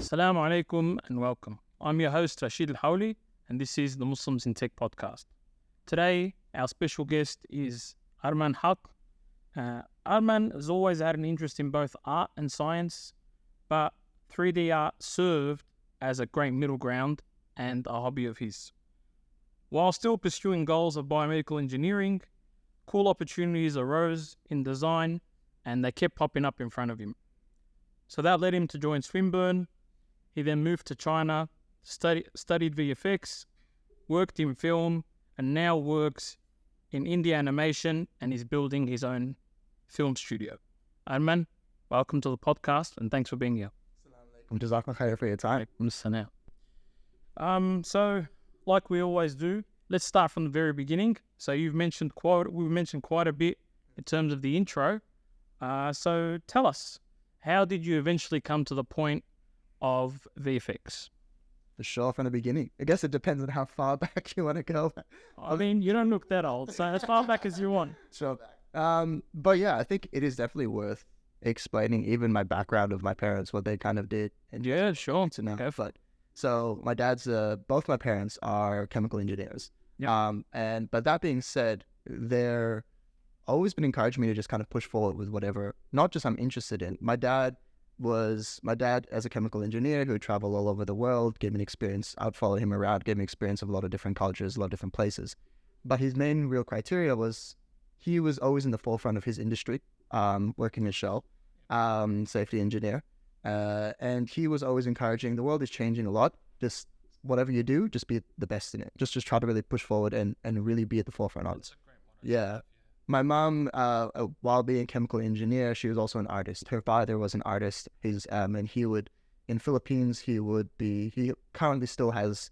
Assalamu alaikum and welcome. I'm your host Rashid Al-Hawli and this is the Muslims in Tech podcast. Today, our special guest is Arman Haque. Arman has always had an interest in both art and science, but 3D art served as a great middle ground and a hobby of his. While still pursuing goals of biomedical engineering, cool opportunities arose in design and they kept popping up in front of him. So that led him to join Swinburne. He then moved to China, studied VFX, worked in film, and now works in India animation and is building his own film studio. Arman, welcome to the podcast and thanks for being here. Jazakallah khair for your time. So, like we always do, let's start from the very beginning. So we've mentioned quite a bit in terms of the intro. So tell us, how did you eventually come to the point of VFX? For sure, from the beginning. I guess it depends on how far back you want to go. I mean, you don't look that old, so as far back as you want. Sure. But yeah, I think it is definitely worth explaining even my background of my parents, what they kind of did. And yeah, sure. To know. Go for it. So my dad's, both my parents are chemical engineers. Yeah. But that being said, they're always been encouraging me to just kind of push forward with whatever, not just I'm interested in. My dad as a chemical engineer who traveled all over the world, gave me an experience. I'd follow him around, gave me experience of a lot of different cultures, a lot of different places. But his main real criteria was he was always in the forefront of his industry, working as Shell, safety engineer. And he was always encouraging, the world is changing a lot. Just whatever you do, just be the best in it. Just try to really push forward and really be at the forefront of it. Yeah. My mom, while being a chemical engineer, she was also an artist. Her father was an artist. And he would, in Philippines, he currently still has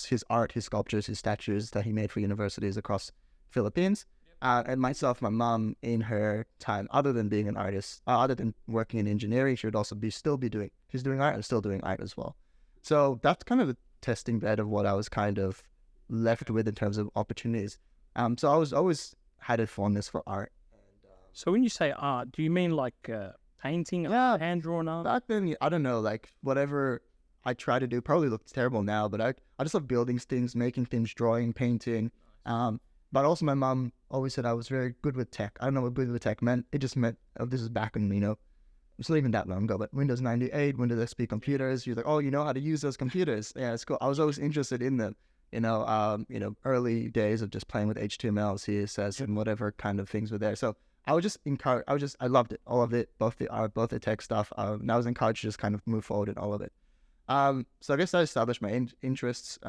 his art, his sculptures, his statues that he made for universities across Philippines. And myself, my mom, in her time, other than being an artist, other than working in engineering, she would also she's doing art and still doing art as well. So that's kind of the testing bed of what I was kind of left with in terms of opportunities. So I was always had a fondness for art. So when you say art, do you mean like painting, hand-drawn art? Back then, I don't know, like whatever I try to do probably looks terrible now, but I just love building things, making things, drawing, painting. But also my mom always said I was very good with tech. I don't know what good with tech meant. It just meant, this is back in, it's not even that long ago, but Windows 98, Windows XP computers. She was like, oh, you know how to use those computers. Yeah, it's cool. I was always interested in them. Early days of just playing with HTML, CSS, and whatever kind of things were there. So I was just encouraged. I loved it, all of it, both the art, both the tech stuff. And I was encouraged to just kind of move forward in all of it. So I guess I established my interests,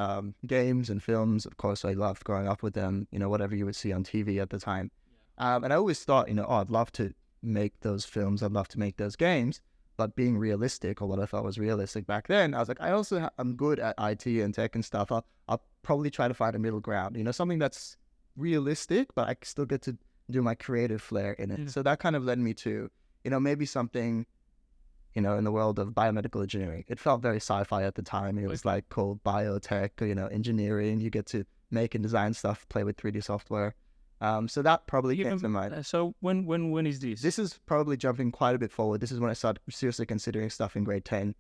games and films. Of course, I loved growing up with them, whatever you would see on TV at the time. And I always thought, I'd love to make those films. I'd love to make those games. But being realistic, or what I thought was realistic back then, I was like, I'm good at IT and tech and stuff. I'll probably try to find a middle ground, something that's realistic, but I still get to do my creative flair in it. So that kind of led me to, maybe something, in the world of biomedical engineering. It felt very sci-fi at the time. It was like called biotech, engineering. You get to make and design stuff, play with 3D software. So that probably came to mind. So when is this? This is probably jumping quite a bit forward. This is when I started seriously considering stuff in grade 10.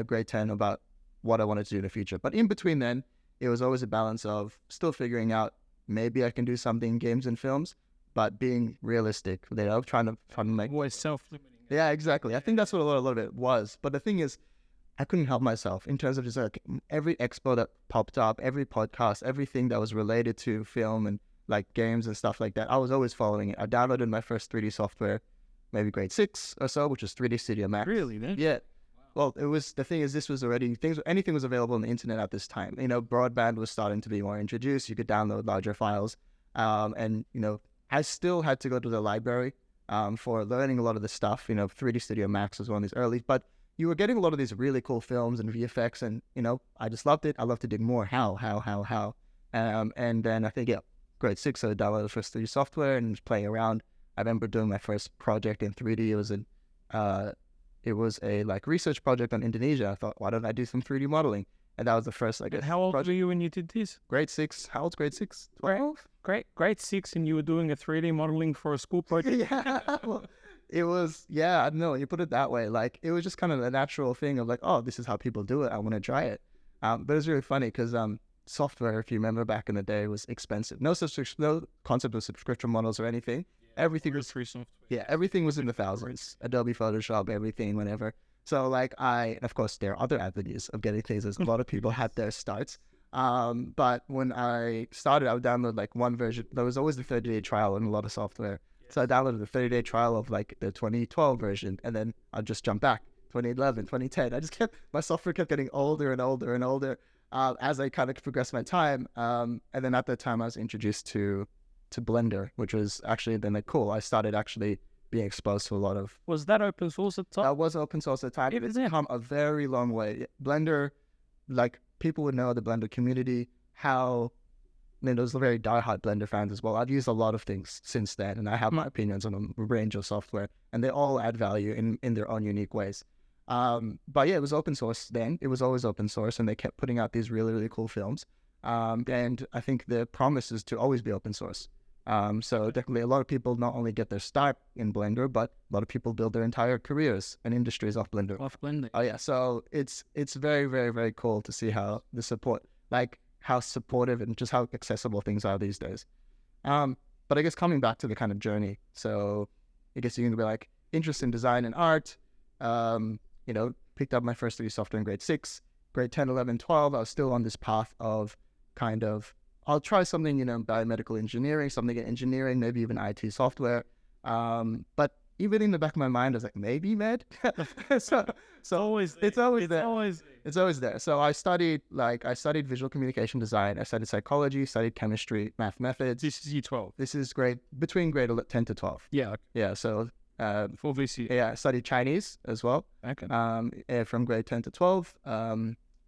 Grade 10 about what I wanted to do in the future. But in between then, it was always a balance of still figuring out maybe I can do something in games and films, but being realistic. Trying to make always self-limiting. Yeah, exactly. I think that's what a lot of it was. But the thing is, I couldn't help myself in terms of just like every expo that popped up, every podcast, everything that was related to film and like games and stuff like that. I was always following it. I downloaded my first 3D software, maybe grade 6 or so, which was 3D Studio Max. Really, then? Yeah. Wow. Well, the thing is, this was already, anything was available on the internet at this time. Broadband was starting to be more introduced. You could download larger files. I still had to go to the library for learning a lot of the stuff. 3D Studio Max was one of these early, but you were getting a lot of these really cool films and VFX, and, I just loved it. I love to dig more. How? And then I think, grade 6, I downloaded the first 3D software and was playing around. I remember doing my first project in 3D. It was a research project on Indonesia. I thought, why don't I do some 3D modeling? And that was the first, How old were you when you did this? Grade 6. How old's grade 6? 12? Grade 6, and you were doing a 3D modeling for a school project? Yeah. Well, it was, yeah, I don't know, you put it that way. Like, it was just kind of a natural thing of like, oh, this is how people do it. I want to try it. But it's really funny because software, if you remember back in the day, was expensive. No concept of subscription models or anything. Everything was free software. Yeah, everything was in the thousands. Adobe Photoshop, everything, whatever. So like and of course there are other avenues of getting things, as a lot of people had their starts. But when I started, I would download like one version. There was always the 30-day trial on a lot of software. So I downloaded the 30-day trial of like the 2012 version, and then I'd just jump back, 2011, 2010. My software kept getting older and older and older as I kind of progressed my time. And then at that time I was introduced to Blender, which was actually then like cool. I started actually being exposed to a lot of... Was that open source at the time? That was open source at the time. It's come a very long way. Blender, like people would know the Blender community, how there's very diehard Blender fans as well. I've used a lot of things since then, and I have my opinions on a range of software, and they all add value in their own unique ways. But yeah, it was open source then. It was always open source, and they kept putting out these really, really cool films. And I think the promise is to always be open source. So definitely a lot of people not only get their start in Blender, but a lot of people build their entire careers and industries off Blender. Oh yeah, so it's very, very, very cool to see how the support, like how supportive and just how accessible things are these days. But I guess coming back to the kind of journey, so I guess you're going to be like interest in design and art, picked up my first 3D software in grade 6, grade 10, 11, 12, I was still on this path of kind of, I'll try something, biomedical engineering, something in engineering, maybe even IT software. But even in the back of my mind, I was like, maybe med. so it's always there. So I studied I studied visual communication design. I studied psychology, studied chemistry, math methods. This is year 12. This is between grade 10 to 12. Yeah. Yeah. So for VC. Yeah, I studied Chinese as well. Okay. From grade 10 to 12.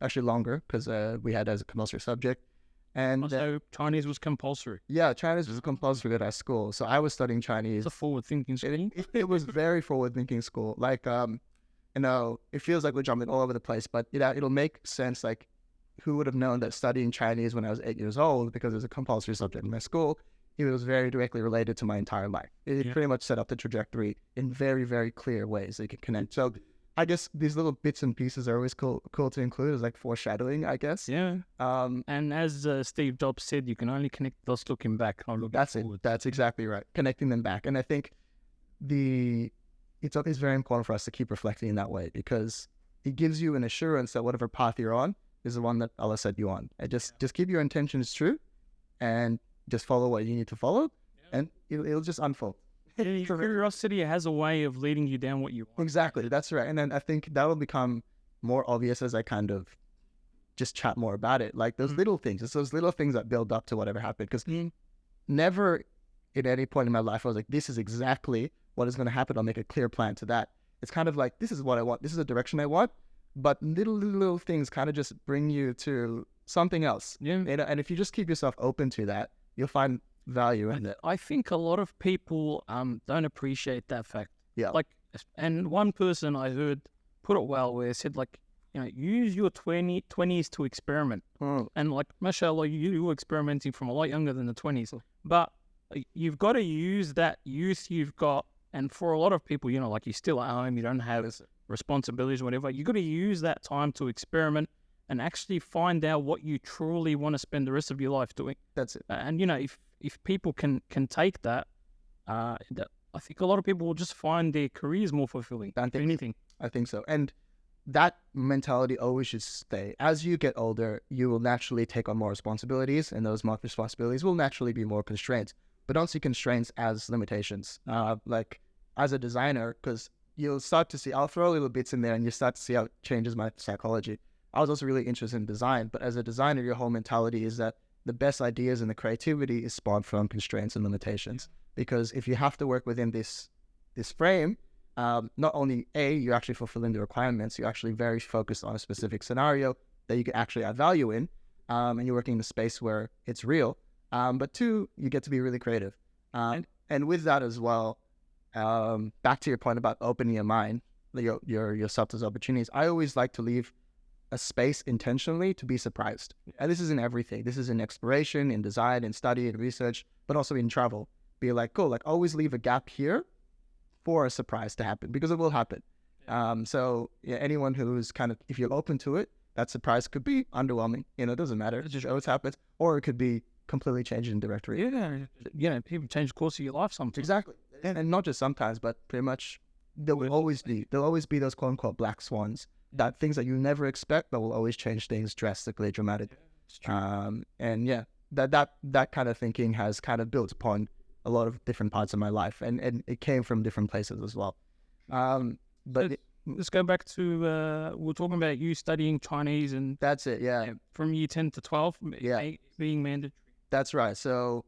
Actually longer because we had as a compulsory subject. And so Chinese was compulsory. Yeah, Chinese was compulsory at our school. So I was studying Chinese. It's a forward-thinking school. It was very forward-thinking school. Like, it feels like we're jumping all over the place, but it'll make sense. Like, who would have known that studying Chinese when I was 8 years old, because it was a compulsory subject in my school, it was very directly related to my entire life. It pretty much set up the trajectory in very, very clear ways that you can connect. So I guess these little bits and pieces are always cool to include as like foreshadowing, I guess. Yeah. And as Steve Jobs said, you can only connect those looking back, not looking forward. That's exactly right. Connecting them back. And I think it's very important for us to keep reflecting in that way, because it gives you an assurance that whatever path you're on is the one that Allah set you on. And just keep your intentions true and just follow what you need to follow, and it'll just unfold. Curiosity has a way of leading you down what you want. Exactly, that's right. And then I think that will become more obvious as I kind of just chat more about it. Like those little things, it's those little things that build up to whatever happened. Because never at any point in my life I was like, this is exactly what is going to happen. I'll make a clear plan to that. It's kind of like, this is what I want. This is the direction I want. But little things kind of just bring you to something else. Yeah. And if you just keep yourself open to that, you'll find value in it. I think a lot of people don't appreciate that fact. Yeah. And one person I heard put it well, where it said use your 20s to experiment. And like, mashallah, you were experimenting from a lot younger than the 20s. But you've got to use that youth you've got. And for a lot of people, you're still at home, you don't have responsibilities or whatever. You've got to use that time to experiment and actually find out what you truly want to spend the rest of your life doing. That's it. And if people can take that, I think a lot of people will just find their careers more fulfilling than anything. I think so. And that mentality always should stay. As you get older, you will naturally take on more responsibilities, and those more responsibilities will naturally be more constraints. But don't see constraints as limitations. Like as a designer, because you'll start to see, I'll throw little bits in there and you start to see how it changes my psychology. I was also really interested in design, but as a designer, your whole mentality is that the best ideas and the creativity is spawned from constraints and limitations. Because if you have to work within this frame, not only you're actually fulfilling the requirements, you're actually very focused on a specific scenario that you can actually add value in, and you're working in a space where it's real. But 2, you get to be really creative. And with that as well, back to your point about opening your mind, yourself to opportunities, I always like to leave a space intentionally to be surprised. And this is in everything. This is in exploration, in design, in study, in research, but also in travel. Be like, cool, always leave a gap here for a surprise to happen, because it will happen. So yeah, anyone who's kind of, if you're open to it, that surprise could be underwhelming. It doesn't matter. It just always happens, or it could be completely changing directory. Yeah, people change the course of your life sometimes. Exactly, and not just sometimes, but pretty much there'll always be those quote unquote black swans, that things that you never expect that will always change things drastically, dramatically. And yeah, that kind of thinking has kind of built upon a lot of different parts of my life, and it came from different places as well. But let's go back to we're talking about you studying Chinese, and that's it. Yeah, from year 10 to 12, being mandatory. That's right. So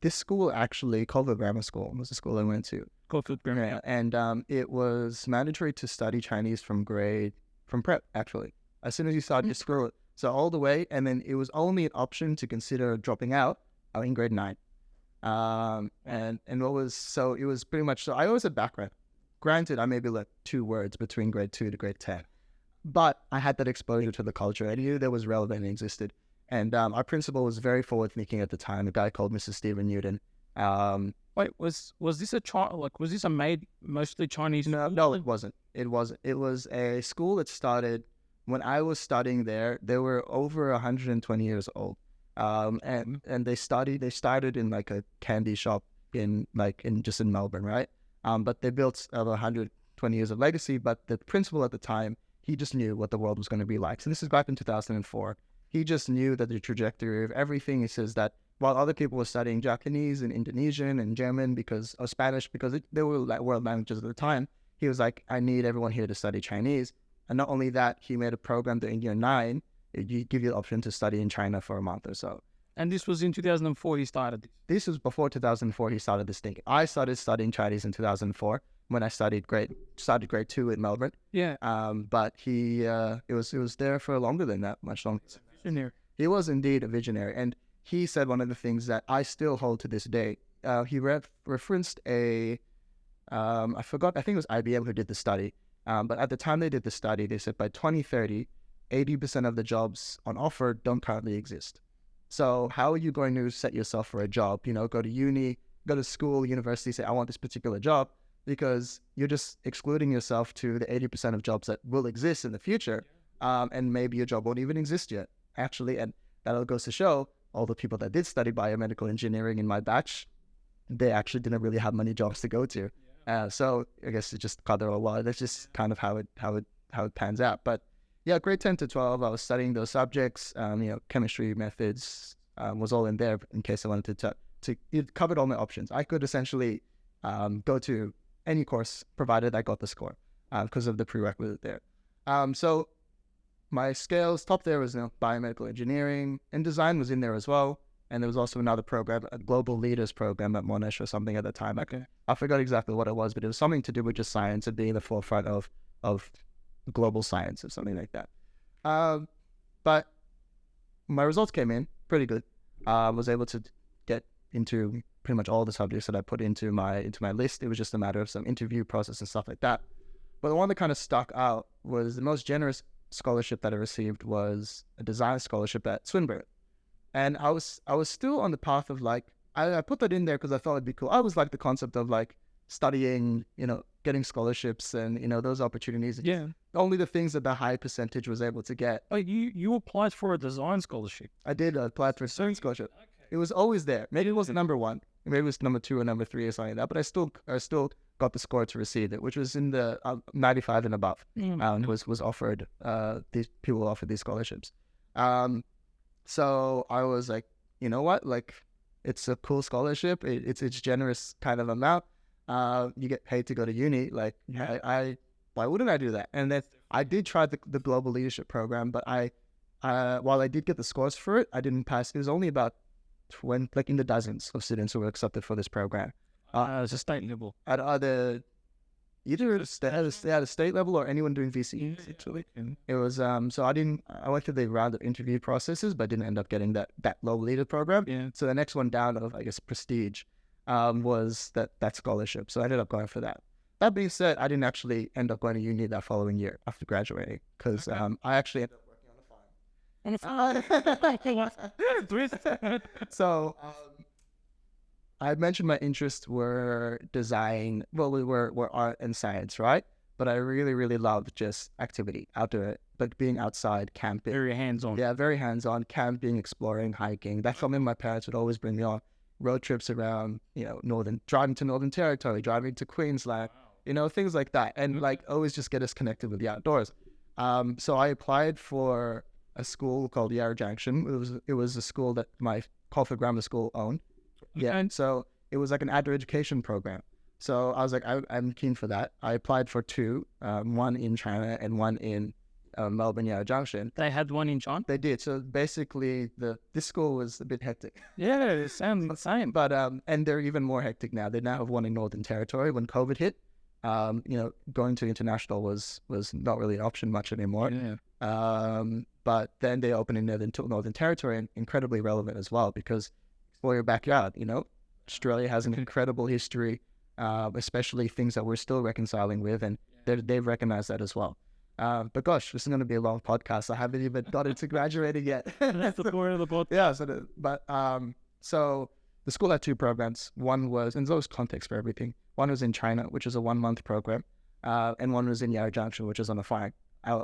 this school, actually, Culver Grammar School, was the school I went to. Culver Grammar. And it was mandatory to study Chinese from prep, actually. As soon as you started, you screw it. So all the way, and then it was only an option to consider dropping out in grade 9. And it was pretty much, so I always had background. Granted, I maybe learned 2 words between grade 2 to grade 10. But I had that exposure to the culture. I knew there was relevant and existed. And our principal was very forward-thinking at the time, a guy called Mr. Stephen Newton. Wait, was this was this a mostly Chinese? No, it wasn't. It wasn't. It was a school that started when I was studying there. They were over 120 years old, and they started in like a candy shop in Melbourne, right? But they built over 120 years of legacy. But the principal at the time, he just knew what the world was going to be like. So this is back in 2004. He just knew that the trajectory of everything. He says that while other people were studying Japanese and Indonesian and German or Spanish because they were like world languages at the time, he was like, I need everyone here to study Chinese. And not only that, he made a program that in year 9, it give you the option to study in China for a month or so. And this was in 2004 he started this? This was before 2004 he started this thing. I started studying Chinese in 2004 when I started grade 2 in Melbourne. Yeah. But he, it was there for longer than that, much longer. Visionary. He was indeed a visionary. And he said one of the things that I still hold to this day. He referenced I forgot, I think it was IBM who did the study. But at the time they did the study, they said by 2030, 80% of the jobs on offer don't currently exist. So how are you going to set yourself for a job? Go to uni, go to school, university, say, I want this particular job, because you're just excluding yourself to the 80% of jobs that will exist in the future. And maybe your job won't even exist yet, actually. And that goes to show all the people that did study biomedical engineering in my batch, they actually didn't really have many jobs to go to. So I guess it just qadar Allah. That's just kind of how it pans out. But yeah, grade 10 to 12, I was studying those subjects. Chemistry methods was all in there in case I wanted to. It covered all my options. I could essentially go to any course provided I got the score because of the prerequisite there. So my scales, top there was biomedical engineering, and design was in there as well. And there was also another program, a global leaders program at Monash or something at the time. Okay. I forgot exactly what it was, but it was something to do with just science and being the forefront of global science or something like that. But my results came in pretty good. I was able to get into pretty much all the subjects that I put into my list. It was just a matter of some interview process and stuff like that. But the one that kind of stuck out was the most generous scholarship that I received was a design scholarship at Swinburne. And I was still on the path of I put that in there because I thought it'd be cool. I always liked the concept of studying, getting scholarships and, those opportunities. Yeah. Only the things that the high percentage was able to get. Oh, you applied for a design scholarship? I did apply for a design scholarship. Okay. It was always there. Maybe it wasn't number 1. Maybe it was number 2 or number 3 or something like that. But I still got the score to receive it, which was in the 95 and above. Was offered, these people offered these scholarships. So I was like, you know what? It's a cool scholarship. It's generous kind of amount. You get paid to go to uni. Why wouldn't I do that? And then I did try the global leadership program, but while I did get the scores for it, I didn't pass. It was only about 20, in the dozens of students who were accepted for this program. It's a state level. At either at a state level or anyone doing VC, actually. It was, so I went through the round of interview processes, but didn't end up getting that global leader program. Yeah. So the next one down of, I guess, prestige, was that scholarship. So I ended up going for that. That being said, I didn't actually end up going to uni that following year after graduating because I actually ended up working on a farm. So I mentioned my interests were design. Well, were art and science, right? But I really, really loved just activity, outdoor, like being outside, camping. Very hands-on. Yeah, very hands-on, camping, exploring, hiking. That's something my parents would always bring me on. Road trips around, driving to Northern Territory, driving to Queensland, things like that. And like always just get us connected with the outdoors. So I applied for a school called Yarra Junction. It was a school that my Caulfield Grammar School owned. Yeah, and so it was like an outdoor education program. So I was like, I'm keen for that. I applied for two, one in China and one in Melbourne Yarra Junction. They had one in China? They did. So basically, this school was a bit hectic. Yeah, it sounds insane. But and they're even more hectic now. They now have one in Northern Territory. When COVID hit, going to international was not really an option much anymore. Yeah. But then they opened in Northern Territory, and incredibly relevant as well because for your backyard, Australia has an incredible history, especially things that we're still reconciling with, and they've recognized that as well. But gosh, this is going to be a long podcast. I haven't even got into graduating yet. That's the point of the podcast. Yeah. So the school had two programs. One was, and there was context for everything. One was in China, which is a 1-month program, and one was in Yarra Junction, which is on a farm,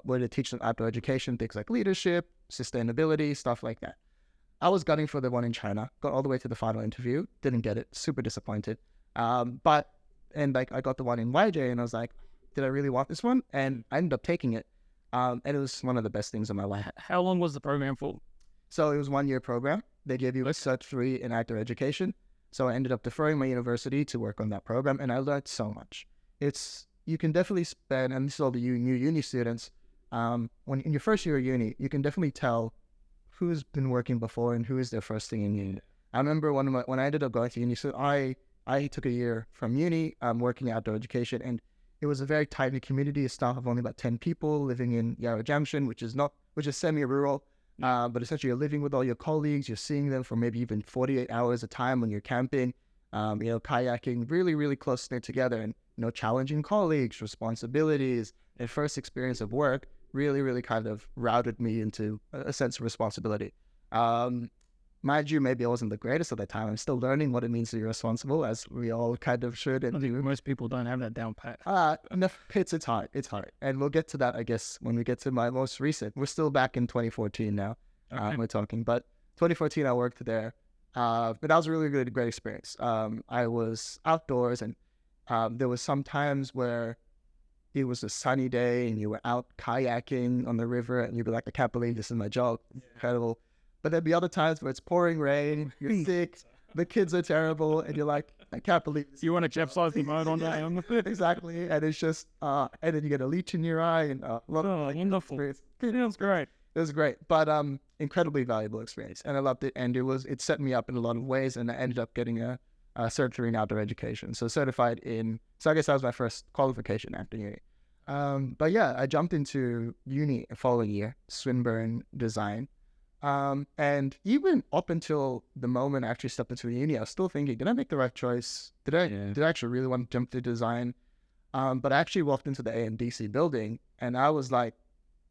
where they teach them outdoor education, things like leadership, sustainability, stuff like that. I was gunning for the one in China, got all the way to the final interview, didn't get it, super disappointed. I got the one in YJ, and I was like, did I really want this one? And I ended up taking it. And it was one of the best things in my life. How long was the program for? So it was 1-year program. They gave you a Cert 3 in outdoor education. So I ended up deferring my university to work on that program, and I learned so much. You can definitely spend, and this is all the new uni students, when in your first year of uni, you can definitely tell who's been working before and who is their first thing in uni. I remember when I ended up going to uni, so I took a year from uni, working outdoor education, and it was a very tight-knit community, a staff of only about 10 people living in Yarra Junction, which is semi-rural, but essentially you're living with all your colleagues, you're seeing them for maybe even 48 hours a time when you're camping, kayaking, really, really close-knit together, and, challenging colleagues, responsibilities, and first experience of work really, really kind of routed me into a sense of responsibility. Mind you, maybe I wasn't the greatest at that time. I'm still learning what it means to be responsible, as we all kind of should. I think most people don't have that down pat. No, it's hard. It's hard. And we'll get to that, I guess, when we get to my most recent. We're still back in 2014 now. Okay. We're talking. But 2014, I worked there. But that was a really great experience. I was outdoors, and there was some times where it was a sunny day and you were out kayaking on the river, and you'd be like, I can't believe this is my job. It's incredible. But there'd be other times where it's pouring rain, you're sick, the kids are terrible, and you're like, I can't believe this. You want to capsize the mode on that? Exactly. And it's just, and then you get a leech in your eye, and wonderful. It was great. It was great, but incredibly valuable experience, and I loved it. And it set me up in a lot of ways, and I ended up getting a Cert 3 in outdoor education, so certified in. So I guess that was my first qualification after uni. But yeah, I jumped into uni the following year, Swinburne Design. And even up until the moment I actually stepped into the uni, I was still thinking, did I make the right choice? Did I actually really want to jump to design? But I actually walked into the AMDC building, and I was like,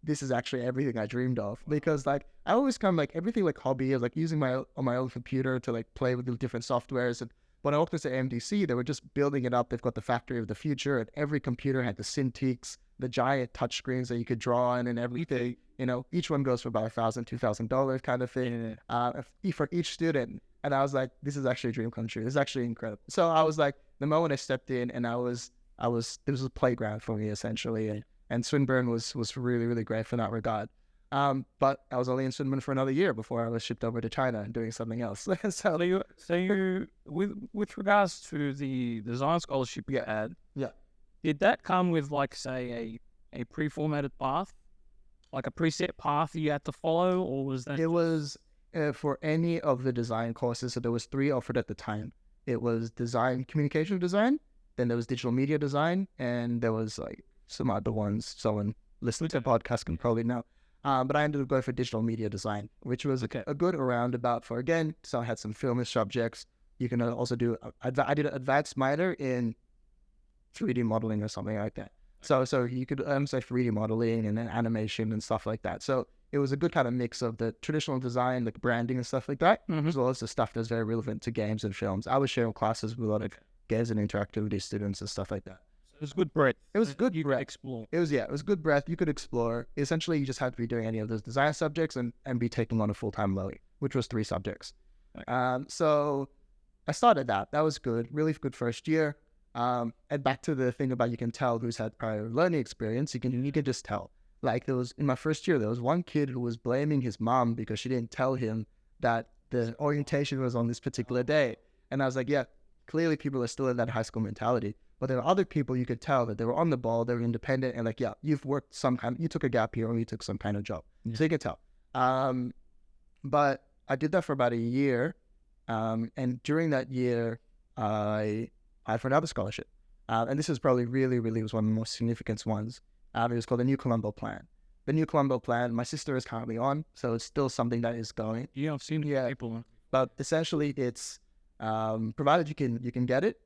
this is actually everything I dreamed of, because like I always come like everything like hobby is like using my own computer to like play with the different softwares. And when I walked into AMDC, they were just building it up. They've got the factory of the future, and every computer had the Cintiqs, the giant touch screens that you could draw on and everything. Each one goes for about $1,000, $2,000 kind of thing for each student. And I was like, this is actually a dream come true. This is actually incredible. So I was like, the moment I stepped in, and there was a playground for me essentially. And Swinburne was really, really great for that regard. But I was only in Swinburne for another year before I was shipped over to China and doing something else. So you with regards to the design scholarship you had, did that come with like say a pre-formatted path, like a preset path you had to follow, or was that? It was for any of the design courses. So there was 3 offered at the time. It was communication design, then there was digital media design, and there was like some other ones someone listening to the podcast can probably know. But I ended up going for digital media design, which was a good roundabout for, again, so I had some filmish subjects. You can also do, I did an advanced minor in 3D modeling or something like that. So you could say 3D modeling and then animation and stuff like that. So it was a good kind of mix of the traditional design, like branding and stuff like that, Mhm. as well as the stuff that's very relevant to games and films. I was sharing classes with a lot of games and interactivity students and stuff like that. So it was good breadth. It was good You could breadth. explore. It was good breadth. You could explore. Essentially, you just had to be doing any of those design subjects and be taking on a full-time load, which was 3 subjects. Okay. So I started that. That was good. Really good first year. And back to the thing about you can tell who's had prior learning experience. You can just tell. Like there was in my first year, there was one kid who was blaming his mom because she didn't tell him that the orientation was on this particular day. And I was like, yeah, clearly people are still in that high school mentality. But there are other people you could tell that they were on the ball, they were independent, and like, yeah, you've worked some kind, you took a gap year or you took some kind of job. Yeah. So you could tell. But I did that for about a year. And during that year, I applied for another scholarship. And this is probably really was one of the most significant ones. It was called the New Colombo Plan. The New Colombo Plan, my sister is currently on, so it's still something that is going. Yeah, I've seen people. But essentially, it's provided you can get it.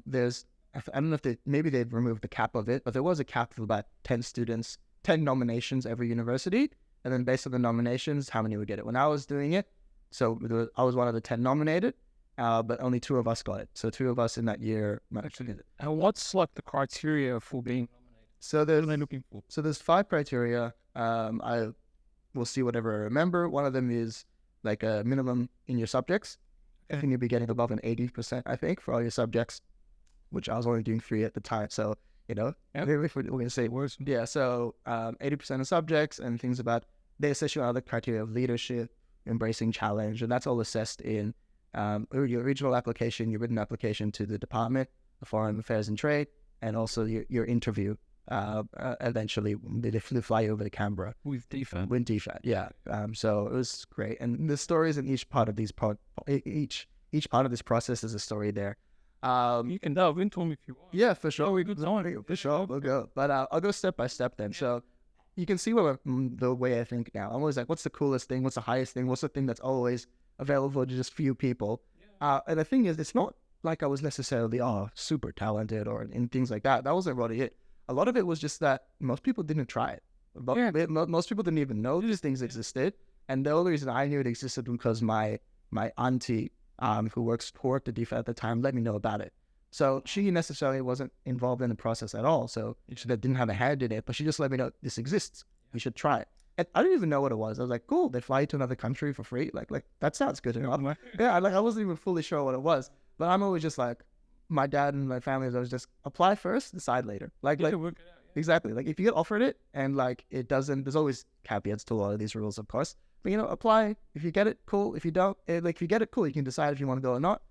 There's I don't know if maybe they've removed the cap of it, but there was a cap of about 10 students, 10 nominations every university, and then based on the nominations, how many would get it. When I was doing it, so I was one of the 10 nominated, but only 2 of us got it. So 2 of us in that year managed to get it. And what's like the criteria for being nominated? So What are they looking for? So there's 5 criteria. I will see whatever I remember. One of them is like a minimum in your subjects. I think you'll be getting above an 80%, I think, for all your subjects, which I was only doing 3 at the time. So, if we're going to say worse. Yeah, so 80% of subjects and things about, they assess you on other criteria of leadership, embracing challenge, and that's all assessed in your original application, your written application to the Department of Foreign Affairs and Trade, and also your interview. Eventually they fly you over to Canberra With Defat. with Defat, yeah. So it was great, and the stories in each part of these each part of this process is a story there. You can delve into them if you want. Yeah, for sure. we good time. For sure, we'll go. But I'll go step by step then. So you can see the way I think now. I'm always like, what's the coolest thing? What's the highest thing? What's the thing that's always available to just few people? And the thing is, it's not like I was necessarily super talented or in things like that. That wasn't really it. A lot of it was just that most people didn't try it. Most people didn't even know these things existed. And the only reason I knew it existed was because my auntie, who worked at Defat at the time, let me know about it. So she necessarily wasn't involved in the process at all. So she didn't have a hand in it, but she just let me know this exists. You should try it. And I didn't even know what it was. I was like, cool, they fly you to another country for free. Like that sounds good enough. Yeah, I wasn't even fully sure what it was. But I'm always just like, my dad and my family, I was just apply first, decide later. Work it out, exactly. Like if you get offered it and like it doesn't, there's always caveats to a lot of these rules, of course. But apply. If you get it, cool. If you don't, if you get it, cool. You can decide if you want to go or not.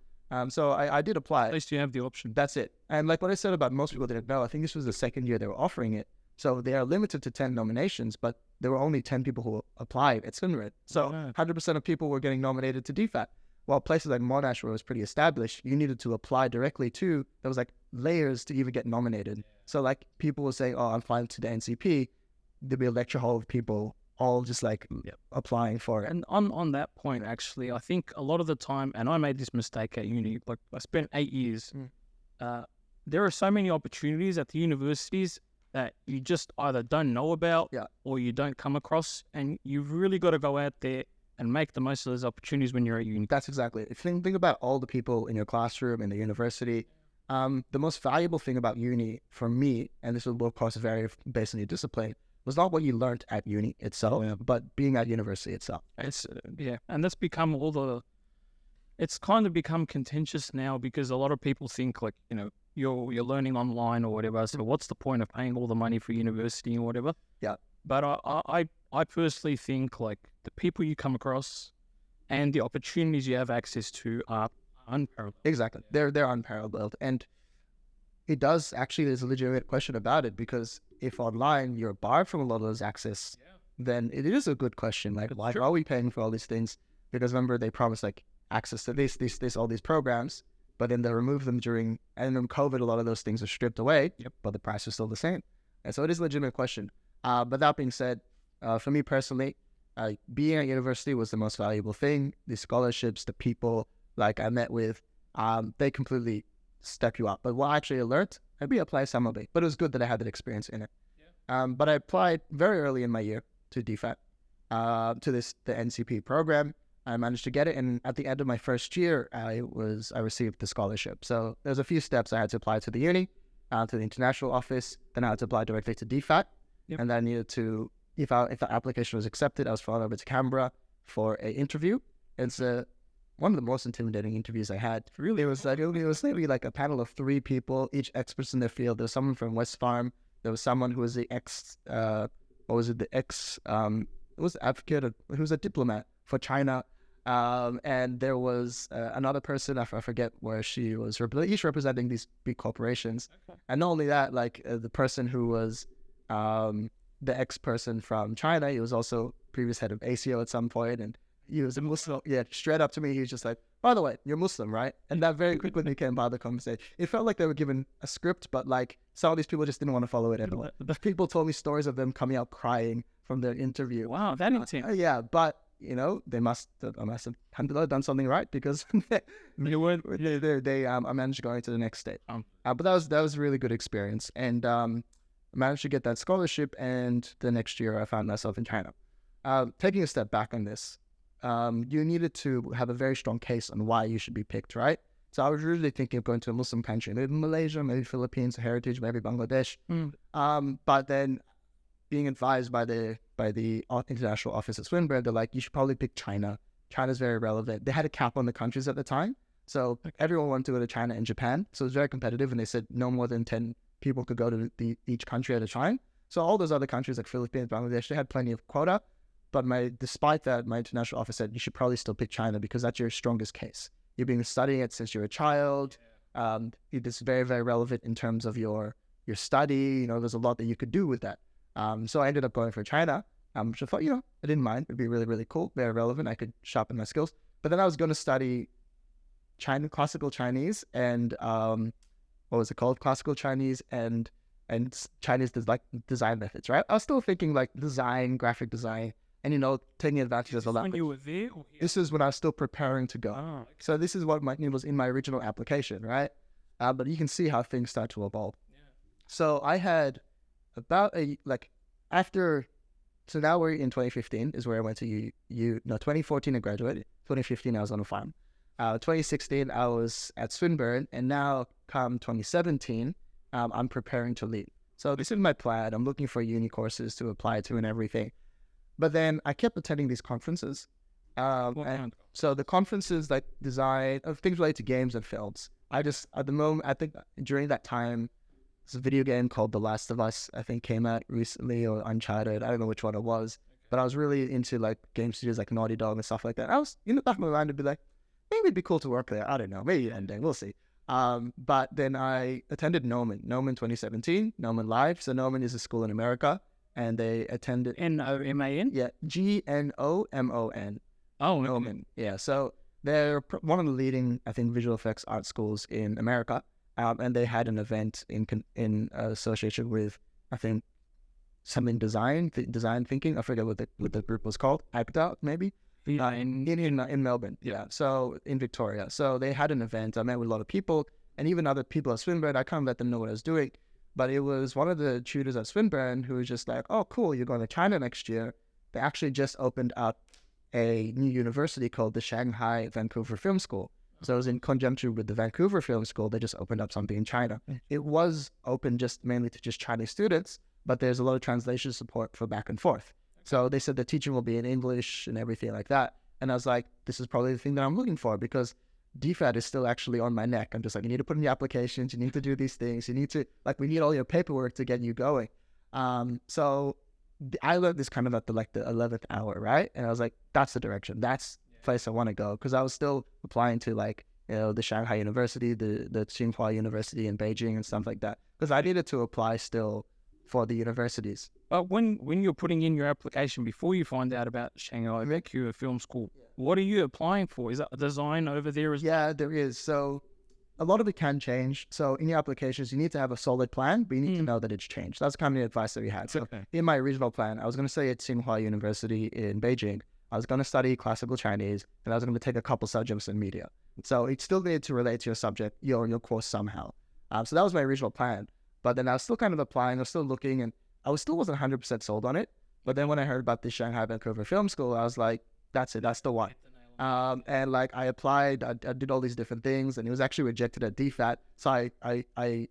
So I did apply. At least you have the option. That's it. And like what I said about most people didn't know, I think this was the second year they were offering it. So they are limited to 10 nominations, but there were only 10 people who applied at Sunred. So 100% of people were getting nominated to Defat. While places like Monash, where it was pretty established, you needed to apply directly to, there was like layers to even get nominated. So like people will say, I'm applying to the NCP. There'll be a lecture hall of people all just like applying for it. And on that point, actually, I think a lot of the time, and I made this mistake at uni, like I spent 8 years. There are so many opportunities at the universities that you just either don't know about or you don't come across, and you've really got to go out there and make the most of those opportunities when you're at uni. That's exactly it. If you think about all the people in your classroom, in the university, the most valuable thing about uni for me, and this will of course vary based on your discipline, was not what you learned at uni itself, but being at university itself. It's and that's become it's kind of become contentious now because a lot of people think like, you're learning online or whatever. So what's the point of paying all the money for university or whatever? Yeah. But I personally think like the people you come across and the opportunities you have access to are unparalleled. Exactly. They're unparalleled. And it does actually, there's a legitimate question about it, because if online you're barred from a lot of those access, then it is a good question. Like, why are we paying for all these things? Because remember, they promised like access to this, all these programs, but then they remove them during, and then COVID, a lot of those things are stripped away, but the price is still the same. And so it is a legitimate question. But that being said, for me personally, being at university was the most valuable thing. The scholarships, the people like I met with, they completely step you up. But what I actually learned, maybe apply some of it, but it was good that I had that experience in it. But I applied very early in my year to Defat. the NCP program. I managed to get it, and at the end of my first year, I received the scholarship. So there's a few steps. I had to apply to the uni, to the international office. Then I had to apply directly to Defat, and then I needed to, if the application was accepted, I was flown over to Canberra for an interview. It's one of the most intimidating interviews I had. Really, it was maybe like a panel of 3 people, each experts in their field. There was someone from West Farm. There was someone who was the advocate, who was a diplomat for China. And there was another person, I forget where she was, each representing these big corporations. Okay. And not only that, like the person who was the ex-person from China, he was also previous head of ACO at some point, and he was a Muslim. Yeah, straight up to me, he was just like, by the way, you're Muslim, right? And that very quickly became part of the conversation. It felt like they were given a script, but like some of these people just didn't want to follow it anymore. The people told me stories of them coming out crying from their interview. Wow, that intense. Yeah, but you know, I must have done something right, because I managed to go into the next stage. But that was a really good experience, and I managed to get that scholarship. And the next year, I found myself in China. Taking a step back on this, you needed to have a very strong case on why you should be picked, right? So I was really thinking of going to a Muslim country, maybe Malaysia, maybe Philippines, Heritage, maybe Bangladesh. But then being advised by the international office at Swinburne, they're like, you should probably pick China. China's very relevant. They had a cap on the countries at the time, so everyone wanted to go to China and Japan. So it was very competitive, and they said no more than 10 people could go to each country at a time. So all those other countries like Philippines, Bangladesh, they had plenty of quota. But despite that, my international office said you should probably still pick China, because that's your strongest case. You've been studying it since you're a child. It is very, very relevant in terms of your study. You know, there's a lot that you could do with that. So I ended up going for China, which I thought, I didn't mind. It'd be really, really cool, very relevant. I could sharpen my skills. But then I was going to study classical Chinese, and what was it called? Classical Chinese and Chinese design methods, right? I was still thinking like design, graphic design, and taking advantage of the language. When you were there? Or here? This is when I was still preparing to go. Oh, okay. So So this is what was in my original application, right? But you can see how things start to evolve. Yeah. So I had about so now we're in 2015 is where I went to 2014 I graduated. 2015 I was on a farm. 2016 I was at Swinburne, and now come 2017, I'm preparing to leave. So this is my plan. I'm looking for uni courses to apply to and everything. But then I kept attending these conferences. And so the conferences like design of things related to games and films. I think during that time, there's a video game called The Last of Us, I think came out recently, or Uncharted. I don't know which one it was. But I was really into like game studios like Naughty Dog and stuff like that. I was in the back of my mind to be like, maybe it'd be cool to work there. I don't know, maybe one day, we'll see. But then I attended Gnomon 2017, Gnomon Live. So Gnomon is a school in America, and they attended Noman? Yeah, GNOMON. Oh, Gnomon. Yeah, so they're one of the leading, I think, visual effects art schools in America, and they had an event in association with, I think, something design thinking. I forget what the group was called. ACTA, maybe. In Melbourne, yeah. So in Victoria, so they had an event. I met with a lot of people, and even other people at Swinburne. I can't let them know what I was doing, but it was one of the tutors at Swinburne who was just like, "Oh, cool, you're going to China next year." They actually just opened up a new university called the Shanghai Vancouver Film School. So it was in conjunction with the Vancouver Film School. They just opened up something in China. It was open mainly to just Chinese students, but there's a lot of translation support for back and forth. So they said the teaching will be in English and everything like that. And I was like, this is probably the thing that I'm looking for, because Defat is still actually on my neck. I'm just like, you need to put in the applications, you need to do these things, we need all your paperwork to get you going. So I learned this kind of at the 11th hour, right? And I was like, that's the direction. That's the place I want to go. Because I was still applying to the Shanghai University, the Tsinghua University in Beijing and stuff like that. Because I needed to apply still for the universities. But when you're putting in your application, before you find out about Shanghai Vancouver Film School, what are you applying for? Is that a design over there as well? Yeah, there is. So a lot of it can change. So in your applications, you need to have a solid plan, but you need to know that it's changed. That's kind of the advice that we had. So in my original plan, I was going to stay at Tsinghua University in Beijing. I was going to study classical Chinese, and I was going to take a couple subjects in media. So it still needed to relate to your subject, your course somehow. So that was my original plan. But then I was still kind of applying, I was still looking, and I still wasn't 100% sold on it. But then when I heard about the Shanghai Vancouver Film School, I was like, that's it, that's the one. And like I applied, I did all these different things, and it was actually rejected at Defat. So I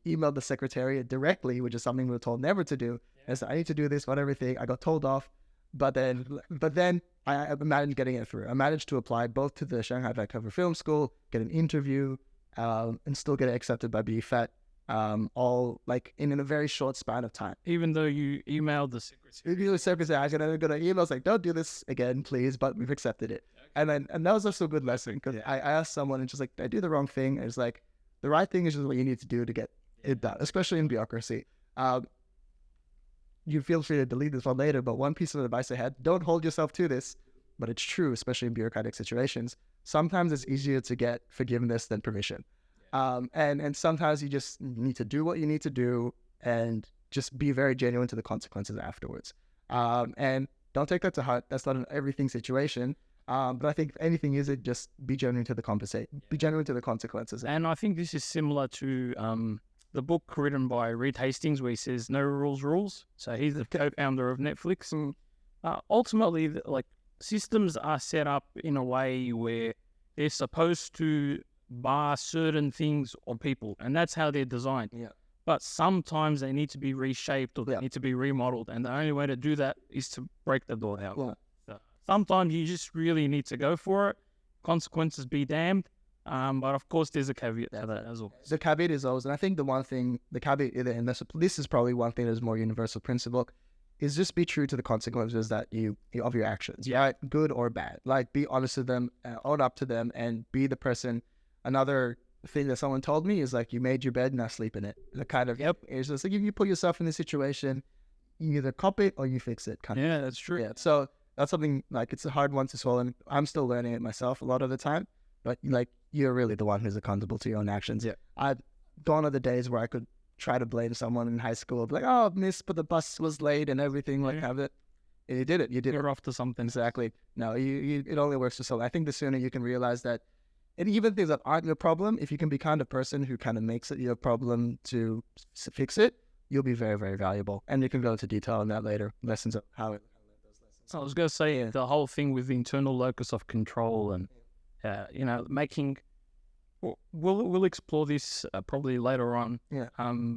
emailed the secretariat directly, which is something we were told never to do. I said, I need to do this, whatever everything. I got told off, but then I managed getting it through. I managed to apply both to the Shanghai Vancouver Film School, get an interview, and still get accepted by Defat. All like in a very short span of time. Even though you emailed the secretary. The secretary, I got an email. I was like, don't do this again, please. But we've accepted it. And that was also a good lesson, because I asked someone, and just like, did I do the wrong thing? And it's like, the right thing is just what you need to do to get it done, especially in bureaucracy. You feel free to delete this one later, but one piece of advice I had: don't hold yourself to this. But it's true, especially in bureaucratic situations. Sometimes it's easier to get forgiveness than permission. And sometimes you just need to do what you need to do and just be very genuine to the consequences afterwards. And don't take that to heart. That's not an everything situation. But I think if anything is it, just be genuine to the be genuine to the consequences. And I think this is similar to the book written by Reed Hastings, where he says no rules rules. So he's the co-founder of Netflix. Ultimately, like, systems are set up in a way where they're supposed to bar certain things on people, and that's how they're designed. But sometimes they need to be reshaped, or they need to be remodeled, and the only way to do that is to break the door out. So sometimes you just really need to go for it. Consequences be damned. But of course, there's a caveat to that as well. The caveat is always, and I think the caveat, and this is probably one thing that's more universal principle, is just be true to the consequences that of your actions, right? Good or bad. Like, be honest with them, own up to them, and be the person. Another thing that someone told me is like, you made your bed, now sleep in it. The kind of, it's just like, if you put yourself in this situation, you either cop it or you fix it. That's true. So that's something, like, it's a hard one to swallow. And I'm still learning it myself a lot of the time, but like, you're really the one who's accountable to your own actions. I've gone on the days where I could try to blame someone in high school, like, oh, miss, but the bus was late and everything, like, have it. And you did it. You're off to something. Exactly. No, it only works for so long. I think the sooner you can realize that, and even things that aren't your problem, if you can be kind of person who kind of makes it your problem to fix it, you'll be very, very valuable. And you can go into detail on that later. Lessons of how it those lessons. I was going to say the whole thing with the internal locus of control and, making. We'll explore this probably later on.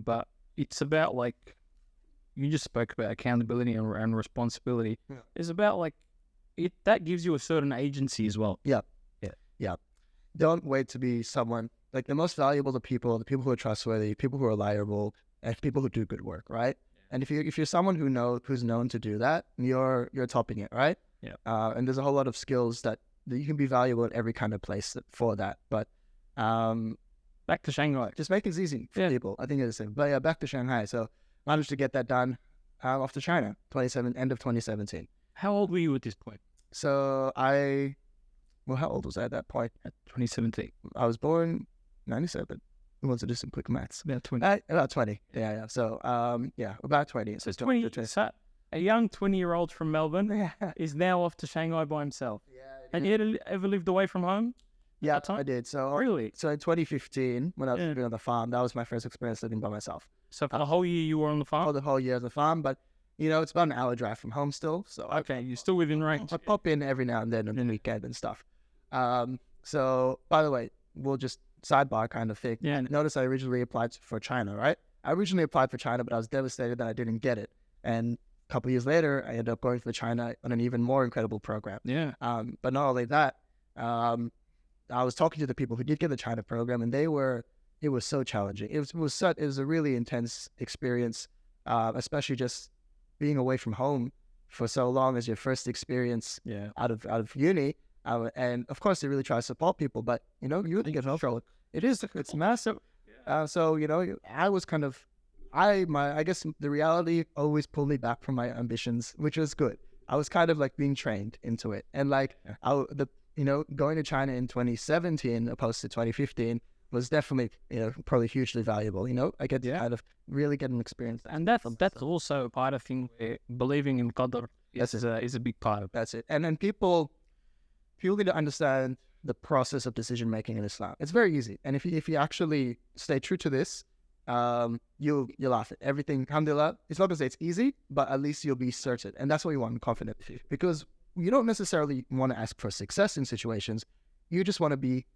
But it's about, like, you just spoke about accountability and responsibility. It's about, like, that gives you a certain agency as well. Don't wait to be someone. Like, the most valuable to people, the people who are trustworthy, people who are reliable, and people who do good work, right? And if you're someone who's known to do that, you're topping it, right? And there's a whole lot of skills that you can be valuable at every kind of place for that. But back to Shanghai. Just make it easy for people. I think it's the same. But back to Shanghai. So managed to get that done off to China, end of 2017. How old were you at this point? So how old was I at that point? At 2017. I was born 97. Who wants to do some quick maths? About 20. About 20. Yeah. So, about 20. So 20. So a young 20-year-old from Melbourne is now off to Shanghai by himself. And you ever lived away from home? Yeah, I did. So really? So in 2015, when I was living on the farm, that was my first experience living by myself. So for the whole year you were on the farm? For the whole year on the farm, but it's about an hour drive from home still. So you're still within range. I pop in every now and then on the weekend and stuff. So by the way, we'll just sidebar kind of thing. Notice I originally applied for China, right? I originally applied for China, but I was devastated that I didn't get it. And a couple of years later, I ended up going for China on an even more incredible program. But not only that, I was talking to the people who did get the China program, and it was so challenging. It was a really intense experience, especially just being away from home for so long as your first experience out of uni. And of course, they really try to support people, but you didn't get control. It's massive. So I was kind of, I guess the reality always pulled me back from my ambitions, which was good. I was kind of like being trained into it, and like going to China in 2017 opposed to 2015 was definitely probably hugely valuable. I get to kind of really get an experience, and that's also a part of thing where believing in Qadr is a big part of it. That's it. And then people need to understand the process of decision making in Islam. It's very easy, and if you actually stay true to this, you'll laugh at everything. Alhamdulillah, it's not to say it's easy, but at least you'll be certain, and that's what you want, confident, because you don't necessarily want to ask for success in situations. You just want to be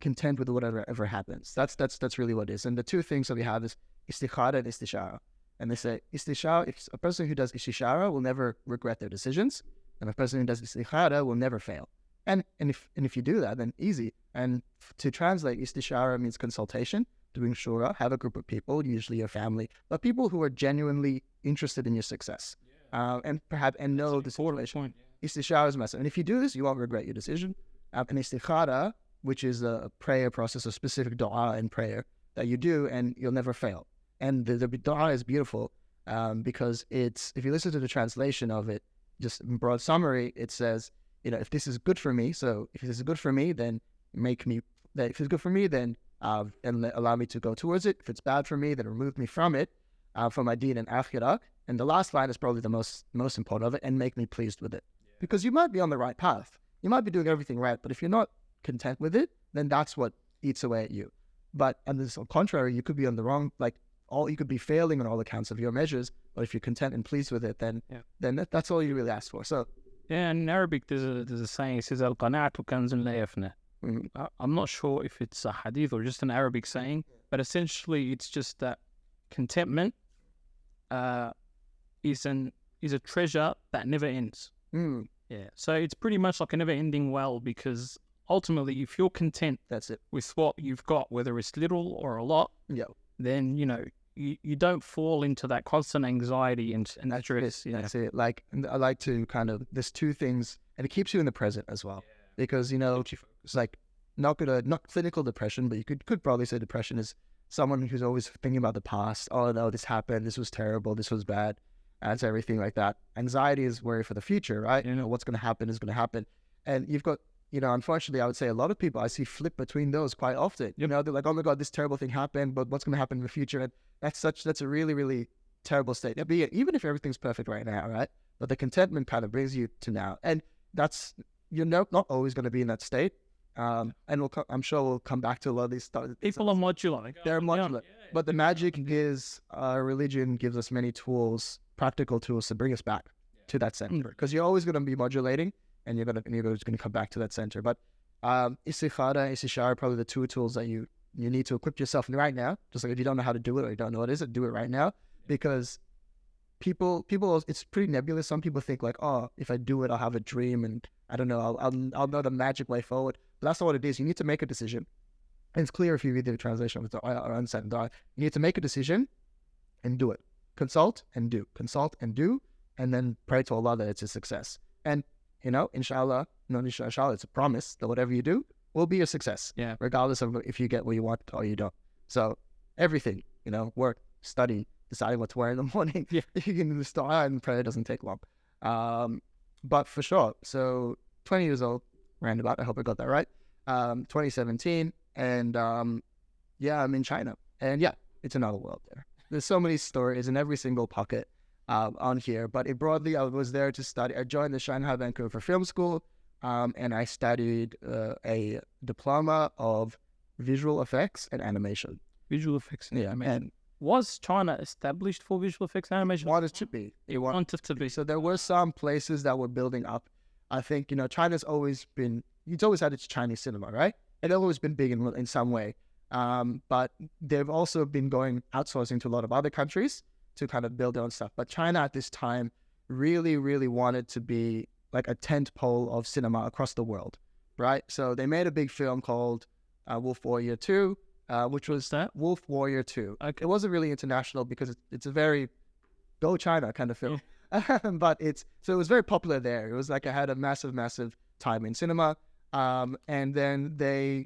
content with whatever happens. That's really what it is. And the two things that we have is istikhara and istishara. And they say istishara, if a person who does istishara will never regret their decisions, and a person who does istikhara will never fail. And if you do that, then easy. And to translate, istishara means consultation, doing shura, have a group of people, usually your family, but people who are genuinely interested in your success, and know the situation. Istishara is massive. And if you do this, you won't regret your decision. And istikhara, which is a prayer process, a specific dua and prayer that you do, and you'll never fail. And the dua is beautiful because it's, if you listen to the translation of it, just in broad summary, it says, if this is good for me, so if this is good for me, then if it's good for me, then and allow me to go towards it. If it's bad for me, then remove me from it, from my deen and akhirah. And the last line is probably the most important of it, and make me pleased with it. Yeah. Because you might be on the right path. You might be doing everything right, but if you're not content with it, then that's what eats away at you. But on the contrary, you could be on the wrong, you could be failing on all accounts of your measures, but if you're content and pleased with it, then that's all you really ask for. So in Arabic there's a saying, it says al-qana'atu kanzun la yafna. I'm not sure if it's a hadith or just an Arabic saying, but essentially it's just that contentment is a treasure that never ends. Yeah, so it's pretty much like a never-ending well, because ultimately, if you're content, that's it, with what you've got, whether it's little or a lot, then you don't fall into that constant anxiety and stress. That's it. I like to there's two things, and it keeps you in the present as well, because it's like not clinical depression, but you could probably say depression is someone who's always thinking about the past. Oh no, this happened, this was terrible, this was bad. And everything like that. Anxiety is worry for the future, right? What's going to happen is going to happen. And you've got, unfortunately, I would say a lot of people I see flip between those quite often. They're like, oh my God, this terrible thing happened, but what's going to happen in the future? And that's a really, really terrible state. Even if everything's perfect right now, right? But the contentment kind of brings you to now. And you're not always going to be in that state. And I'm sure we'll come back to a lot of these stuff. People are modular. They're modular. But the magic is religion gives us many tools, practical tools to bring us back to that center, because you're always going to be modulating, and you're just going to come back to that center. But istikhara, istishara are probably the two tools that you need to equip yourself in right now. Just like if you don't know how to do it or you don't know what it is, do it right now, because people, it's pretty nebulous. Some people think like, oh, if I do it, I'll have a dream, and I don't know, I'll know the magic way forward. But that's not what it is. You need to make a decision. And it's clear if you read the translation of the unsaid dua. You need to make a decision and do it. Consult and do, and then pray to Allah that it's a success. And inshallah, it's a promise that whatever you do will be a success. Yeah. Regardless of if you get what you want or you don't. So everything, work, study, deciding what to wear in the morning. You can start, and prayer doesn't take long. But for sure, so 20 years old, roundabout. I hope I got that right. 2017, and I'm in China, and it's another world there. There's so many stories in every single pocket on here, but broadly, I was there to study. I joined the Shanghai Vancouver Film School, and I studied a diploma of visual effects and animation. Visual effects and animation. Was China established for visual effects and animation? Wanted to be. It wanted to be. So there were some places that were building up. I think, China's always been, it's always had its Chinese cinema, right? It's always been big in some way. But they've also been going outsourcing to a lot of other countries to kind of build their own stuff. But China at this time really, really wanted to be like a tent pole of cinema across the world, right? So they made a big film called Wolf Warrior 2, which was Wolf Warrior 2. Okay. It wasn't really international because it's a very go China kind of film. But it was very popular there. It was like it had a massive, massive time in cinema. And then they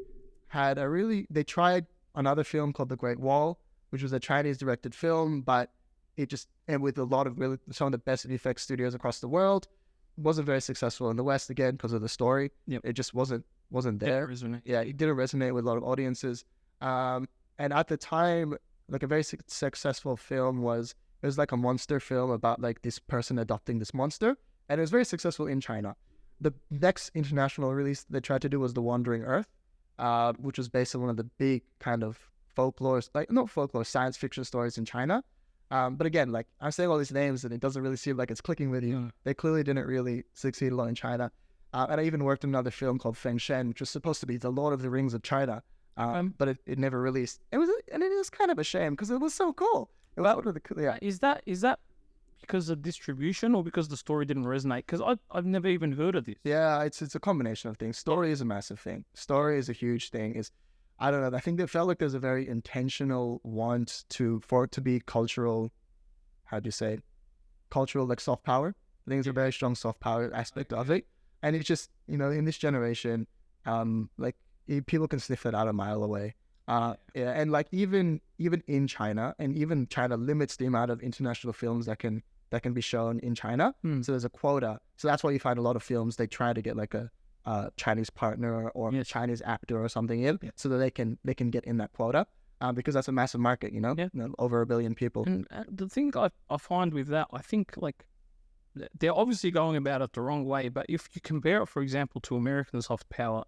tried another film called The Great Wall, which was a Chinese directed film, but and with a lot of some of the best VFX studios across the world, wasn't very successful in the West again because of the story. Yep. It just wasn't there. It didn't resonate with a lot of audiences. And at the time, like a very successful film was like a monster film about like this person adopting this monster, and it was very successful in China. The next international release they tried to do was The Wandering Earth, which was based on one of the big kind of folklore, like not folklore, science fiction stories in China. But again, like I'm saying all these names and it doesn't really seem like it's clicking with you. They clearly didn't really succeed a lot in China. And I even worked on another film called Feng Shen, which was supposed to be the Lord of the Rings of China. But it never released. It was kind of a shame because it was so cool. It was one of the, Is that because of distribution or because the story didn't resonate? Because I've never even heard of this. Yeah, it's a combination of things. Story is a massive thing. Story is a huge thing. I don't know. I think it felt like there's a very intentional want for it to be cultural. How do you say? Cultural, like soft power. I think it's a very strong soft power aspect of it. And it's just, in this generation, people can sniff it out a mile away. And like even in China, and even China limits the amount of international films that can be shown in China. So there's a quota. So that's why you find a lot of films they try to get like a Chinese partner or a Chinese actor or something in, so that they can get in that quota. Because that's a massive market, over 1 billion people. And the thing I find with that, I think like they're obviously going about it the wrong way. But if you compare it, for example, to American soft power,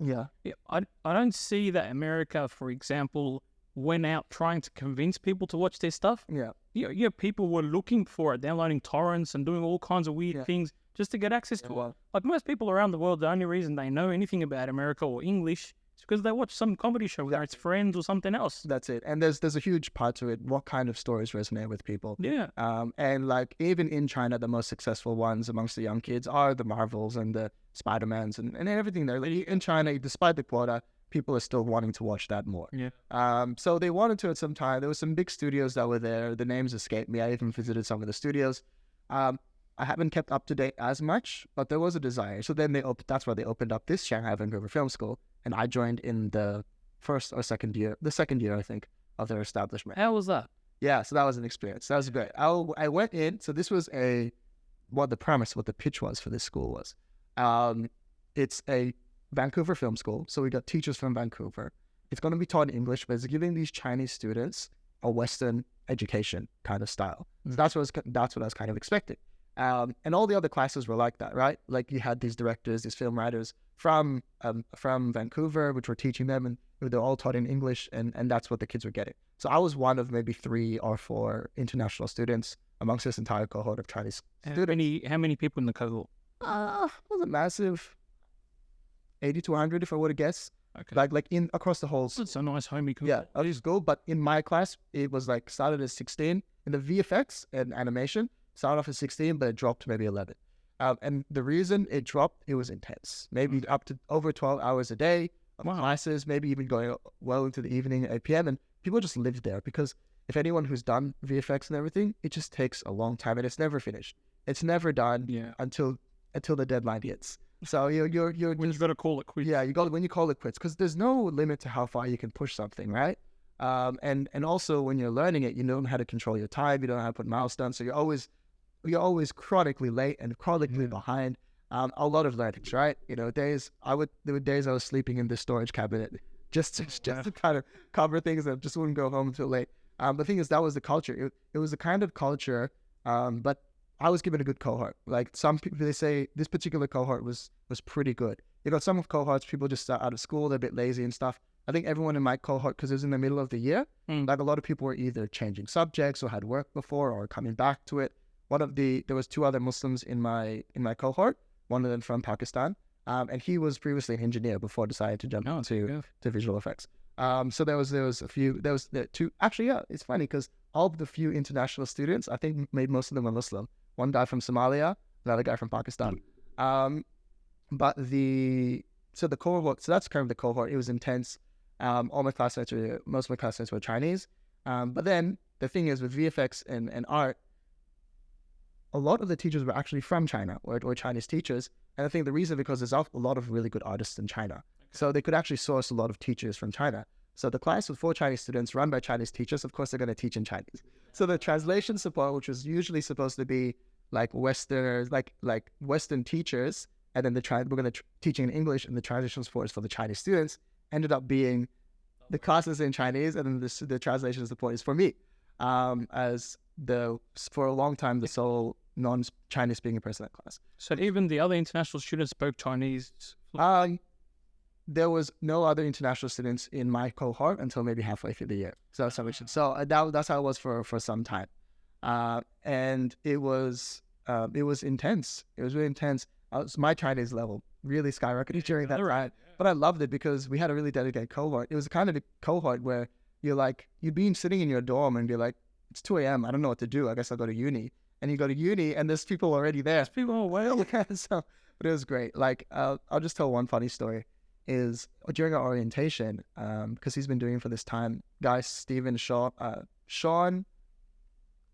I don't see that America, for example, went out trying to convince people to watch their stuff. People were looking for it, downloading torrents and doing all kinds of weird things just to get access to it. Like most people around the world, the only reason they know anything about America or English is because they watch some comedy show, whether it's Friends or something else. That's it. And there's a huge part to it. What kind of stories resonate with people? And like even in China, the most successful ones amongst the young kids are the Marvels and the Spidermans and everything there. Like in China, despite the quota, people are still wanting to watch that more. So they wanted to at some time. There were some big studios that were there. The names escaped me. I even visited some of the studios. I haven't kept up to date as much, but there was a desire. So then that's why they opened up this Shanghai Vancouver Film School, and I joined in the second year, I think, of their establishment. How was that? Yeah, so that was an experience. That was great. I went in. So this was what the pitch was for this school was. It's a Vancouver film school, so we got teachers from Vancouver. It's going to be taught in English, but it's giving these Chinese students a Western education kind of style. So that's what I was kind of expecting. And all the other classes were like that, right? Like you had these directors, these film writers from Vancouver, which were teaching them, and they're all taught in English, and that's what the kids were getting. So I was one of maybe 3 or 4 international students amongst this entire cohort of Chinese students. How many people in the cohort? It was a massive 80 to 100, if I were to guess. Okay. Like in across the whole. It's a nice homey cohort. Yeah, I'll just go. But in my class, it was like started as 16 in the VFX and animation. Started off as 16, but it dropped to maybe 11. And the reason it dropped, it was intense. Maybe up to over 12 hours a day of classes, maybe even going well into the evening at 8 p.m. And people just lived there because if anyone who's done VFX and everything, it just takes a long time and it's never finished. It's never done until the deadline hits. So you're when you've got to call it quits. Yeah, when you call it quits, because there's no limit to how far you can push something, right? And also when you're learning it, you know how to control your time. You don't know how to put milestones. So you're always chronically late and chronically behind. A lot of learnings, right? There were days I was sleeping in the storage cabinet just to kind of cover things and just wouldn't go home until late. The thing is, that was the culture. It was the kind of culture, but I was given a good cohort. Like some people, they say this particular cohort was pretty good. You got some cohorts, people just start out of school, they're a bit lazy and stuff. I think everyone in my cohort, because it was in the middle of the year, like a lot of people were either changing subjects or had worked before or coming back to it. There was 2 other Muslims in my cohort, one of them from Pakistan, and he was previously an engineer before deciding to jump to visual effects. So there was a few, there was 2, actually, yeah, it's funny because all of the few international students, I think maybe most of them were Muslim. One guy from Somalia, another guy from Pakistan. But the cohort, so that's kind of the cohort. It was intense. Most of my classmates were Chinese. But then the thing is with VFX and art, a lot of the teachers were actually from China or Chinese teachers. And I think the reason because there's a lot of really good artists in China. Okay. So they could actually source a lot of teachers from China. So the class was 4 Chinese students run by Chinese teachers. Of course, they're going to teach in Chinese. So the translation support, which was usually supposed to be like Westerners, like Western teachers, and then we're going to teaching in English, and the translation support is for the Chinese students, ended up being the classes in Chinese, and then the translation support is for me, for a long time the sole non-Chinese speaking person in class. So even the other international students spoke Chinese. there was no other international students in my cohort until maybe halfway through the year. So that's how it was for some time. And it was intense. It was really intense. My Chinese level really skyrocketed during that time. But I loved it because we had a really dedicated cohort. It was the kind of a cohort where you'd be sitting in your dorm and be like, it's 2 a.m. I don't know what to do. I guess I'll go to uni. And you go to uni and there's people already there. There's people away. So, but it was great. Like, I'll just tell one funny story. Is during our orientation, because he's been doing it for this time, Sean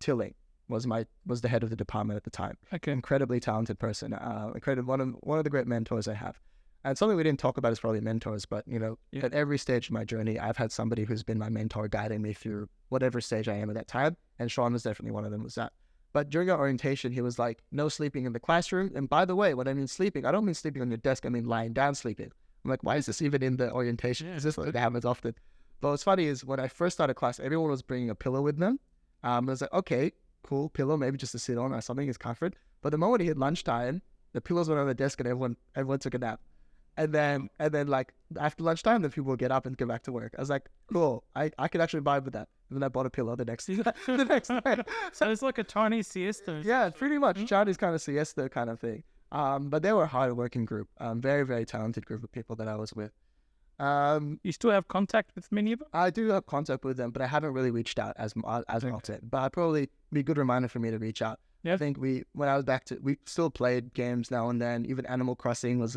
Tilling was the head of the department at the time. Okay. Incredibly talented person. One of the great mentors I have. And something we didn't talk about is probably mentors, but at every stage of my journey, I've had somebody who's been my mentor guiding me through whatever stage I am at that time. And Sean was definitely one of them, was that. But during our orientation, he was like, no sleeping in the classroom. And by the way, when I mean sleeping, I don't mean sleeping on your desk. I mean lying down sleeping. I'm like, why is this even in the orientation? Is this like that happens often? But what's funny is when I first started class, everyone was bringing a pillow with them. I was like, okay, cool, pillow, maybe just to sit on or something is comfort. But the moment he hit lunchtime, the pillows went on the desk and everyone took a nap. And then like after lunchtime, then people would get up and go back to work. I was like, cool, I could actually vibe with that. And then I bought a pillow the next day. So it's like a Chinese siesta. Yeah, pretty much Chinese kind of siesta kind of thing. But they were a hard-working group. Very, very talented group of people that I was with. You still have contact with many of them? I do have contact with them, but I haven't really reached out as often. But I'd probably be a good reminder for me to reach out. Yep. I think when I was back we still played games now and then. Even Animal Crossing was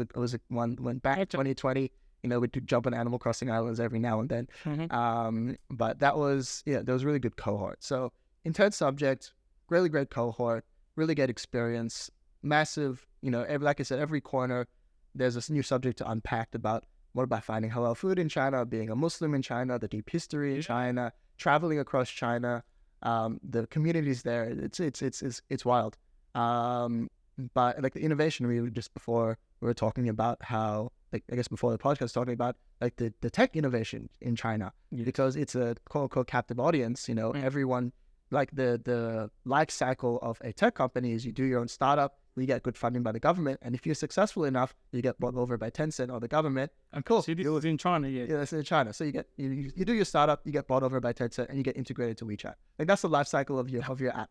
one went back in 2020. We'd jump on Animal Crossing islands every now and then. Mm-hmm. But that was really good cohort. So intense subject, really great cohort, really great experience, massive. Like I said, every corner there's a new subject to unpack about. What about finding halal food in China, being a Muslim in China, the deep history in China, traveling across China, the communities there. It's wild. But like the innovation, before we were talking about how, like, I guess before the podcast, talking about like the tech innovation in China, because it's a quote unquote captive audience. Everyone, like the life cycle of a tech company is you do your own startup. You get good funding by the government, and if you're successful enough, you get bought over by Tencent or the government. And cool, so this is in China, yeah, that's in China. So you do your startup, you get bought over by Tencent, and you get integrated to WeChat. Like that's the life cycle of your app.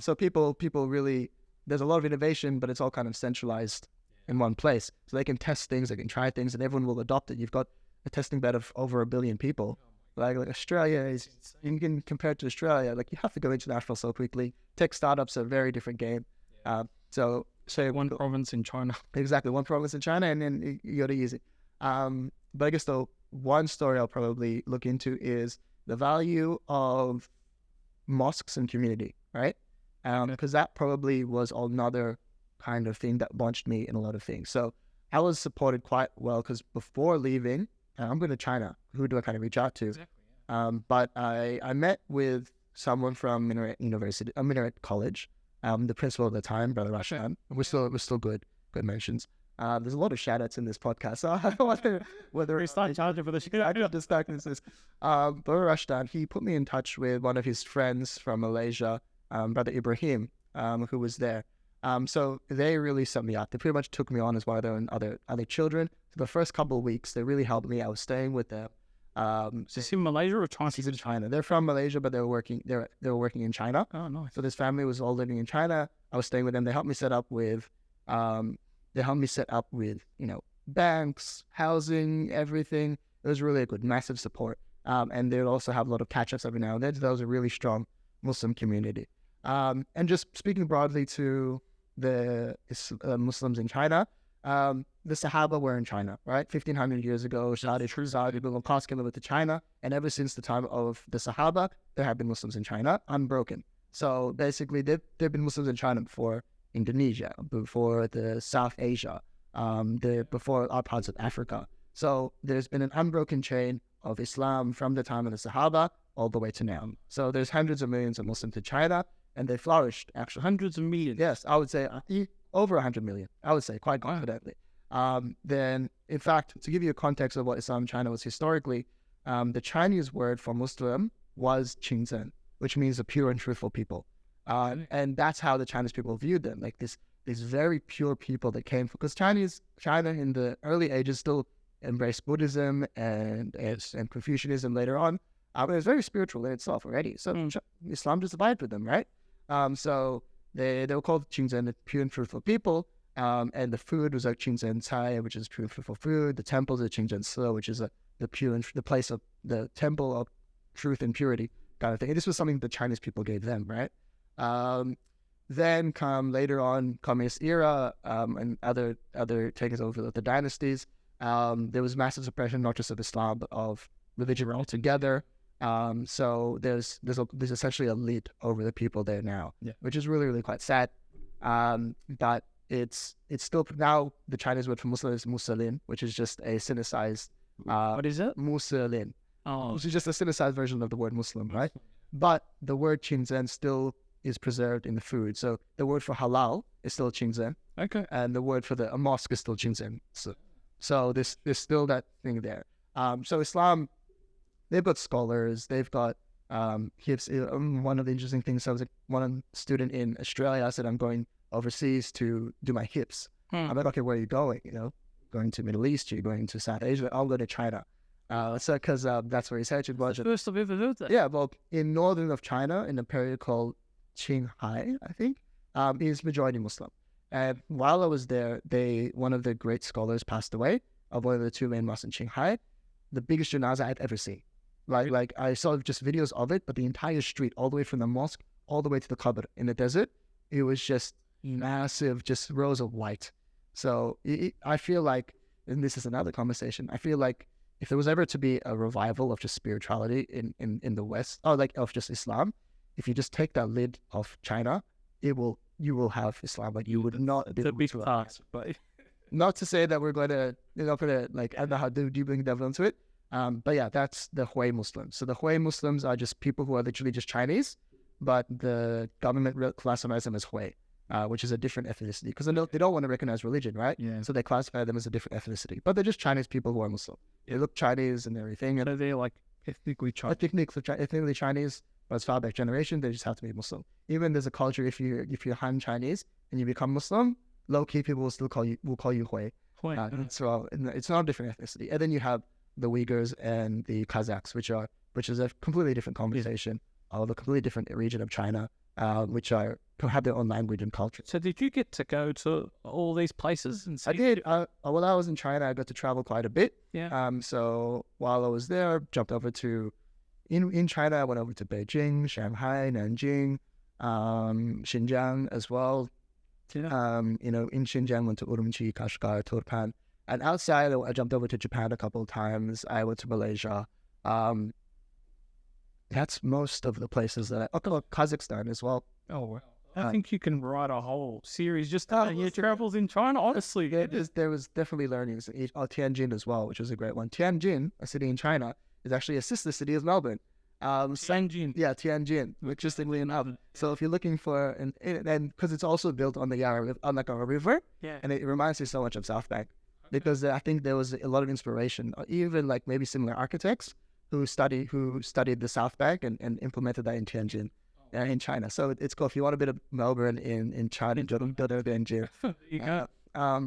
So people really, there's a lot of innovation, but it's all kind of centralized in one place. So they can test things, they can try things, and everyone will adopt it. You've got a testing bed of over 1 billion people. Like Australia is, you can compare it to Australia. Like you have to go international so quickly. Tech startups are a very different game. So one province in China. Exactly, one province in China, and then you got to use it. But I guess the one story I'll probably look into is the value of mosques and community, right? Because that probably was another kind of thing that launched me in a lot of things. So I was supported quite well because before leaving, I'm going to China. Who do I kind of reach out to? Exactly, yeah. But I met with someone from Minaret College. The principal at the time, Brother Rashdan. We're still good mentions. There's a lot of shout outs in this podcast. So I wonder whether we start charging for the shout out. Brother Rashdan, he put me in touch with one of his friends from Malaysia, Brother Ibrahim, who was there. So they really set me up. They pretty much took me on as one of their own other children. So the first couple of weeks, they really helped me. I was staying with them. Is this in Malaysia or China? He's in China. They're from Malaysia, but they were working in China. Oh, nice. So this family was all living in China. I was staying with them. They helped me set up with, banks, housing, everything. It was really a good, massive support. And they'd also have a lot of catch-ups every now and then. So that was a really strong Muslim community. And just speaking broadly to the Muslims in China, the Sahaba were in China, right? 1,500 years ago, Saudi people came over to China, and ever since the time of the Sahaba, there have been Muslims in China, unbroken. So basically, there have been Muslims in China before Indonesia, before the South Asia, before our parts of Africa. So there's been an unbroken chain of Islam from the time of the Sahaba all the way to now. So there's hundreds of millions of Muslims in China, and they flourished, actually. Hundreds of millions? Yes, I would say over 100 million, I would say, quite confidently. Then, in fact, to give you a context of what Islam in China was historically, the Chinese word for Muslim was Qingzhen, which means a pure and truthful people. And that's how the Chinese people viewed them, like these very pure people that came, because China in the early ages still embraced Buddhism and Confucianism later on. It was very spiritual in itself already. So Islam just survived with them, right? So they were called Qingzhen, the pure and fruitful people. And the food was like Qingzhen Cai, which is pure and fruitful food. The temples are Qingzhen Si, which is the place of the temple of truth and purity kind of thing. And this was something the Chinese people gave them, right? Then come later on, communist era, and other takers over the dynasties. There was massive suppression, not just of Islam, but of religion altogether. So there's essentially a lid over the people there now, which is really, really quite sad. But it's still, now the Chinese word for Muslim is Musalin, which is just a sinicized. What is it? Musalin. Oh, Which is just a sinicized version of the word Muslim, right? But the word Qingzhen still is preserved in the food. So the word for halal is still Qingzhen. okay. And the word for a mosque is still Qingzhen. So there's still that thing there. So Islam, they've got scholars, they've got HIPs. One of the interesting things, I was one student in Australia, I said, I'm going overseas to do my HIPs. I'm like, okay, where are you going? Going to Middle East, you're going to South Asia, I'll go to China. So because that's where his heritage was. First I've ever heard that. Yeah, well, in northern of China, in a period called Shanghai, I think, is majority Muslim. And while I was there, one of the great scholars passed away of one of the two main mosques in Shanghai, the biggest janazah I've ever seen. Like I saw just videos of it, but the entire street, all the way from the mosque, all the way to the qabr in the desert, it was just massive, just rows of white. So I feel like, and this is another conversation, I feel like if there was ever to be a revival of just spirituality in the West, or like of just Islam, if you just take that lid off China, you will have Islam. Like you would not be able to task, but not to say that we're going to, like, I don't know how do you bring devil into it. But yeah, that's the Hui Muslims. So the Hui Muslims are just people who are literally just Chinese, but the government classifies them as Hui, which is a different ethnicity, because they don't want to recognize religion, right? Yeah. So they classify them as a different ethnicity, but they're just Chinese people who are Muslim. They look Chinese and everything. And so they're like ethnically Chinese. Ethnically Chinese, but as far back generation, they just have to be Muslim. Even there's a culture, if you're Han Chinese and you become Muslim, low key people will still call you Hui. So it's not a different ethnicity. And then you have the Uyghurs and the Kazakhs, which is a completely different conversation of a completely different region of China, which have their own language and culture. So did you get to go to all these places and see? I did. While I was in China, I got to travel quite a bit. Yeah. So while I was there, I jumped over to, in China, I went over to Beijing, Shanghai, Nanjing, Xinjiang as well. Yeah. In Xinjiang, went to Urumqi, Kashgar, Turpan. And outside, I jumped over to Japan a couple of times. I went to Malaysia. That's most of the places that Kazakhstan as well. Oh, wow. I think you can write a whole series just about your travels in China, honestly. There was definitely learnings. Tianjin as well, which was a great one. Tianjin, a city in China, is actually a sister city of Melbourne. Tianjin. Yeah, Tianjin, interestingly enough. So if you're looking for, and because it's also built on the Yarra, on like a river, and it reminds me so much of South Bank, because I think there was a lot of inspiration, or even like maybe similar architects who studied the South Bank and implemented that in Tianjin. In China. So it's cool. If you want a bit of Melbourne in China, go to Tianjin. You go.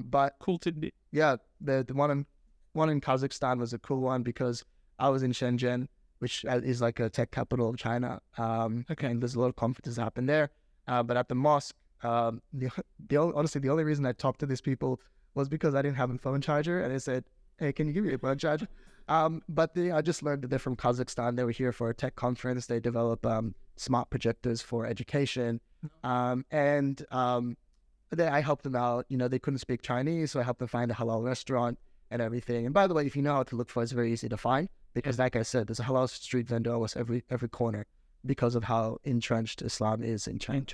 But cool to yeah, the one in Kazakhstan was a cool one because I was in Shenzhen, which is like a tech capital of China. And there's a lot of conferences happen there. But at the mosque, honestly, the only reason I talked to these people was because I didn't have a phone charger, and they said, "Hey, can you give me a phone charger?" But I just learned that they're from Kazakhstan. They were here for a tech conference. They develop smart projectors for education. And I helped them out. They couldn't speak Chinese, so I helped them find a halal restaurant and everything. And by the way, if you know how to look for it, it's very easy to find, because like I said, there's a halal street vendor almost every corner because of how entrenched Islam is in China.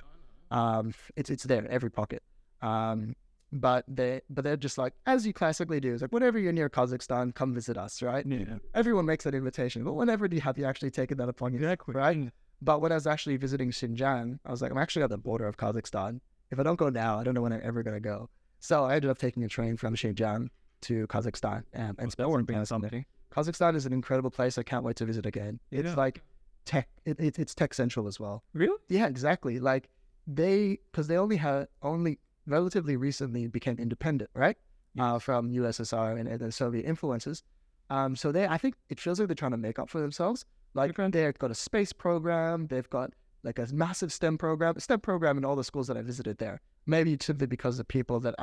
It's there in every pocket. But they're just like, as you classically do, it's like, whenever you're near Kazakhstan, come visit us, right? Yeah. Everyone makes that invitation, but whenever have you actually taken that upon yourself, right? But when I was actually visiting Xinjiang, I was like, I'm actually at the border of Kazakhstan. If I don't go now, I don't know when I'm ever going to go. So I ended up taking a train from Xinjiang to Kazakhstan. And that wouldn't be something. Kazakhstan is an incredible place. I can't wait to visit again. It's like tech. It's tech central as well. Really? Yeah, exactly. Like because they only relatively recently became independent, right? from USSR and the Soviet influences. So I think it feels like they're trying to make up for themselves. Like they've got a space program, they've got like a massive STEM program in all the schools that I visited there. Maybe simply because the people that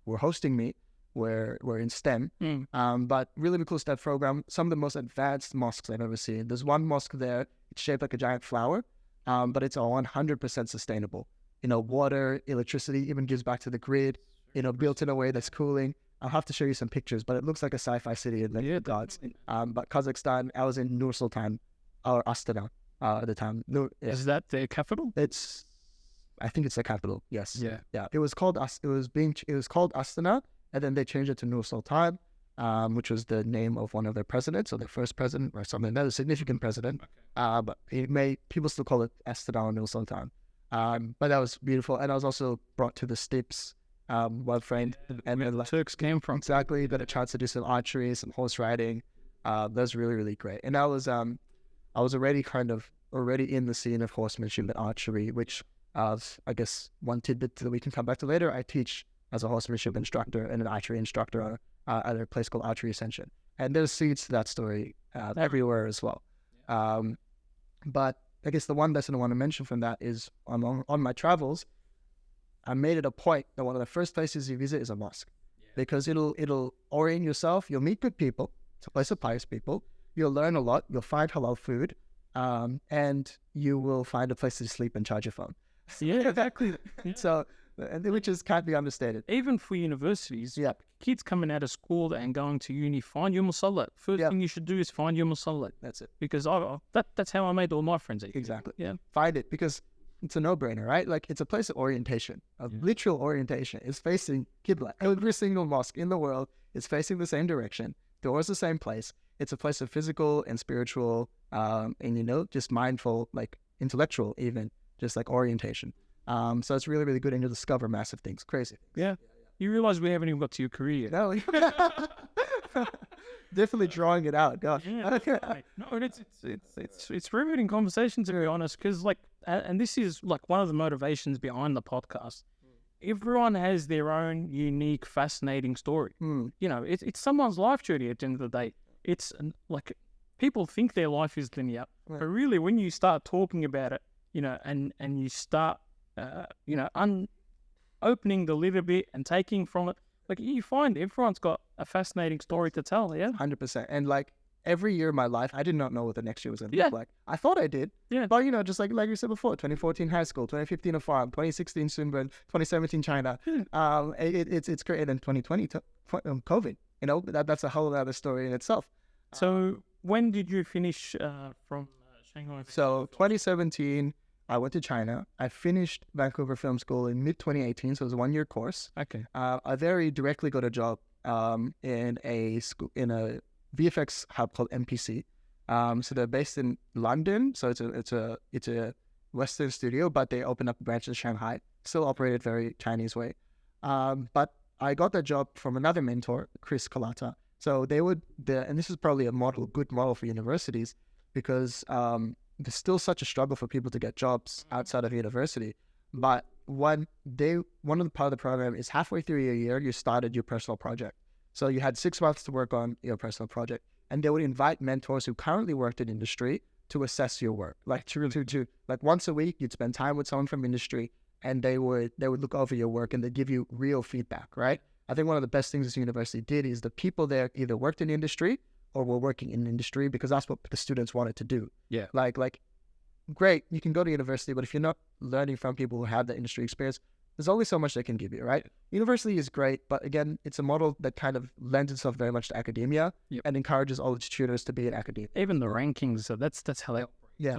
were hosting me were in STEM. But really cool STEM program. Some of the most advanced mosques I've ever seen. There's one mosque there, it's shaped like a giant flower, but it's all 100% sustainable. Water, electricity, even gives back to the grid, built in a way that's cooling. I'll have to show you some pictures, but it looks like a sci-fi city in the gods. But Kazakhstan, I was in Nur Sultan, or Astana at the time. Is that the capital? I think it's the capital. Yes. Yeah. It was called Astana, and then they changed it to Nur Sultan, which was the name of one of their presidents, or their first president, or something. That was a significant president. But people still call it Astana or Nur Sultan. But that was beautiful, and I was also brought to the steppes. One friend, and then Turks came from. Exactly, got a chance to do some archery, some horse riding. That was really, really great. And I was already in the scene of horsemanship and archery, which I guess one tidbit that we can come back to later. I teach as a horsemanship instructor and an archery instructor at a place called Archery Ascension, and there's seeds to that story everywhere as well. But I guess the one lesson I want to mention from that is on my travels, I made it a point that one of the first places you visit is a mosque, because it'll orient yourself. You'll meet good people. It's a place of pious people. You'll learn a lot. You'll find halal food, and you will find a place to sleep and charge your phone. Yeah, exactly. So, which can't be understated. Even for universities, kids coming out of school and going to uni, find your musalla. First thing you should do is find your musalla. That's it. Because that's how I made all my friends. Exactly. Yeah. Find it, because it's a no-brainer, right? Like, it's a place of orientation, literal orientation. It's facing Qibla. Every single mosque in the world is facing the same direction. Doors the same place. It's a place of physical and spiritual, and just mindful, like intellectual, even just like orientation. So it's really, really good, and you'll discover massive things, crazy things. Yeah. You realize we haven't even got to your career yet. No. Definitely drawing it out. Gosh. Yeah, no, it's riveting conversation, to be honest, because and this is like one of the motivations behind the podcast. Everyone has their own unique, fascinating story. It's someone's life journey at the end of the day. It's like people think their life is linear, but really, when you start talking about it, and you start, opening the lid a bit and taking from it, like, you find everyone's got a fascinating story to tell. 100%. And like every year of my life, I did not know what the next year was going to look like. I thought I did. But just like you said before, 2014 high school, 2015 a farm, 2016 Sunburn, 2017 China. It's great. And then 2020 COVID. That's a whole other story in itself. So when did you finish from Shanghai? So 2017. I went to China. I finished Vancouver Film School in mid-2018, so it was a one-year course. Okay. I very directly got a job in a VFX hub called MPC. So they're based in London. So it's a Western studio, but they opened up a branch in Shanghai. Still operated very Chinese way. But I got that job from another mentor, Chris Kalata. So and this is probably a good model for universities, because there's still such a struggle for people to get jobs outside of university. But one of the part of the program is halfway through your year, you started your personal project. So you had 6 months to work on your personal project, and they would invite mentors who currently worked in industry to assess your work. Like to like once a week, you'd spend time with someone from industry, and they would look over your work, and they'd give you real feedback, right? I think one of the best things this university did is the people there either worked in industry or were working in industry, because that's what the students wanted to do. Yeah. Like great, you can go to university, but if you're not learning from people who have the industry experience, there's only so much they can give you, right? University is great, but again, it's a model that kind of lends itself very much to academia and encourages all its students to be in academia. Even the rankings, so that's how they operate. Yeah,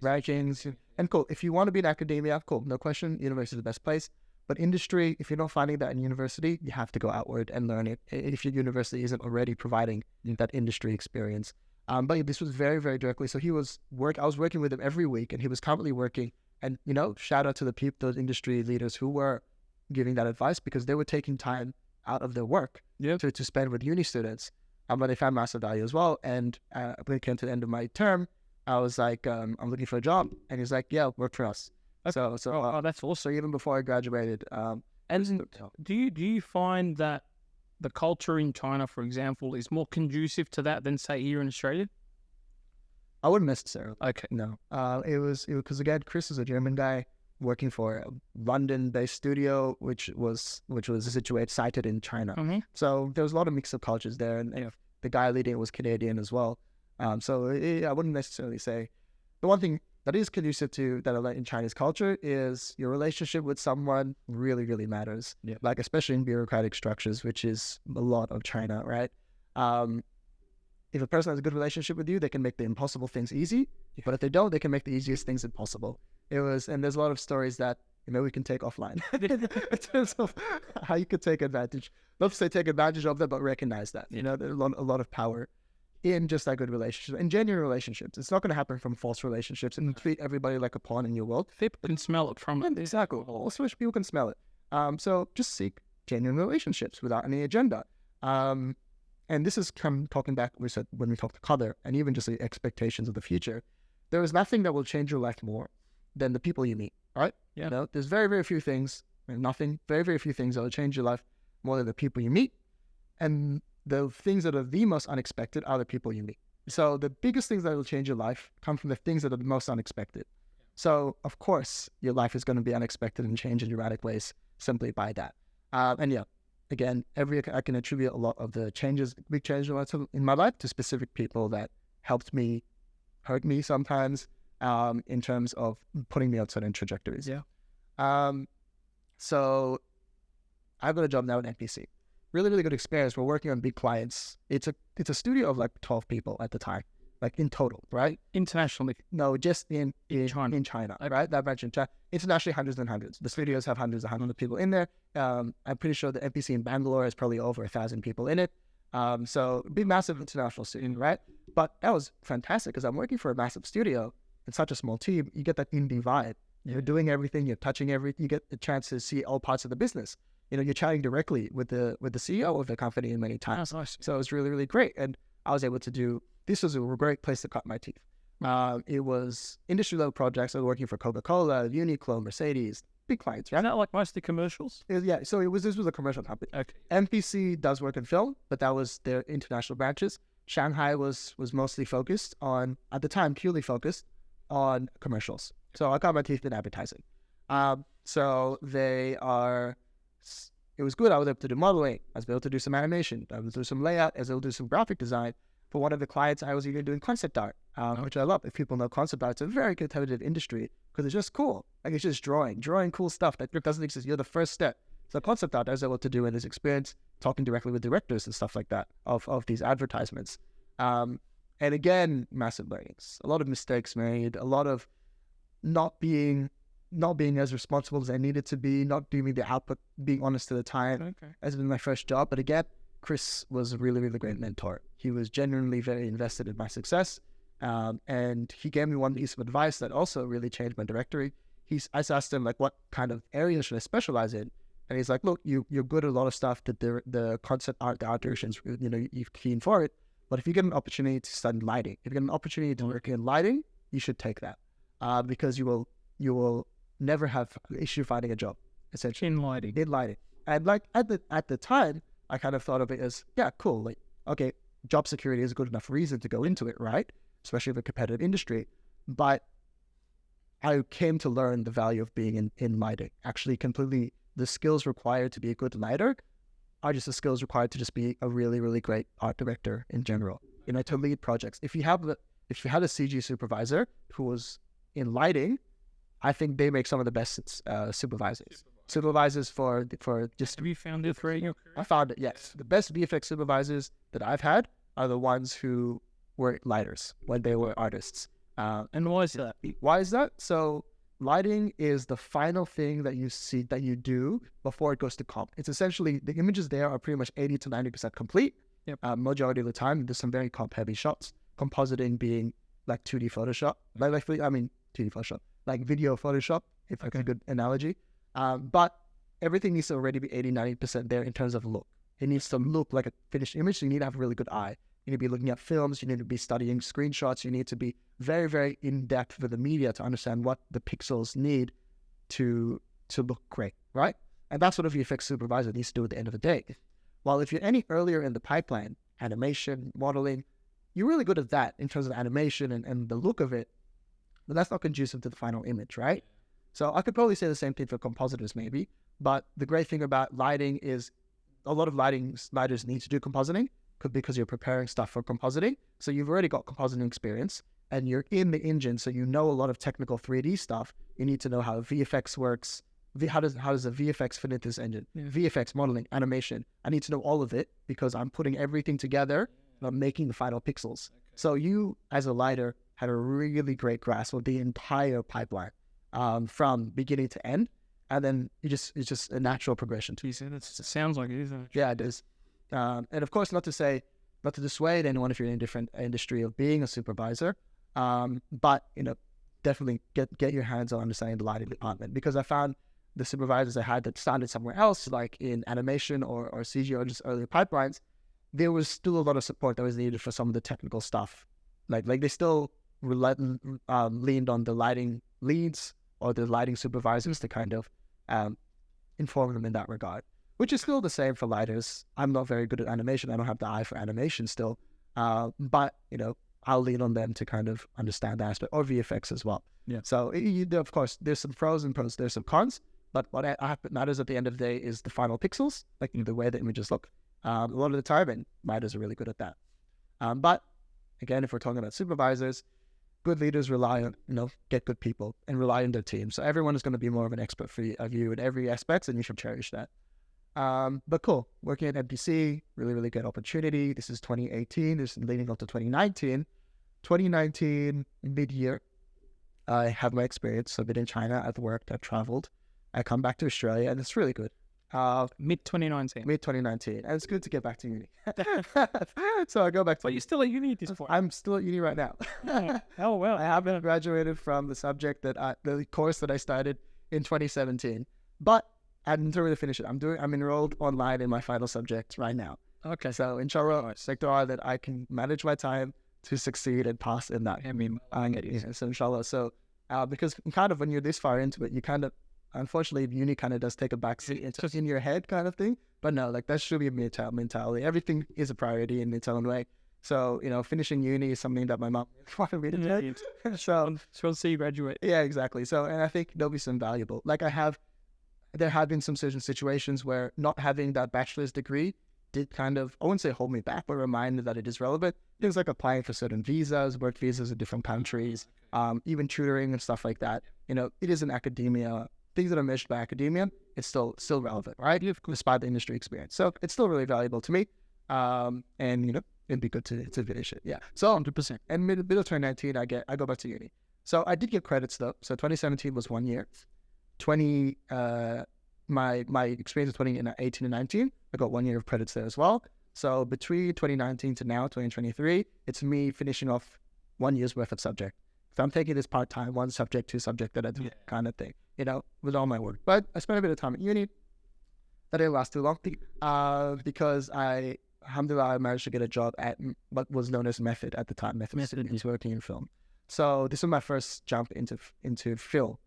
rankings. And cool, if you want to be in academia, cool, no question, university is the best place. But industry, if you're not finding that in university, you have to go outward and learn it if your university isn't already providing that industry experience. But this was very, very directly. So I was working with him every week, and he was currently working. And, shout out to those industry leaders who were giving that advice, because they were taking time out of their work to spend with uni students. But they found massive value as well. And when it came to the end of my term, I was like, I'm looking for a job. And he's like, yeah, work for us. Okay. So that's awesome. So even before I graduated. And do you find that the culture in China, for example, is more conducive to that than, say, here in Australia? I wouldn't necessarily. Okay. No. It was because again, Chris is a German guy working for a London-based studio, which was sited in China. Mm-hmm. So there was a lot of mix of cultures there, and the guy leading it was Canadian as well. I wouldn't necessarily say. The one thing that is conducive to that in Chinese culture is your relationship with someone really, really matters. Yeah. Like especially in bureaucratic structures, which is a lot of China, right? If a person has a good relationship with you, they can make the impossible things easy. Yeah. But if they don't, they can make the easiest things impossible. And there's a lot of stories that maybe we can take offline in terms of how you could take advantage. Not to say take advantage of them, but recognize that. You know, there's a lot of power in just that good relationship and genuine relationships. It's not going to happen from false relationships and treat everybody like a pawn in your world. People can smell it from it. Exactly. Also, people can smell it. So just seek genuine relationships without any agenda. And this is talking back, we said when we talked to Qadr, and even just the expectations of the future. There is nothing that will change your life more than the people you meet, right? Yeah. You know, there's very, very few things, very, very few things that will change your life more than the people you meet. And the things that are the most unexpected are the people you meet. So the biggest things that will change your life come from the things that are the most unexpected. So, of course, your life is going to be unexpected and change in dramatic ways simply by that. Again, I can attribute a lot of the big changes in my life to specific people that helped me, hurt me sometimes, in terms of putting me on certain trajectories. Yeah. So I've got a job now at NPC. Really, really good experience. We're working on big clients. It's a studio of like 12 people at the time, like in total, right? Internationally? No, just in China. In China, right? That mentioned China. Internationally, hundreds and hundreds. The studios have hundreds and hundreds of people in there. I'm pretty sure the NPC in Bangalore has probably over 1,000 people in it. So big, massive international studio, right? But that was fantastic because I'm working for a massive studio in such a small team. You get that indie vibe. You're doing everything. You're touching everything. You get the chance to see all parts of the business. You know, you're chatting directly with the CEO of the company in many times. Nice. So it was really, really great. And I was able to do, this was a great place to cut my teeth. It was industry level projects. I was working for Coca-Cola, Uniqlo, Mercedes, big clients, right? Isn't that like mostly commercials? So this was a commercial company. Okay. MPC does work in film, but that was their international branches. Shanghai was mostly focused on, at the time, purely focused on commercials. So I got my teeth in advertising. It was good. I was able to do modeling. I was able to do some animation. I was able to do some layout. I was able to do some graphic design. For one of the clients, I was even doing concept art, which I love. If people know concept art, it's a very competitive industry because it's just cool. Like it's just drawing cool stuff that doesn't exist. You're the first step. So concept art I was able to do in this experience, talking directly with directors and stuff like that of these advertisements. And again, massive learnings, a lot of mistakes made, a lot of not being as responsible as I needed to be, not doing the output, being honest at the time, as in my first job. But again, Chris was a really, really great mentor. He was genuinely very invested in my success. And he gave me one piece of advice that also really changed my directory. I asked him, like, what kind of areas should I specialize in? And he's like, look, you're good at a lot of stuff, that the concept art, the art directions, you're keen for it. But if you get an opportunity to study lighting, if you get an opportunity to work in lighting, you should take that. Because you will never have issue finding a job, essentially. In lighting. And like at the time, I kind of thought of it as, yeah, cool. Like, okay, job security is a good enough reason to go into it, right? Especially in a competitive industry. But I came to learn the value of being in lighting. Actually, completely, the skills required to be a good lighter are just the skills required to just be a really, really great art director in general. To lead projects. If you had a CG supervisor who was in lighting, I think they make some of the best supervisors for just. Have you found it throughout your career? I found it, yes. The best VFX supervisors that I've had are the ones who were lighters when they were artists. And why is that? Why is that? So lighting is the final thing that you see, that you do before it goes to comp. It's essentially, the images there are pretty much 80 to 90% complete. Yep. Majority of the time, there's some very comp heavy shots. Compositing being like 2D Photoshop. 2D Photoshop. Like video Photoshop, if that's a good analogy. But everything needs to already be 80, 90% there in terms of look. It needs to look like a finished image, so you need to have a really good eye. You need to be looking at films, you need to be studying screenshots, you need to be very, very in-depth with the media to understand what the pixels need to look great, right? And that's what a VFX supervisor needs to do at the end of the day. While if you're any earlier in the pipeline, animation, modeling, you're really good at that in terms of animation and the look of it, but that's not conducive to the final image, right? So I could probably say the same thing for compositors maybe, but the great thing about lighting is a lot of lighters need to do compositing because you're preparing stuff for compositing. So you've already got compositing experience and you're in the engine, so you know a lot of technical 3D stuff. You need to know how VFX works. How does a VFX fit into this engine? VFX, modeling, animation. I need to know all of it because I'm putting everything together and I'm making the final pixels. So you, as a lighter, had a really great grasp of the entire pipeline from beginning to end. And then it's just a natural progression. It sounds like it, isn't it? Yeah, it is. And of course, not to dissuade anyone if you're in a different industry of being a supervisor, but definitely get your hands on understanding the lighting department, because I found the supervisors I had that started somewhere else, like in animation or CGI or just earlier pipelines, there was still a lot of support that was needed for some of the technical stuff. Like they still leaned on the lighting leads or the lighting supervisors to kind of inform them in that regard, which is still the same for lighters. I'm not very good at animation. I don't have the eye for animation still, but I'll lean on them to kind of understand that aspect, or VFX as well. Yeah. So of course, there's some pros and cons, there's some cons, but what matters at the end of the day is the final pixels, like the way the images look. A lot of the time, and lighters are really good at that. But again, if we're talking about supervisors, good leaders rely on, get good people and rely on their team. So everyone is going to be more of an expert for you in every aspect, and you should cherish that. But cool, working at MPC, really, really good opportunity. This is 2018. This is leading up to 2019. 2019, mid-year, I have my experience. I've been in China, I've worked, I've traveled. I come back to Australia, and it's really good. Mid-2019. Mid-2019. And it's good to get back to uni. So I go back to... But you're still at uni at this point. I'm still at uni right now. Oh, well. I haven't graduated from the course that I started in 2017. But I didn't really finish it. I'm enrolled online in my final subject right now. Okay. So inshallah, sector are that I can manage my time to succeed and pass in that. I get you. So inshallah. So because kind of when you're this far into it, you kind of, unfortunately, uni kind of does take a backseat. It's just in your head kind of thing. But no, like that should be a mentality. Everything is a priority in its own way. So, finishing uni is something that my mom wanted me to do. So she'll see you graduate. Yeah, exactly. So, and I think there'll be some valuable, there have been some certain situations where not having that bachelor's degree did kind of, I wouldn't say hold me back, but remind me that it is relevant. Things like applying for certain visas, work visas in different countries, even tutoring and stuff like that. It is an academia. Things that are measured by academia, it's still relevant, right? Despite the industry experience. So it's still really valuable to me. And, it'd be good to finish it. Yeah. So 100%. And middle of 2019, I go back to uni. So I did get credits though. So 2017 was 1 year. My experience of 2018 and 19, I got 1 year of credits there as well. So between 2019 to now, 2023, it's me finishing off 1 year's worth of subject. So I'm taking this part-time, one subject, two subject that I do kind of thing, with all my work. But I spent a bit of time at uni. That didn't last too long because alhamdulillah, I managed to get a job at what was known as Method at the time. Method is working in film. So this was my first jump into film.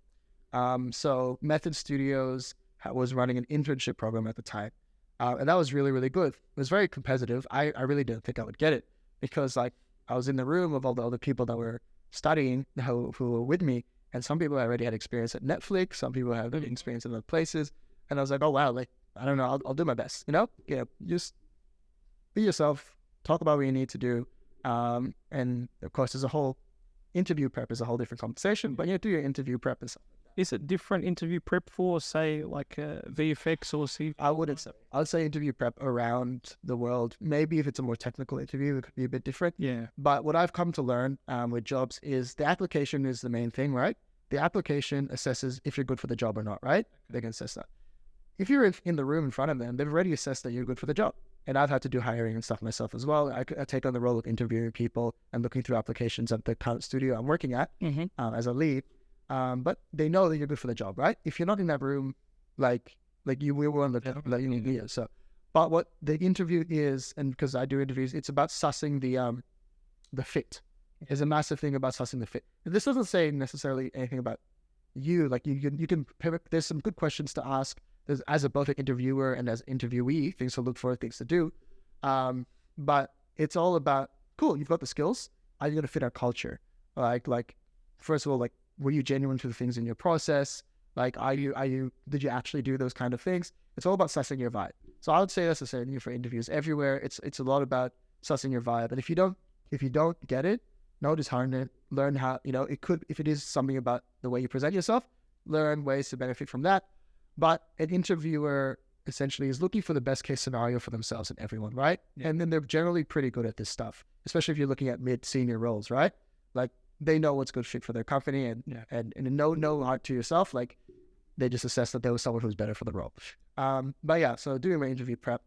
So Method Studios was running an internship program at the time. And that was really, really good. It was very competitive. I really didn't think I would get it because I was in the room of all the other people that were studying who were with me. And some people already had experience at Netflix. Some people had experience in other places. And I was like, oh, wow, I don't know. I'll do my best, just be yourself, talk about what you need to do. And of course, there's a whole interview prep is a whole different conversation, but do your interview prep and stuff. Is it different interview prep for, say, like VFX or C? I wouldn't say. I would say interview prep around the world. Maybe if it's a more technical interview, it could be a bit different. Yeah. But what I've come to learn with jobs is the application is the main thing, right? The application assesses if you're good for the job or not, right? They can assess that. If you're in the room in front of them, they've already assessed that you're good for the job. And I've had to do hiring and stuff myself as well. I take on the role of interviewing people and looking through applications at the current studio I'm working at as a lead. But they know that you're good for the job, right? If you're not in that room, we were on the so. But what the interview is, and because I do interviews, it's about sussing the fit. There's a massive thing about sussing the fit. And this doesn't say necessarily anything about you. Like you can. There's some good questions to ask as a both an interviewer and as interviewee, things to look for, things to do. But it's all about, cool, you've got the skills. Are you going to fit our culture? Like, first of all, like, were you genuine to the things in your process? Like, did you actually do those kind of things? It's all about sussing your vibe. So I would say that's the same thing for interviews everywhere. It's a lot about sussing your vibe. And if you don't get it, no, dishearten it. Learn how, if it is something about the way you present yourself, learn ways to benefit from that. But an interviewer essentially is looking for the best case scenario for themselves and everyone, right? Yeah. And then they're generally pretty good at this stuff, especially if you're looking at mid-senior roles, right? Like, they know what's good fit for their company, and no hard to yourself. Like, they just assess that there was someone who's better for the role. But yeah, so doing my interview prep,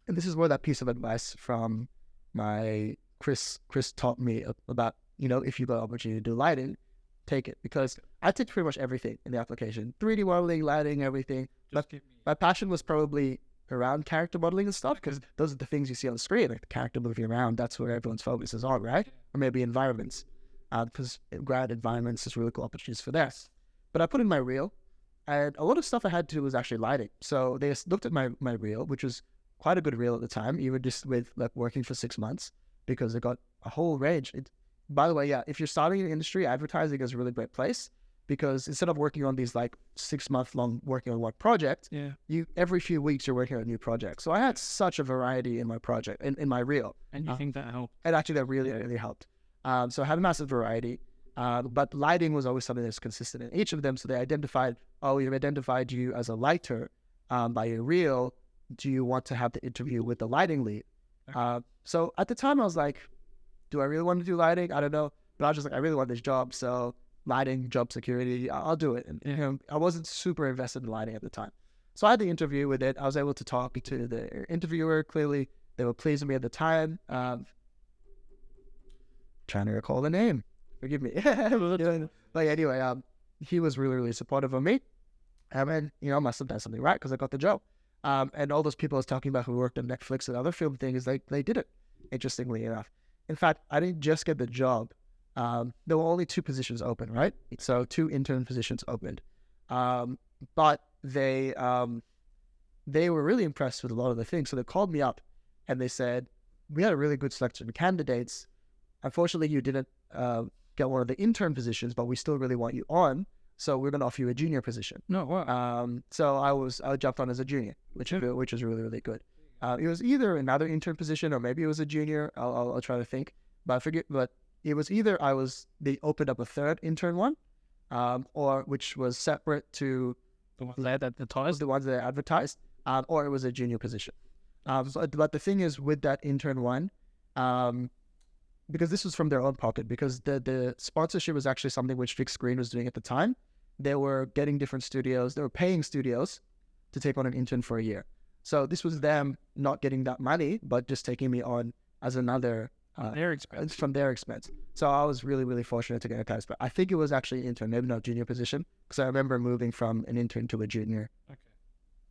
and this is where that piece of advice from my Chris taught me about, if you got an opportunity to do lighting, take it, because I did pretty much everything in the application: 3D modeling, lighting, everything. But my passion was probably around character modeling and stuff, because those are the things you see on the screen, like the character moving around. That's where everyone's focus is on, right? Or maybe environments, because grad environments is really cool opportunities for that. But I put in my reel, and a lot of stuff I had to do was actually lighting. So they looked at my reel, which was quite a good reel at the time, even just with like working for 6 months, because it got a whole range. By the way, yeah, if you're starting in the industry, advertising is a really great place, because instead of working on these like 6 month long working on one project, you every few weeks you're working on a new project. So I had such a variety in my project, in my reel. And you think that helped? And actually that really helped. So I had a massive variety, but lighting was always something that's consistent in each of them. So they identified, we've identified you as a lighter by your reel. Do you want to have the interview with the lighting lead? Okay. So at the time I was like, do I really want to do lighting? I don't know. But I was just like, I really want this job. So lighting, job security, I'll do it. And I wasn't super invested in lighting at the time. So I had the interview with it. I was able to talk to the interviewer. Clearly, they were pleased with me at the time. Trying to recall the name. Forgive me. But anyway, he was really, really supportive of me. And, must have done something right, because I got the job. And all those people I was talking about who worked on Netflix and other film things, they did it, interestingly enough. In fact, I didn't just get the job. There were only 2 positions open, right? So 2 intern positions opened. But they were really impressed with a lot of the things. So they called me up and they said, we had a really good selection of candidates. Unfortunately, you didn't get one of the intern positions, but we still really want you on. So we're going to offer you a junior position. No, wow. So I jumped on as a junior, which was really, really good. It was either another intern position or maybe it was a junior. I'll try to think, but I forget. But it was either they opened up a third intern one, or which was separate to the ones they advertised. The ones that advertised, or it was a junior position. But the thing is with that intern one, because this was from their own pocket, because the sponsorship was actually something which Big Screen was doing at the time. They were getting different studios. They were paying studios to take on an intern for a year. So this was them not getting that money, but just taking me on as another from their expense. So I was really, really fortunate to get a task. But I think it was actually an intern, maybe not junior position, because I remember moving from an intern to a junior. Okay.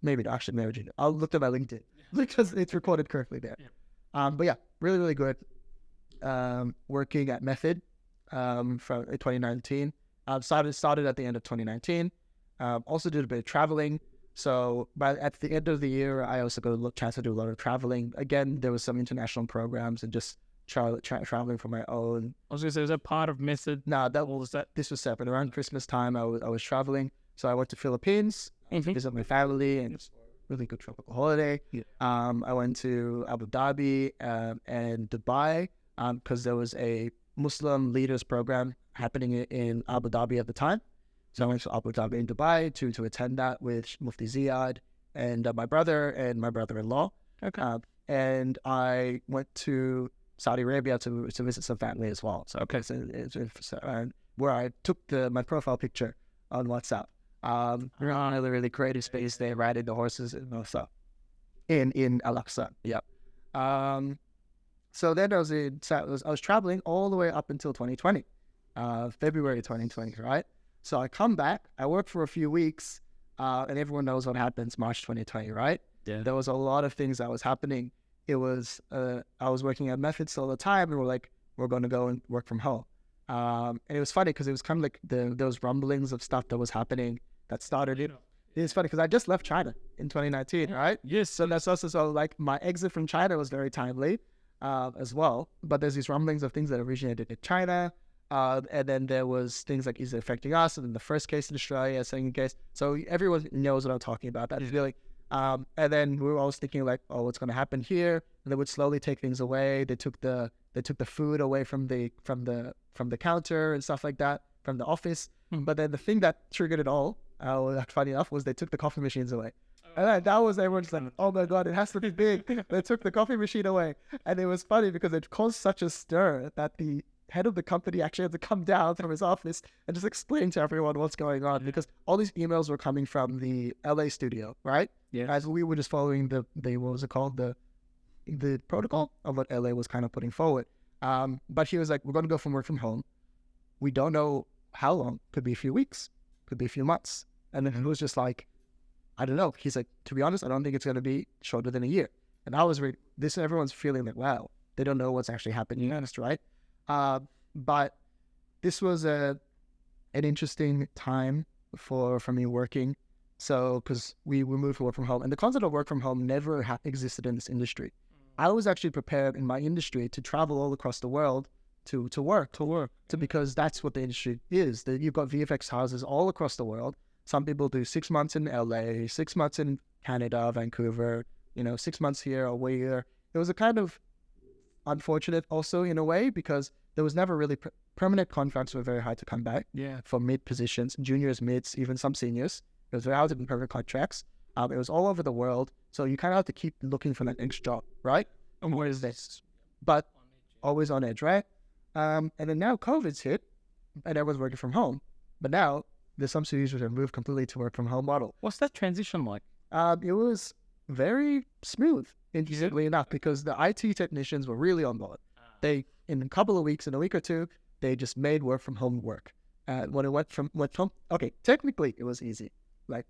Maybe a junior. I'll look at my LinkedIn because it's recorded correctly there. Yeah. But yeah, really, really good. Working at Method from 2019. Started at the end of 2019. Also did a bit of traveling. So at the end of the year, I also got a chance to do a lot of traveling. Again, there was some international programs and just traveling for my own. I was going to say, was that part of Method? No, this was separate. Around Christmas time, I was traveling. So I went to Philippines to visit my family, and it's a really good tropical holiday. Yeah. I went to Abu Dhabi and Dubai because there was a Muslim leaders program happening in Abu Dhabi at the time. So I went to Abu Dhabi and Dubai to attend that with Mufti Ziyad and my brother and my brother-in-law. Okay. And I went to Saudi Arabia to visit some family as well. So where I took my profile picture on WhatsApp. We're on a really creative space there, riding the horses and stuff in Al-Aqsa. Yep. So then I was traveling all the way up until 2020, February 2020, right? So I come back, I work for a few weeks, and everyone knows what happens March 2020, right? Yeah. There was a lot of things that was happening. It was, I was working at Methods all the time, and we're going to go and work from home. And it was funny because it was kind of like those rumblings of stuff that was happening that started It's funny because I just left China in 2019, right? Yes. So that's also, so like my exit from China was very timely as well. But there's these rumblings of things that originated in China. And then there was things like, is it affecting us? And then the first case in Australia, second case. So everyone knows what I'm talking about. That is really, and then we were always thinking like, oh, what's going to happen here? And they would slowly take things away. They took the food away from the counter and stuff like that, from the office. But then the thing that triggered it all, funny enough, was they took the coffee machines away. And that was, everyone's like, oh my God, it has to be big. They took the coffee machine away. And it was funny because it caused such a stir that the head of the company actually had to come down from his office and just explain to everyone what's going on, because all these emails were coming from the LA studio, right? Yeah. As we were just following the what was it called? The protocol of what LA was kind of putting forward. But he was like, we're going to go from work from home. We don't know how long. Could be a few weeks, could be a few months. And then it was just like, I don't know. He's like, to be honest, I don't think it's going to be shorter than a year. And I was everyone's feeling like, wow, they don't know what's actually happening next, right? But this was an interesting time for me working. So, because we moved to work from home, and the concept of work from home never existed in this industry. I was actually prepared in my industry to travel all across the world to work, because that's what the industry is. You've got VFX houses all across the world. Some people do 6 months in LA, 6 months in Canada, Vancouver, 6 months here or here. It was a kind of unfortunate also in a way, because there was never really permanent contracts were very hard to come back for mid positions, juniors, mids, even some seniors. It was very hard to be permanent contracts. It was all over the world. So you kind of have to keep looking for that next job, right? And what is this? But always on edge, right? And then now COVID's hit and everyone's working from home. But now there's some cities which have moved completely to work from home model. What's that transition like? It was very smooth, interestingly enough, because the IT technicians were really on board. They, in a couple of weeks, in a week or two, they just made work from home work. When it went from, okay, technically it was easy. Like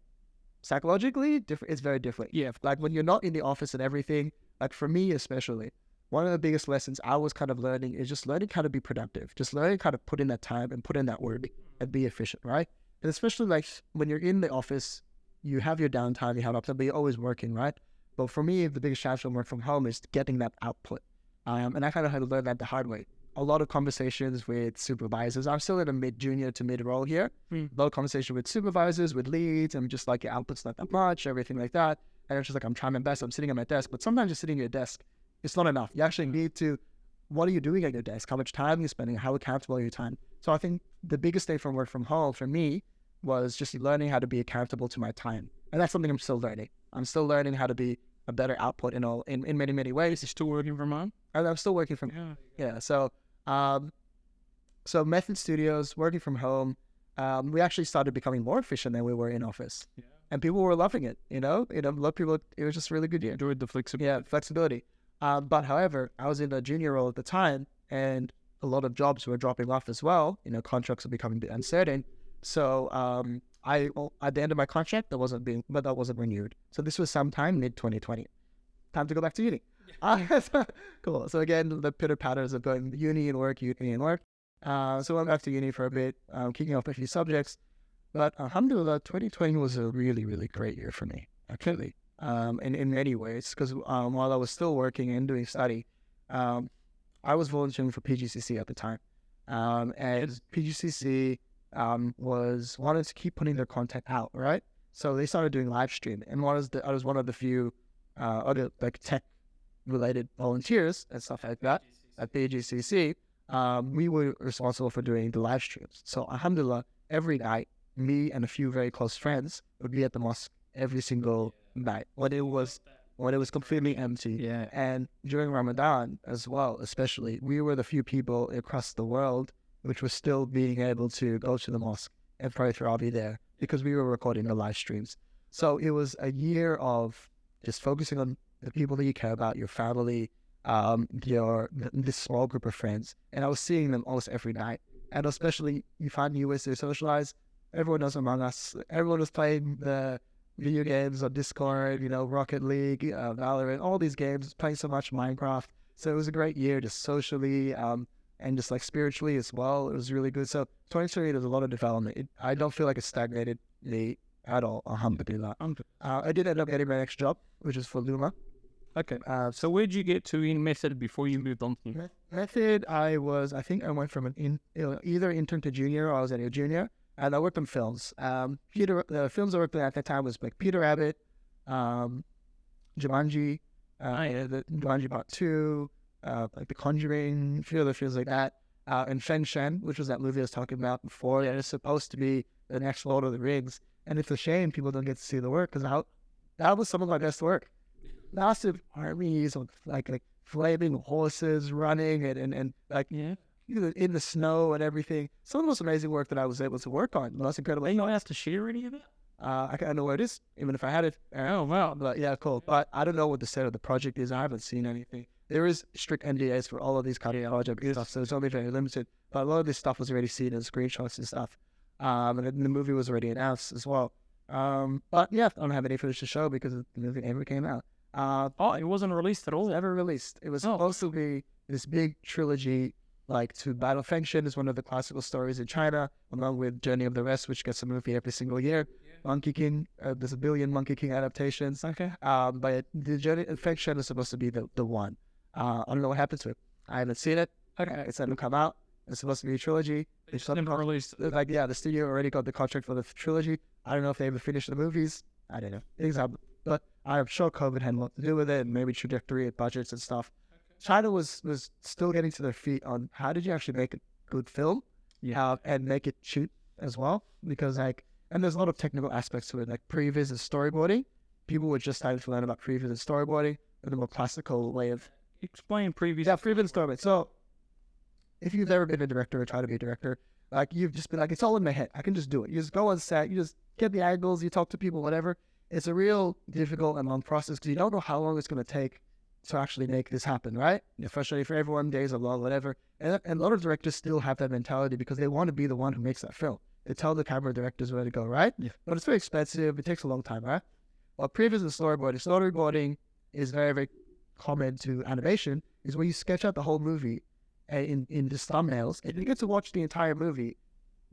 psychologically, it's very different. Yeah. Like when you're not in the office and everything, like for me especially, one of the biggest lessons I was kind of learning is just learning how to be productive, just learning how to put in that time and put in that work and be efficient, right? And especially like when you're in the office, you have your downtime, you have uptime, but you're always working, right? But for me, the biggest challenge from work from home is getting that output. And I kind of had to learn that the hard way. A lot of conversations with supervisors. I'm still in a junior to mid role here. A lot of conversation with supervisors, with leads, and just like your output's not that much, everything like that. And it's just like, I'm trying my best. I'm sitting at my desk, but sometimes just sitting at your desk, it's not enough. You actually need to, what are you doing at your desk? How much time are you spending? How accountable are your time? So I think the biggest thing from work from home for me was just learning how to be accountable to my time. And that's something I'm still learning. I'm still learning how to be a better output in many, many ways. You're still working from home? And I'm still working from So Method Studios, working from home, we actually started becoming more efficient than we were in office. Yeah. And people were loving it, a lot of people, it was just really good. Yeah. Enjoyed the flexibility. Yeah, flexibility. But however, I was in a junior role at the time, and a lot of jobs were dropping off as well. Contracts are becoming a bit uncertain. So at the end of my contract, that wasn't renewed. So this was sometime mid-2020. Time to go back to uni. Cool. So again, the pitter patters of going uni and work. So I went back to uni for a bit, kicking off a few subjects. But alhamdulillah, 2020 was a really, really great year for me, actually, in many ways. Because while I was still working and doing study, I was volunteering for PGCC at the time. And PGCC wanted to keep putting their content out, right? So they started doing live stream. And I was one of the few other like tech-related volunteers and stuff like that at PGCC. We were responsible for doing the live streams. So alhamdulillah, every night, me and a few very close friends would be at the mosque every single night when it was completely empty. Yeah. And during Ramadan as well, especially, we were the few people across the world which was still being able to go to the mosque and pray Tarawih there, because we were recording the live streams. So it was a year of just focusing on the people that you care about, your family, this small group of friends. And I was seeing them almost every night. And especially, you find new ways to socialize. Everyone knows Among Us. Everyone was playing the video games on Discord, Rocket League, Valorant, all these games, playing so much Minecraft. So it was a great year just socially, and just like spiritually as well. It was really good. So 2020, there's a lot of development. I don't feel like it stagnated me. at all. Alhamdulillah. I did end up getting my next job, which is for Luma. Okay. So where did you get to in method before you moved on to Method, I think I went from either intern to junior, or I was a junior, and I worked on films. The films I worked on at that time was like Peter Rabbit, Jumanji, the Jumanji Part 2, like The Conjuring, a few other films like that, and Feng Shen, which was that movie I was talking about before. And it's supposed to be the next Lord of the Rings, and it's a shame people don't get to see the work, because that was some of my best work. Massive armies of like flaming horses running and like in the snow and everything. Some of the most amazing work that I was able to work on. That's incredible. Are you not asked to share any of it? I don't know where it is, even if I had it. Oh, wow. But yeah, cool. But I don't know what the set of the project is. I haven't seen anything. There is strict NDAs for all of these kind of projects and stuff, so it's only very limited. But a lot of this stuff was already seen in screenshots and stuff. And the movie was already announced as well. But yeah, I don't have any footage to show because the movie never came out. It wasn't released at all? Never released. It was supposed to be this big trilogy, like to Battle Feng Shen is one of the classical stories in China, along with Journey of the West, which gets a movie every single year. Monkey King, there's a billion Monkey King adaptations. Okay. But the Journey of Feng Shen is supposed to be the one. I don't know what happened to it. I haven't seen it. Okay. It's not going to come out. It's supposed to be a trilogy. It's never released. Like, the studio already got the contract for the trilogy. I don't know if they ever finished the movies. I don't know. Things happen. But I'm sure COVID had a lot to do with it, and maybe trajectory and budgets and stuff. Okay. China was still getting to their feet on how did you actually make a good film, and make it shoot as well, because and there's a lot of technical aspects to it, like previs and storyboarding. People were just starting to learn about previs and storyboarding, and the more classical way of explain previs. Yeah, previs and storyboarding. So, if you've ever been a director or try to be a director, like you've just been like, it's all in my head. I can just do it. You just go on set, you just get the angles, you talk to people, whatever. It's a real difficult and long process because you don't know how long it's going to take to actually make this happen, right? Especially for everyone, days are long, whatever. And a lot of directors still have that mentality because they want to be the one who makes that film. They tell the camera directors where to go, right? Yeah. But it's very expensive. It takes a long time, right? Well, previs and storyboarding is very, very common to animation, is where you sketch out the whole movie in just thumbnails, and you get to watch the entire movie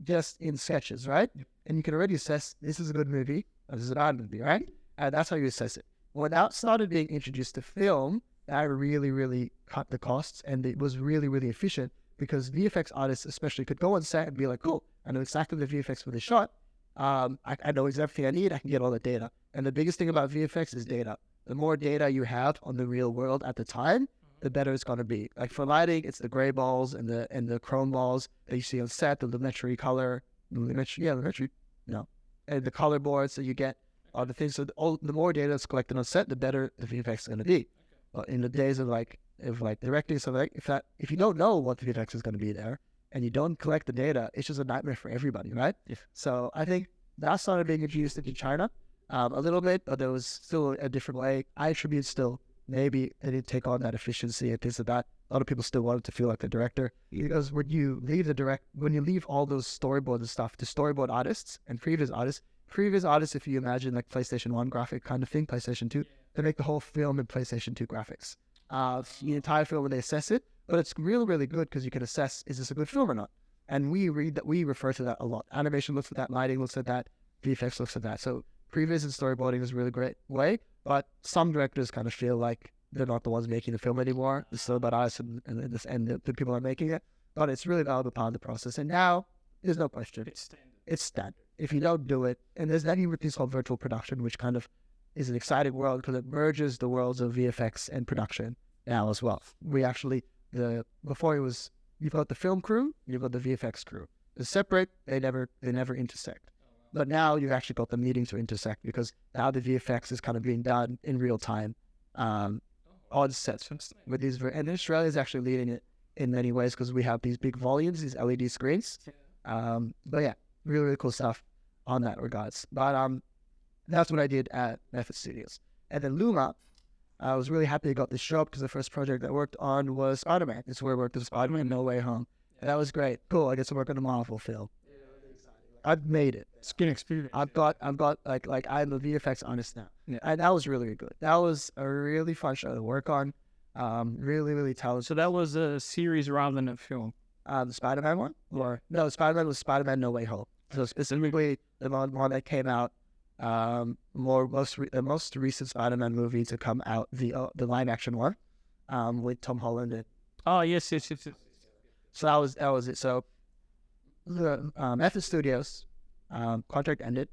just in sketches, right? Yeah. And you can already assess, this is a good movie, this is an odd movie, right? And that's how you assess it. When that started being introduced to film, that really, really cut the costs, and it was really, really efficient because VFX artists especially could go on set and be like, cool, I know exactly the VFX for this shot. I know everything I need. I can get all the data. And the biggest thing about VFX is data. The more data you have on the real world at the time, the better it's going to be. Like for lighting, it's the gray balls and the chrome balls that you see on set, the lumetri color, and the color boards that you get are the things. So the more data that's collected on set, the better the VFX is going to be. But in the days of directing, so like if you don't know what the VFX is going to be there and you don't collect the data, it's just a nightmare for everybody, right? Yeah. So I think that started being introduced into China a little bit, but there was still a different way. I attribute still maybe they didn't take on that efficiency and things like that. A lot of people still wanted to feel like the director, because when you leave all those storyboards and stuff to storyboard artists and previous artists, if you imagine like PlayStation 1 graphic kind of thing, PlayStation 2, they make the whole film in PlayStation 2 graphics. The entire film when they assess it, but it's really, really good because you can assess, is this a good film or not? And we refer to that a lot. Animation looks at that, lighting looks at that, VFX looks at that. So previs and storyboarding is a really great way, but some directors kind of feel like they're not the ones making the film anymore. It's still about us and the people are making it. But it's really valuable part of the process. And now, there's no question. It's standard. If you don't do it, and there's that even thing called virtual production, which kind of is an exciting world because it merges the worlds of VFX and production now as well. Before it was, you've got the film crew, you've got the VFX crew. They're separate, they never intersect. But now you've actually got them needing to intersect because now the VFX is kind of being done in real time on sets with these. And Australia is actually leading it in many ways because we have these big volumes, these LED screens. But yeah, really, really cool stuff on that regards. But that's what I did at Method Studios. And then Luma, I was really happy I got this job because the first project I worked on was Spiderman. It's where I worked with Spiderman, No Way Home. And that was great. Cool, I get to work on a Marvel film. I've made it. It's good experience. I've got like I'm a VFX artist now. Yeah. And that was really, really good. That was a really fun show to work on. Really, really talented. So that was a series rather than a film. The Spider-Man one? No, Spider-Man was Spider-Man No Way Home. So specifically the one that came out The most recent Spider-Man movie to come out, the live action one, with Tom Holland. Oh, yes. So that was it. So the Method Studios contract ended,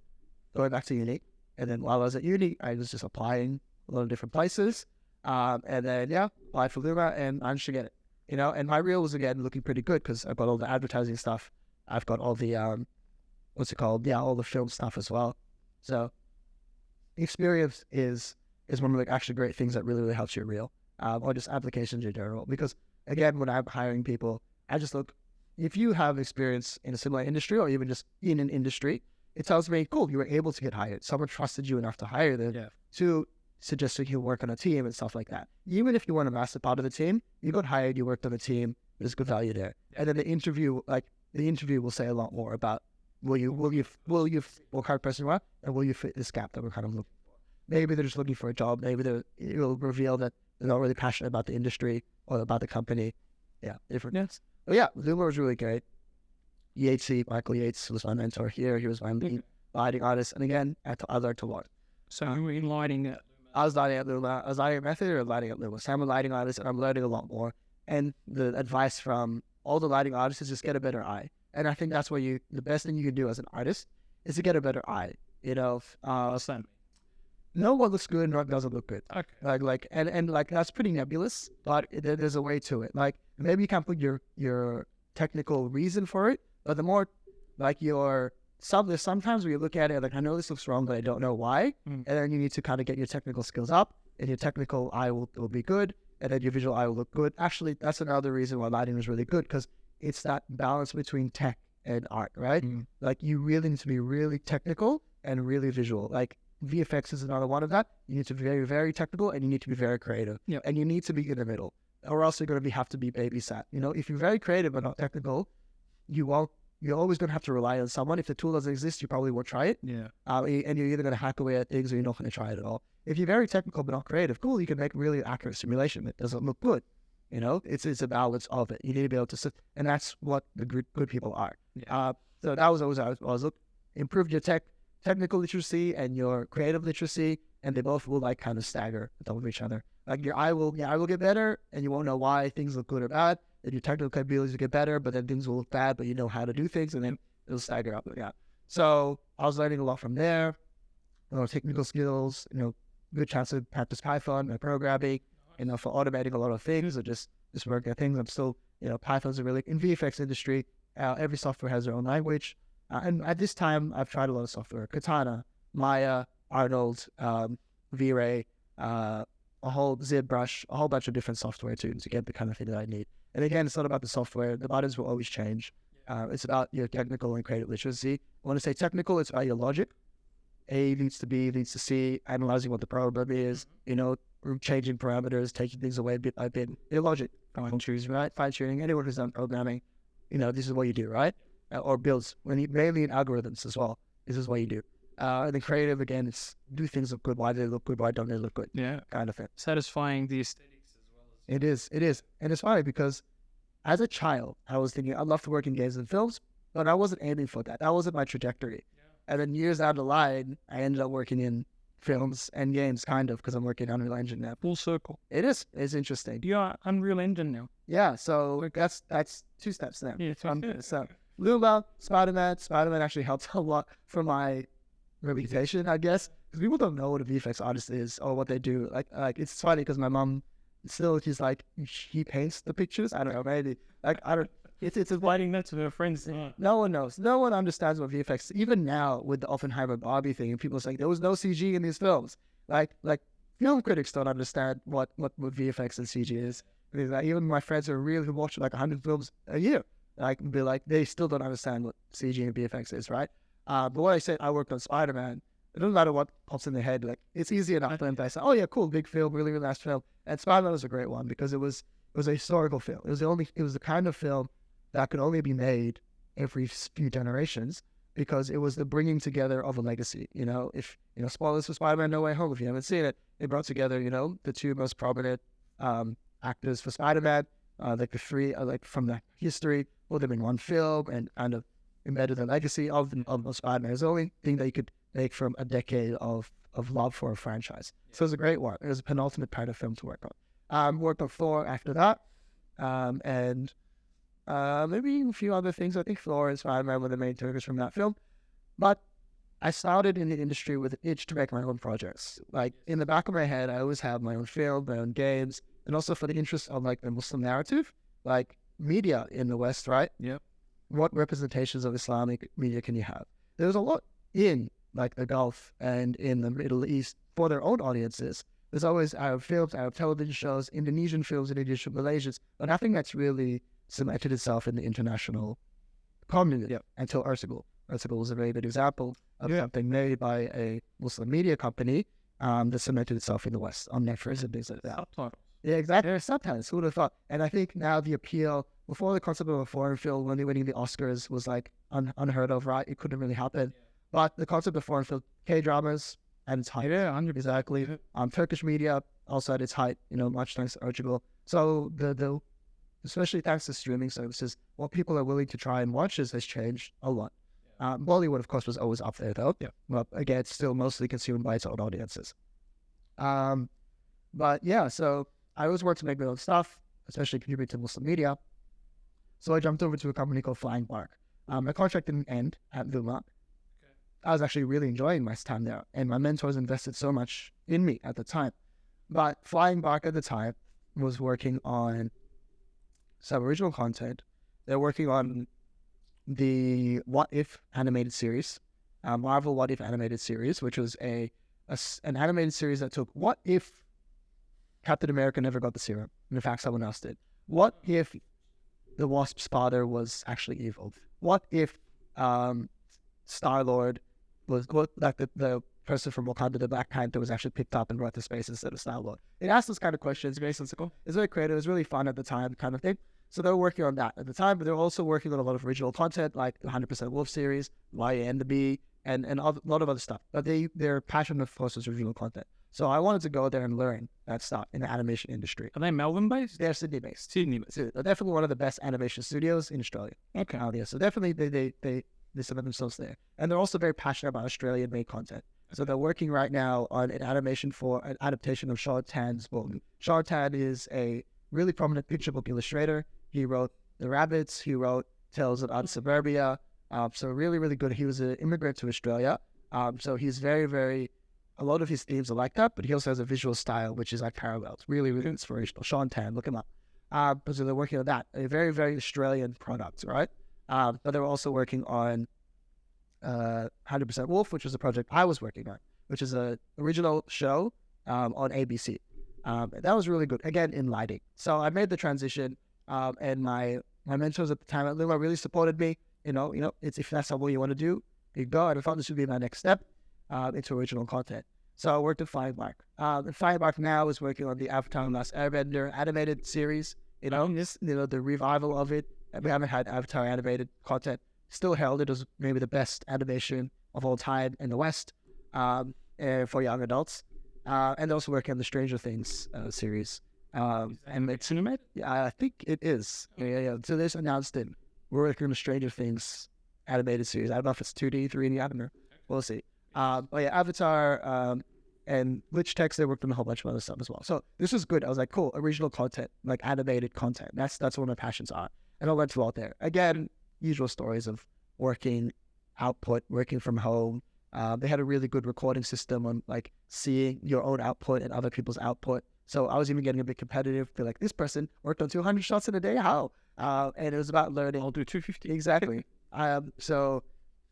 going back to uni, and then while I was at uni, I was just applying a lot of different places, and then applied for Luma and managed to get it. And my reel was again looking pretty good because I've got all the advertising stuff. I've got all the what's it called? Yeah, all the film stuff as well. So experience is one of the actually great things that really helps your reel, or just applications in general. Because again, when I'm hiring people, I just look, if you have experience in a similar industry or even just in an industry, it tells me, cool, you were able to get hired. Someone trusted you enough to hire them to suggest that you work on a team and stuff like that. Even if you weren't a massive part of the team, you got hired, you worked on the team, there's good value there. And then the interview will say a lot more about will you what kind of person you are, and will you fit this gap that we're kind of looking for. Maybe they're just looking for a job. Maybe it will reveal that they're not really passionate about the industry or about the company. Yeah, different. Yes. But yeah, Luma was really great. Michael Yates was my mentor here. He was my lead lighting artist. And again, I learned a lot. So you were in lighting. I was lighting at Luma. I was lighting at Method or lighting at Luma. So I'm a lighting artist and I'm learning a lot more. And the advice from all the lighting artists is just get a better eye. And I think that's where the best thing you can do as an artist is to get a better eye. Know what looks good and what doesn't look good. Okay. And that's pretty nebulous, but there's a way to it. Like maybe you can't put your technical reason for it, but the more sometimes when you look at it, like I know this looks wrong, but I don't know why. And then you need to kind of get your technical skills up, and your technical eye will be good, and then your visual eye will look good. Actually, that's another reason why lighting is really good, because it's that balance between tech and art, right? Like you really need to be really technical and really visual. Like VFX is another one of that. You need to be very, very technical and you need to be very creative. And you need to be in the middle, or else you're going to have to be babysat. If you're very creative but not technical, you're always going to have to rely on someone. If the tool doesn't exist, you probably won't try it. And you're either going to hack away at things or you're not going to try it at all. If you're very technical but not creative, cool, you can make really accurate simulation. It doesn't look good. It's a balance of it. You need to be able to sit, and that's what the good people are. So that was always I was look, improve your technical literacy and your creative literacy, and they both will kind of stagger on top of each other. Like your eye will get better, and you won't know why things look good or bad. And your technical capabilities will get better, but then things will look bad, but you know how to do things, and then it'll stagger up. So I was learning a lot from there. Technical skills. Good chance to practice Python and programming. For automating a lot of things or just working at things. I'm still, Python's in VFX industry. Every software has their own language. And at this time, I've tried a lot of software. Katana, Maya, Arnold, V-Ray, a whole ZBrush, a whole bunch of different software to get the kind of thing that I need. And again, it's not about the software. The buttons will always change. It's about your technical and creative literacy. When I say technical, it's about your logic. A leads to B, leads to C, analyzing what the problem is, changing parameters, taking things away bit by bit. Your logic, fine-tuning. Anyone who's done programming, this is what you do, right? Or builds, mainly in algorithms as well. This is what you do. And then creative, again, it's do things look good, why do they look good, why don't they look good? Kind of thing. Satisfying the aesthetics as well. It is. And it's funny because as a child, I was thinking, I'd love to work in games and films, but I wasn't aiming for that. That wasn't my trajectory. And then years down the line, I ended up working in films and games, kind of, because I'm working on Unreal Engine now. Full circle. It is. It's interesting. You're Unreal Engine now. Yeah, so that's 2 steps now. Yeah, so Luma, Spiderman actually helped a lot for my reputation, I guess, because people don't know what a VFX artist is or what they do. Like it's funny because my mom she's like, she paints the pictures. I don't know, maybe It's explaining that to her friends. No one knows. No one understands what VFX. Even now with the Oppenheimer Barbie thing, and people saying there was no CG in these films. Like film critics don't understand what VFX and CG is. Even my friends who watch 100 films a year, they still don't understand what CG and VFX is, right? But when I said I worked on Spiderman, it doesn't matter what pops in their head. It's easy enough for them to say, "Oh yeah, cool, big film, really, really nice film." And Spiderman was a great one because it was a historical film. It was the kind of film that could only be made every few generations because it was the bringing together of a legacy. Spoilers for Spider-Man No Way Home, if you haven't seen it, it brought together, the 2 most prominent actors for Spider-Man, the 3, from the history, put them in one film and kind of embedded the legacy of Spider-Man. It's the only thing that you could make from a decade of love for a franchise. So it was a great one. It was a penultimate part of film to work on. Worked on Thor after that, and maybe a few other things. I think Thor and Spiderman were the main triggers from that film. But I started in the industry with an itch to make my own projects. Like in the back of my head, I always have my own film, my own games, and also for the interest of like the Muslim narrative, like media in the West, right? Yep. What representations of Islamic media can you have? There's a lot in like the Gulf and in the Middle East for their own audiences. There's always Arab films, Arab television shows, Indonesian films, Indonesian Malaysians, but nothing that's really cemented itself in the international community until Ertugrul. Ertugrul was a very good example of something made by a Muslim media company that cemented itself in the West on Netflix and things like that. Subtitles. Yeah, exactly. Sometimes, who would have thought? And I think now the appeal, before the concept of a foreign film winning the Oscars was like unheard of, right? It couldn't really happen. But the concept of foreign film, K-dramas at its height. Yeah, 100%. Exactly. Turkish media also at its height, much thanks to Ertugrul. So the especially thanks to streaming services, what people are willing to try and watch has changed a lot. Bollywood, of course, was always up there, though. Yeah. Well, again, it's still mostly consumed by its own audiences. But yeah, so I always worked to make my own stuff, especially contribute to Muslim media. So I jumped over to a company called Flying Bark. My contract didn't end at Luma. I was actually really enjoying my time there, and my mentors invested so much in me at the time. But Flying Bark at the time was working on some original content. They're working on the What If animated series, Marvel What If animated series, which was an animated series that took what if Captain America never got the serum, and in fact someone else did. What if the Wasp's father was actually evil? What if Star-Lord was like the person from Wakanda, the Black Panther, was actually picked up and brought to space instead of Star-Lord? It asked those kind of questions. Very sensible. It's very creative. It was really fun at the time, kind of thing. So they were working on that at the time, but they were also working on a lot of original content, like the 100% Wolf series, Lion and the Bee, and a lot of other stuff. But their passion, of course, was original content. So I wanted to go there and learn that stuff in the animation industry. Are they Melbourne-based? They're Sydney-based. Sydney-based. So they're definitely one of the best animation studios in Australia. Okay. Yeah, so definitely they submit themselves there. And they're also very passionate about Australian-made content. So they're working right now on an animation for an adaptation of Shah Tan's book. Shah Tan is a really prominent picture book illustrator. He wrote The Rabbits. He wrote Tales of Out Suburbia. So really, really good. He was an immigrant to Australia. So he's very, very, a lot of his themes are like that, but he also has a visual style, which is like parallels. Really, really inspirational. Sean Tan, look him up. So they're working on that. A very, very Australian product, right? But they're also working on 100% Wolf, which was a project I was working on, which is an original show on ABC. That was really good, again, in lighting. So I made the transition, and my mentors at the time at Luma really supported me. It's if that's what you want to do, you go. And I thought this would be my next step into original content. So I worked at Flying Bark. Flying Bark now is working on the Avatar: The Last Airbender animated series. The revival of it. We haven't had Avatar animated content. Still held it as maybe the best animation of all time in the West for young adults. And also working on the Stranger Things series. And it's animated? Yeah, I think it is. Yeah. So they just announced it. We're working on the Stranger Things animated series. I don't know if it's 2D, 3D, I don't know. We'll see. But yeah, Avatar and Glitch Text, they worked on a whole bunch of other stuff as well. So this was good. I was like, cool, original content, like animated content. That's what my passions are. And I went to out there. Again, usual stories of working output, working from home. They had a really good recording system on like seeing your own output and other people's output. So I was even getting a bit competitive. Feel like this person worked on 200 shots in a day. How? And it was about learning. I'll do 250. Exactly. So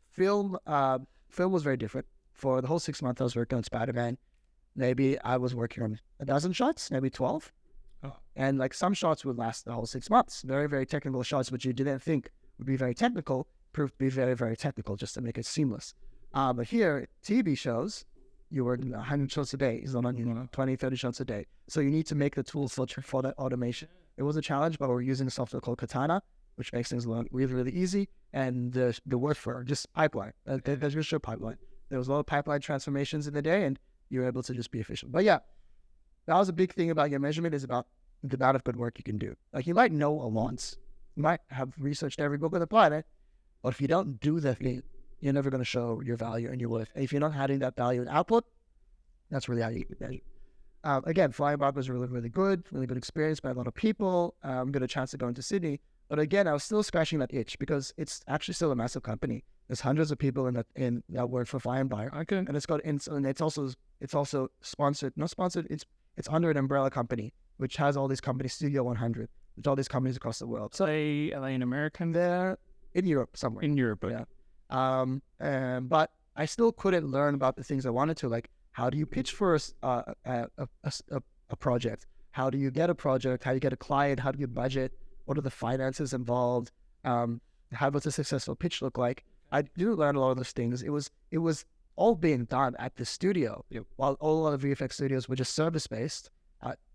film was very different. For the whole 6 months I was working on Spiderman, maybe I was working on a dozen shots, maybe 12. Oh. And like some shots would last the whole 6 months. Very, very technical shots, which you didn't think would be very technical, proved to be very, very technical just to make it seamless. But here, TV shows, you work 100 shots a day. It's on 20, 30 shots a day. So you need to make the tools for that automation. It was a challenge, but we're using a software called Katana, which makes things really, really easy. And the workflow, just pipeline. There's just a pipeline. There was a lot of pipeline transformations in the day, and you're able to just be efficient. But yeah, that was a big thing about your measurement, is about the amount of good work you can do. Like you might know a lot. You might have researched every book on the planet, but if you don't do the thing, you're never going to show your value and your worth. And if you're not having that value and output, that's really how you get measured. Again, flying bar was really good experience by a lot of people. Got a chance to go into Sydney. But again, I was still scratching that itch because it's actually still a massive company. There's hundreds of people in that work for Fly and Bar. Okay. And it's also sponsored, not sponsored, it's under an umbrella company, which has all these companies, Studio 100, which all these companies across the world. So are they in America? they're in Europe somewhere. In Europe, okay. Yeah. But I still couldn't learn about the things I wanted to, like how do you pitch for a project? How do you get a project? How do you get a client? How do you budget? What are the finances involved? How does a successful pitch look like? I didn't learn a lot of those things. It was all being done at the studio. Yep. While all other VFX studios were just service based,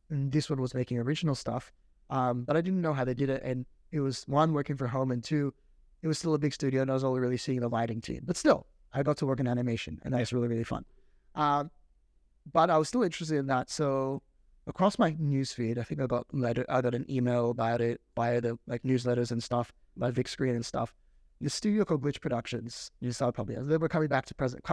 and this one was making original stuff. But I didn't know how they did it, and it was one, working from home, and two, it was still a big studio, and I was only really seeing the lighting team. But still, I got to work in animation, and that was really fun. But I was still interested in that, so across my newsfeed, I think I got an email about it via the newsletters and stuff, by Vic Screen and stuff. The studio called Glitch Productions. You saw it probably. They were coming to the present.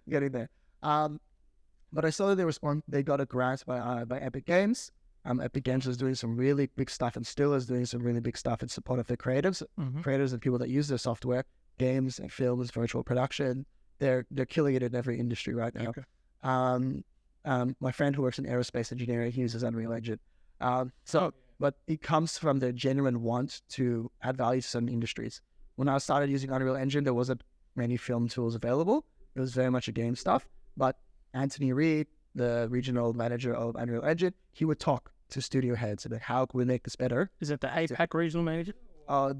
Getting there. But I saw that they got a grant by Epic Games. Epic Games was doing some really big stuff and still is doing some really big stuff in support of their creatives and people that use their software, games and films, virtual production. They're killing it in every industry right now. Okay. My friend who works in aerospace engineering, he uses Unreal Engine. But it comes from the genuine want to add value to certain industries. When I started using Unreal Engine, there wasn't many film tools available. It was very much a game stuff. But Anthony Reed, the regional manager of Unreal Engine, he would talk to studio heads about how can we make this better. Is it the APAC regional manager? For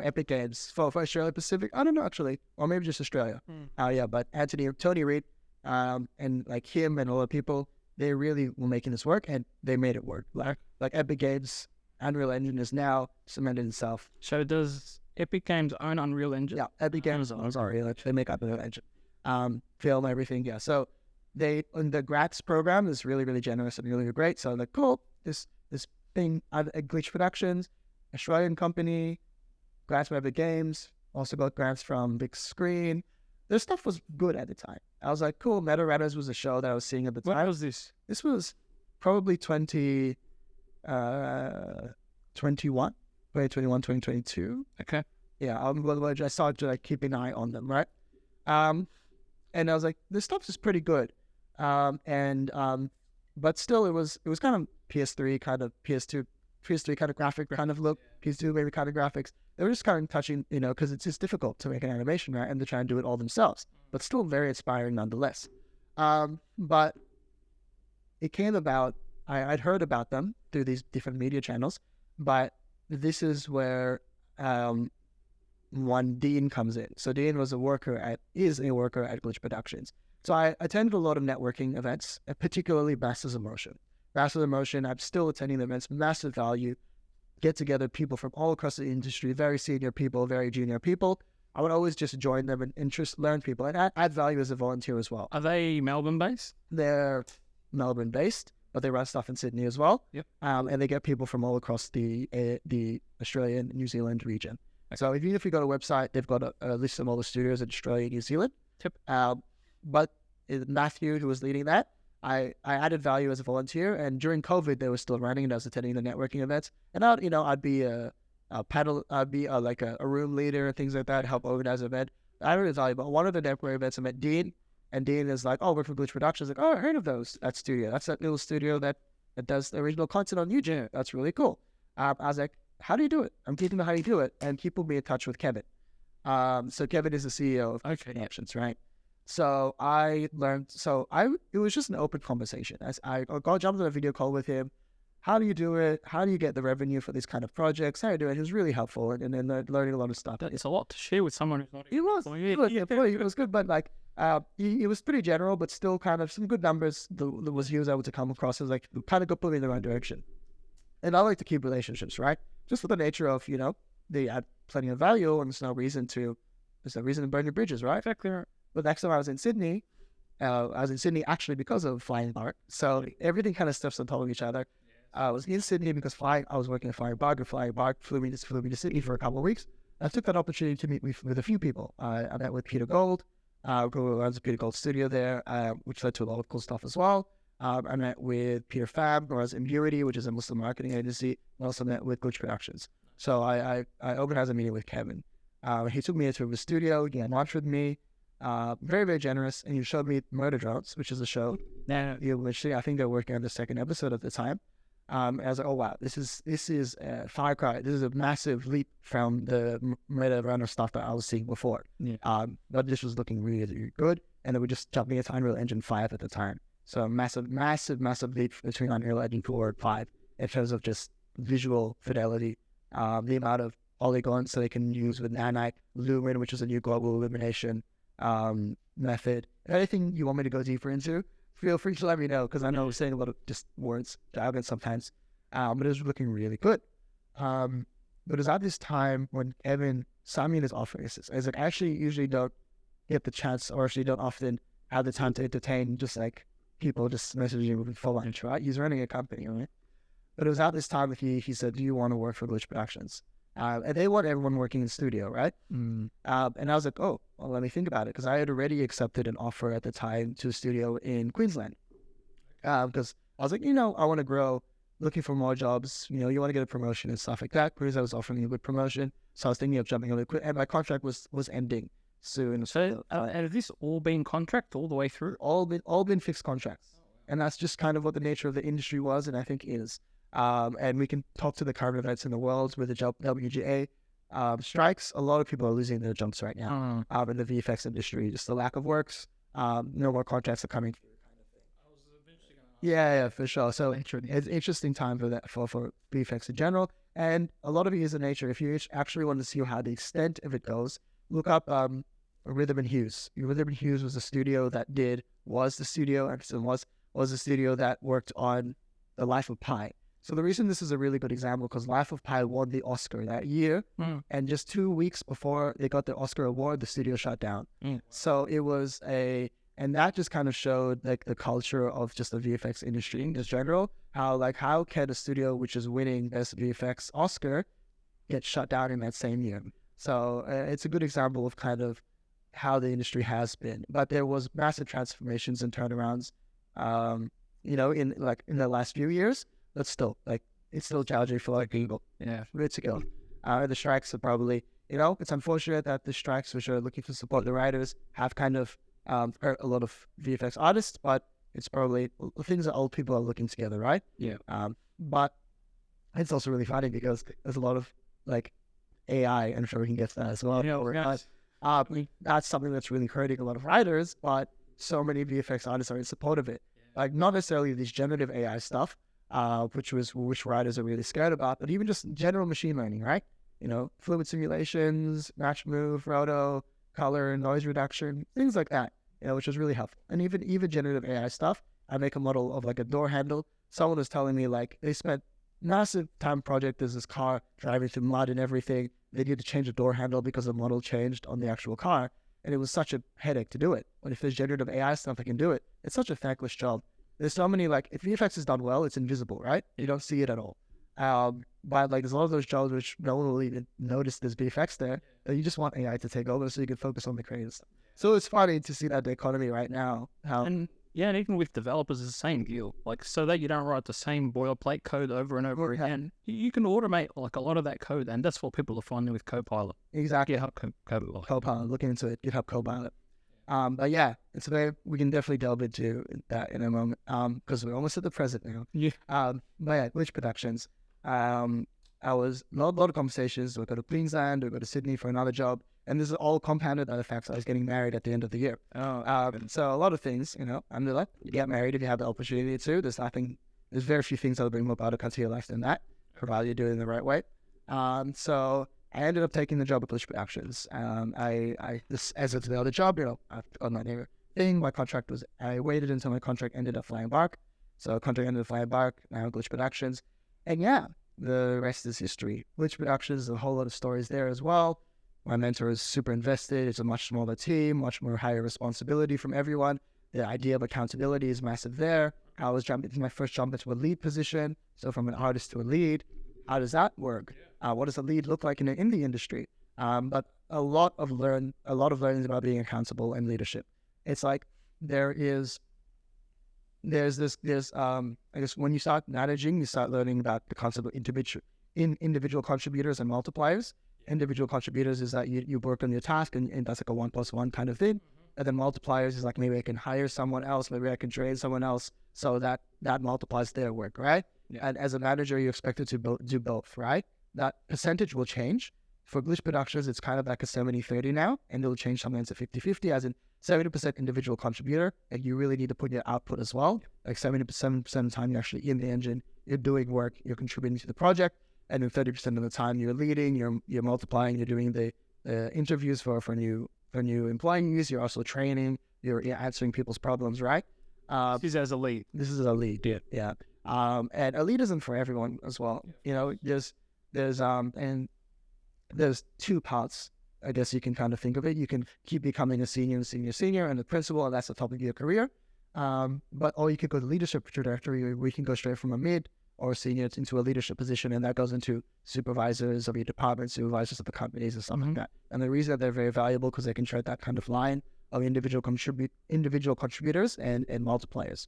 Epic Games for Australia Pacific. I don't know actually, or maybe just Australia. But Tony Reed, and like him and all the people, they really were making this work, and they made it work. Like Epic Games, Unreal Engine is now cemented itself. So does Epic Games own Unreal Engine? Yeah, Epic Games. They make Unreal Engine, film, everything. Yeah, so the grants program is really generous and really great. So like, cool, this thing at Glitch Productions, Australian company, grants from Epic Games, also got grants from Big Screen. Their stuff was good at the time. I was like, cool. Meta Runners was a show that I was seeing at the time. When was this? This was probably 2021, 2022. Okay. Yeah, I started to keep an eye on them, right? And I was like, this stuff is pretty good. But still, it was kind of PS3 kind of PS3 kind of graphic kind of look, PS2 maybe kind of graphics. They were just kind of touching, because it's just difficult to make an animation, right? And they're trying to do it all themselves, but still very inspiring nonetheless. But it came about, I'd heard about them through these different media channels, but this is where one Dean comes in. So Dean is a worker at Glitch Productions. So I attended a lot of networking events, particularly Masters of Motion. Masters of Motion, I'm still attending the events, massive value. Get together people from all across the industry, very senior people, very junior people. I would always just join them and learn people and add value as a volunteer as well. Are they Melbourne-based? They're Melbourne-based, but they run stuff in Sydney as well. Yep. And they get people from all across the Australian, New Zealand region. Okay. So even if you go to a website, they've got a list of all the studios in Australia and New Zealand. Yep. But Matthew, who was leading that, I added value as a volunteer, and during COVID, they were still running, and I was attending the networking events. And I'd be a room leader and things like that, help organize an event. I really value. But one of the networking events, I met Dean, and Dean is like, "Oh, we're from Glitch Productions." Like, "Oh, I heard of that studio. That's that little studio that does the original content on YouTube. That's really cool." I was like, "How do you do it?" I'm teaching them how you do it, and he put me in touch with Kevin. So Kevin is the CEO of Glitch Productions, right? So I learned, it was just an open conversation. As I jumped on a video call with him. How do you do it? How do you get the revenue for these kind of projects? How do you do it? He was really helpful and then learning a lot of stuff. It's a lot to share with someone who's not. It was good, but it was pretty general, but still kind of some good numbers that he was able to come across. It was kind of put me in the right direction. And I like to keep relationships, right? Just for the nature of, they add plenty of value and there's no reason to burn your bridges, right? Exactly right. But next time I was in Sydney, actually because of Flying Bar. So everything kind of steps on top of each other. I was in Sydney because I was working at Flying Bar. Flying Bar flew me to Sydney for a couple of weeks. I took that opportunity to meet with a few people. I met with Peter Gold, who runs the Peter Gold studio there, which led to a lot of cool stuff as well. I met with Peter Pham, who runs Impurity, which is a Muslim marketing agency. I also met with Glitch Productions. So I organized a meeting with Kevin. He took me into his studio. He had lunch with me. Very, very generous. And he showed me Murder Drones, which is a show. Which I think they're working on the second episode at the time. I was like, oh wow, this is a far cry. This is a massive leap from the Murder Runner stuff that I was seeing before. Yeah. But this was looking really, really good. And they were just jumping into Unreal Engine 5 at the time. So massive leap between Unreal Engine 4 and 5 in terms of just visual fidelity. The amount of polygons so they can use with Nanite, Lumen, which is a new global illumination method. Anything you want me to go deeper into, feel free to let me know, because I know I'm saying a lot of just words, jargon sometimes. But it was looking really good. But it was at this time when Evan saw me in his office. I was like, I actually usually don't get the chance, or actually don't often have the time to entertain just like people just messaging with full lunch, right? He's running a company, right? But it was at this time that he said, do you want to work for Glitch Productions? And they want everyone working in studio, right? And I was like, oh, well, let me think about it. Because I had already accepted an offer at the time to a studio in Queensland. Because I was like, I want to grow, looking for more jobs. You want to get a promotion and stuff like that. Because I was offering a good promotion. So I was thinking of jumping a little quick. And my contract was ending soon. So has this all been contract all the way through? All been fixed contracts. And that's just kind of what the nature of the industry was, and I think is. And we can talk to the current events in the world with the WGA strikes. A lot of people are losing their jobs right now in the VFX industry. Just the lack of works. No more contracts are coming through. Yeah, for sure. So it's an interesting time for that for VFX in general. And a lot of it is in nature. If you actually want to see how the extent of it goes, look up Rhythm and Hues. Rhythm and Hues was the studio that was the studio that worked on The Life of Pi. So the reason this is a really good example, because Life of Pi won the Oscar that year, and just 2 weeks before they got the Oscar award, the studio shut down. So it was and that just kind of showed like the culture of just the VFX industry in general. How can a studio which is winning Best VFX Oscar get shut down in that same year? So it's a good example of kind of how the industry has been. But there was massive transformations and turnarounds, in the last few years. But still, it's still challenging for people. Yeah, it's to go. The strikes are probably, it's unfortunate that the strikes, which are looking to support the writers, have kind of hurt a lot of VFX artists. But it's probably things that old people are looking together, right? Yeah. But it's also really funny because there's a lot of AI. I'm sure we can get to that as well. That's something that's really hurting a lot of writers. But so many VFX artists are in support of it. Not necessarily these generative AI stuff. Which writers are really scared about, but even just general machine learning, right? Fluid simulations, match move, roto, color, noise reduction, things like that, which is really helpful. And even generative AI stuff. I make a model of a door handle. Someone was telling me they spent massive time project. There's this car driving through mud and everything. They need to change the door handle because the model changed on the actual car. And it was such a headache to do it. But if there's generative AI stuff that can do it, it's such a thankless job. There's so many, if VFX is done well, it's invisible, right? You don't see it at all. But there's a lot of those jobs which no one will even notice there's VFX there. You just want AI to take over so you can focus on the creative stuff. So it's funny to see that the economy right now. And even with developers, it's the same deal. So that you don't write the same boilerplate code over and over again, you can automate a lot of that code, and that's what people are finding with Copilot. Exactly. GitHub Copilot. Looking into it. GitHub Copilot. But yeah, we can definitely delve into that in a moment, because we're almost at the present now. But yeah, Glitch Productions. I was a lot of conversations. We go to Queensland, we go to Sydney for another job, and this is all compounded by the fact that I was getting married at the end of the year. So a lot of things, I'm like, you get married if you have the opportunity to. There's very few things that'll bring more buttercup to your life than that, provided you do it in the right way. So I ended up taking the job at Glitch Productions. As it's the other job, I've got my name thing. I waited until my contract ended up flying bark. So contract ended up flying bark, now Glitch Productions. And yeah, the rest is history. Glitch Productions, a whole lot of stories there as well. My mentor is super invested. It's a much smaller team, much more higher responsibility from everyone. The idea of accountability is massive there. It's my first jump into a lead position. So from an artist to a lead, how does that work? What does a lead look like in the industry? But a lot of learning is about being accountable and leadership. It's like there's I guess when you start managing, you start learning about the concept of individual contributors and multipliers. Individual contributors is that you work on your task and that's like a 1+1 kind of thing. And then multipliers is like, maybe I can hire someone else, maybe I can train someone else, so that multiplies their work, right? Yeah. And as a manager, you're expected to do both, right? That percentage will change. For Glitch Productions, it's kind of like a 70-30 now, and it'll change sometimes to 50-50, as in 70% individual contributor, and you really need to put your output as well. Like 70% of the time you're actually in the engine, you're doing work, you're contributing to the project, and then 30% of the time you're leading, you're multiplying, you're doing the interviews for new employees, you're also training, you're answering people's problems, right? This is as a lead. This is a lead, yeah. And a lead isn't for everyone as well. You know, there's two parts, I guess you can kind of think of it. You can keep becoming a senior, and a principal, and that's the top of your career. Or you could go to leadership trajectory, where you can go straight from a mid or a senior into a leadership position, and that goes into supervisors of your department, supervisors of the companies, and stuff like that. And the reason that they're very valuable because they can tread that kind of line of individual contributors and multipliers.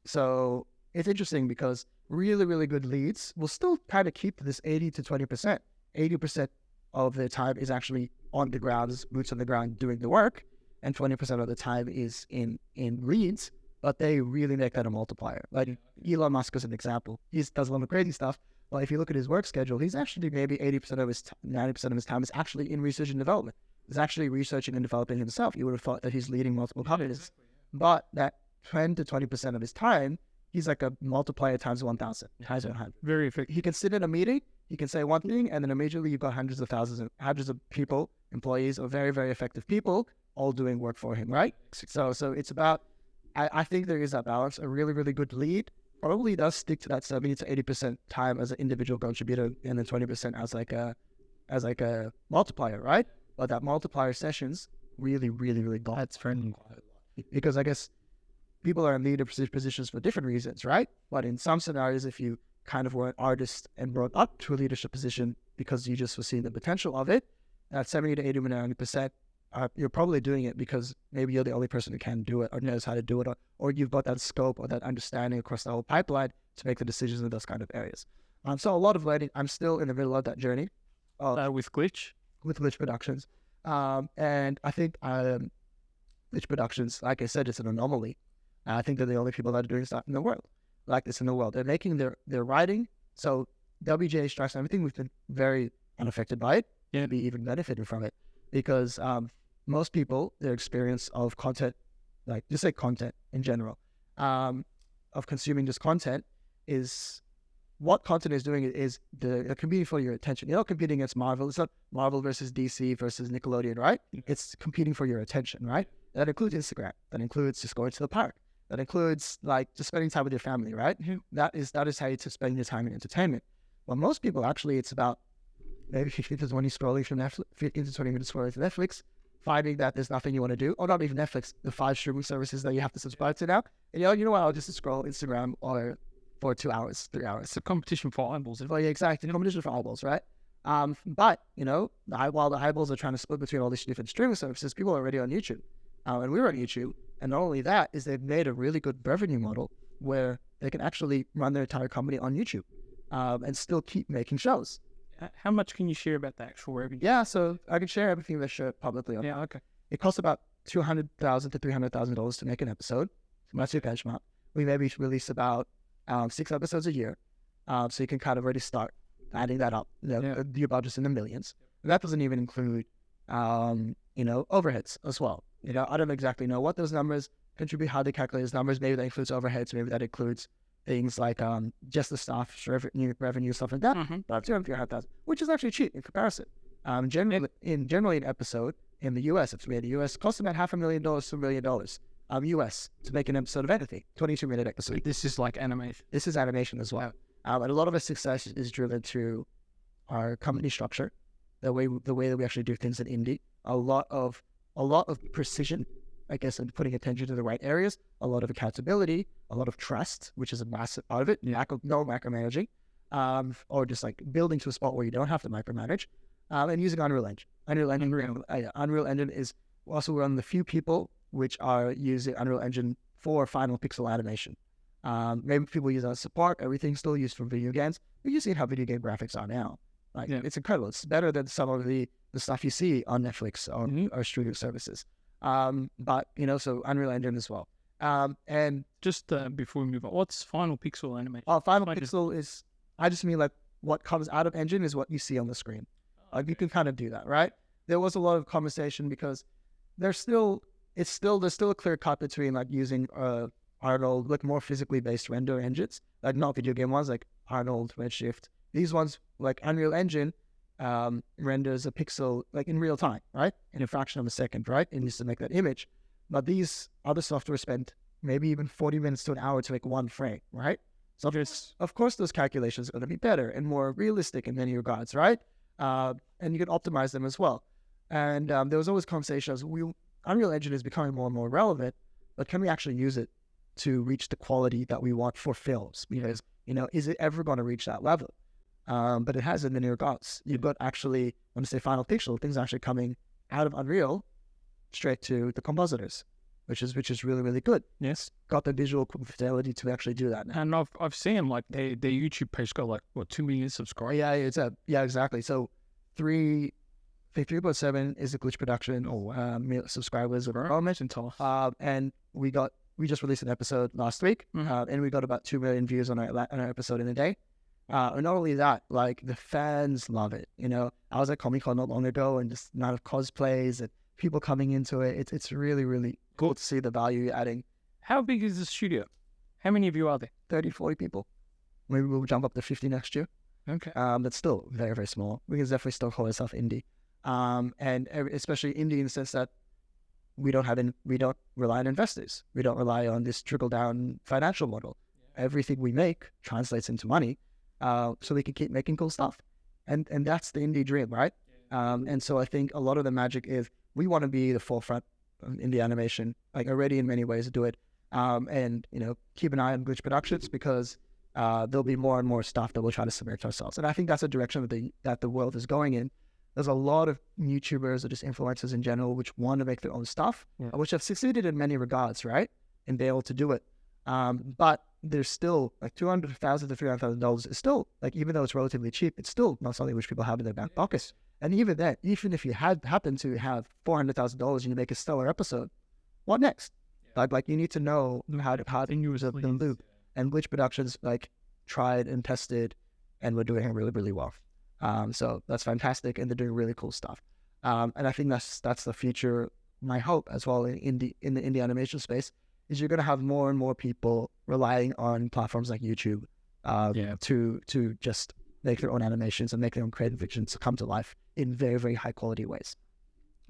So it's interesting because really, really good leads will still kind of keep this 80 to 20%. 80% of their time is actually on the ground, boots on the ground doing the work, and 20% of the time is in leads, but they really make that a multiplier. Like Elon Musk is an example. He does a lot of crazy stuff, but if you look at his work schedule, he's actually maybe 80% of his 90% of his time is actually in research and development. He's actually researching and developing himself. You would have thought that he's leading multiple companies, but that 10 to 20% of his time, he's like a multiplier times 1,000, times 100. Very effective. He can sit in a meeting, he can say one thing, and then immediately you've got hundreds of people, employees, or very, very effective people, all doing work for him, right? So it's about, I think there is that balance. A really, really good lead probably does stick to that 70 to 80% time as an individual contributor, and then 20% as like a multiplier, right? But that multiplier sessions really, really, really got that's friendly. Because I guess people are in leadership positions for different reasons, right? But in some scenarios, if you kind of were an artist and brought up to a leadership position because you just were seeing the potential of it, at 70 to 80 to 90%, you're probably doing it because maybe you're the only person who can do it or knows how to do it, or you've got that scope or that understanding across the whole pipeline to make the decisions in those kind of areas. So a lot of learning. I'm still in the middle of that journey. With Glitch? With Glitch Productions. And I think Glitch Productions, like I said, it's an anomaly. I think they're the only people that are doing stuff in the world like this in the world. They're making their writing. So WGA strikes and everything, we've been very unaffected by it. Yeah, be even benefited from it because most people, their experience of content, like just like content in general, of consuming just content is what content is doing is the competing for your attention. You're not competing against Marvel. It's not Marvel versus DC versus Nickelodeon, right? It's competing for your attention, right? That includes Instagram. That includes just going to the park. That includes like just spending time with your family, right? That is how you spend your time in entertainment. Well, most people actually, it's about maybe 15 to 20 scrolling from Netflix, 15 to 20 minutes scrolling to Netflix, finding that there's nothing you want to do, or not even Netflix, the 5 streaming services that you have to subscribe to now. And you know what? I'll just scroll Instagram for 2 hours, 3 hours. It's a competition for eyeballs. Well, yeah, exactly. Competition for eyeballs, right? But, while the eyeballs are trying to split between all these different streaming services, people are already on YouTube. And we're on YouTube. And not only that, is they've made a really good revenue model where they can actually run their entire company on YouTube and still keep making shows. How much can you share about the actual revenue? Yeah, so I can share everything they share publicly. Yeah, okay. It costs about $200,000 to $300,000 to make an episode. So that's your benchmark. We maybe release about 6 episodes a year. So you can kind of already start adding that up. Your budget's in the millions. And that doesn't even include, overheads as well. I don't exactly know what those numbers contribute, how they calculate those numbers. Maybe that includes overheads. Maybe that includes things like just the staff revenue, stuff like that. But $200,000, which is actually cheap in comparison. Generally, an episode in the US, it's made in the US, costs about $500,000 to $1 million US to make an episode of anything. 22-minute episode. This is like animation. This is animation as well. And a lot of our success is driven through our company structure, the way that we actually do things in indie. A lot of precision, I guess, and putting attention to the right areas, a lot of accountability, a lot of trust, which is a massive part of it, no micromanaging, or just like building to a spot where you don't have to micromanage. and using Unreal Engine. Unreal Engine is also one of the few people which are using Unreal Engine for final pixel animation. Maybe people use it as support. Everything's still used for video games. But you see how video game graphics are now. Like it's incredible. It's better than some of the stuff you see on Netflix or streaming services. But so Unreal Engine as well. And just before we move on, what's final pixel animation? Final pixel is, I just mean like what comes out of Engine is what you see on the screen. Like you can kind of do that, right? There was a lot of conversation because there's still a clear cut between like using Arnold, like more physically based render engines, like not video game ones like Arnold, Redshift. These ones like Unreal Engine renders a pixel like in real time, right? In a fraction of a second, right? It needs to make that image. But these other software spent maybe even 40 minutes to an hour to make one frame, right? So of course those calculations are going to be better and more realistic in many regards, right? And you can optimize them as well. And there was always conversations. Unreal Engine is becoming more and more relevant, but can we actually use it to reach the quality that we want for films? Because is it ever going to reach that level? But it has in many regards. You've got actually, when I say final pixel, things actually coming out of Unreal straight to the compositors, which is really, really good. Yes, got the visual fidelity to actually do that now. And I've seen like their YouTube page got like 2 million subscribers. Yeah, exactly. So 3.7 is a glitch production subscribers at the moment. And we just released an episode last week, and we got about 2 million views on our episode in a day. And not only that, like the fans love it. I was at Comic-Con not long ago, and just amount of cosplays and people coming into it. It's really, really cool to see the value you're adding. How big is the studio? How many of you are there? 30, 40 people. Maybe we'll jump up to 50 next year. Okay. That's still very, very small. We can definitely still call ourselves indie. And especially indie in the sense that we don't rely on investors. We don't rely on this trickle down financial model. Everything we make translates into money, so we can keep making cool stuff. And that's the indie dream, right? And so I think a lot of the magic is we want to be the forefront of indie animation, like already in many ways do it. And keep an eye on glitch productions because there'll be more and more stuff that we'll try to submit ourselves. And I think that's a direction that the world is going in. There's a lot of YouTubers or just influencers in general which want to make their own stuff, which have succeeded in many regards, right? And be able to do it. But there's still like $200,000 to $300,000 is still like, even though it's relatively cheap, it's still not something which people have in their back pockets. And even then, even if you happen to have $400,000 and you make a stellar episode, what next? Like you need to know how to use the loop. And glitch productions like tried and tested, and we're doing it really, really well. So that's fantastic, and they're doing really cool stuff. And I think that's the future. My hope as well in the indie animation space is you're going to have more and more people relying on platforms like YouTube to just make their own animations and make their own creative fictions come to life in very, very high quality ways.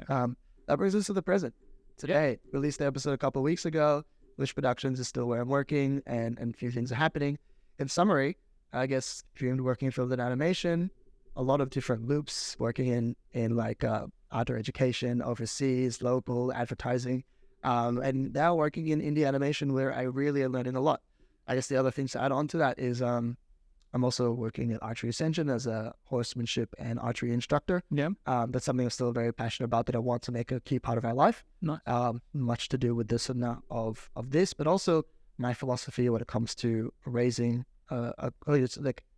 That brings us to the present. Today, released the episode a couple of weeks ago. Glitch Productions is still where I'm working, and a few things are happening. In summary, I guess if you're working in film and animation, a lot of different loops, working in like outdoor education, overseas, local, advertising, and now working in indie animation where I really am learning a lot. I guess the other things to add on to that is I'm also working at Archery Ascension as a horsemanship and archery instructor. That's something I'm still very passionate about that I want to make a key part of my life. Much to do with this and that of this, but also my philosophy when it comes to raising a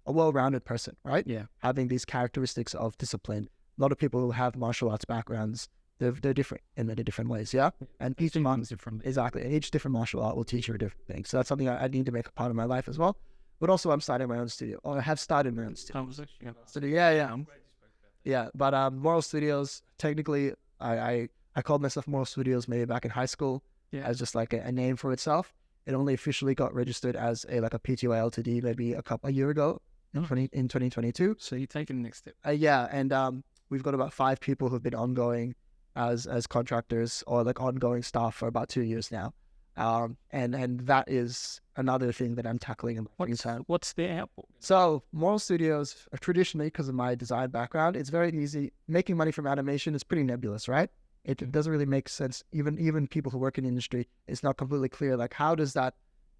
well-rounded person, right? Having these characteristics of discipline. A lot of people who have martial arts backgrounds, they're different in many different ways, and each and each different martial art will teach you a different thing. So that's something I need to make a part of my life as well. But also, I'm starting my own studio. Or I have started my own studio. I'm glad you spoke about that. But Moral Studios, technically, I called myself Moral Studios maybe back in high school as just like a name for itself. It only officially got registered as a PTY Ltd maybe a year ago in 2022. So you're taking the next step. And we've got about 5 people who've been ongoing as contractors or like ongoing staff for about 2 years now. And that is another thing that I'm tackling in my free time. What's the output? So Moral Studios, traditionally, because of my design background, it's very easy. Making money from animation is pretty nebulous, right? It doesn't really make sense. Even people who work in the industry, it's not completely clear. Like, how does that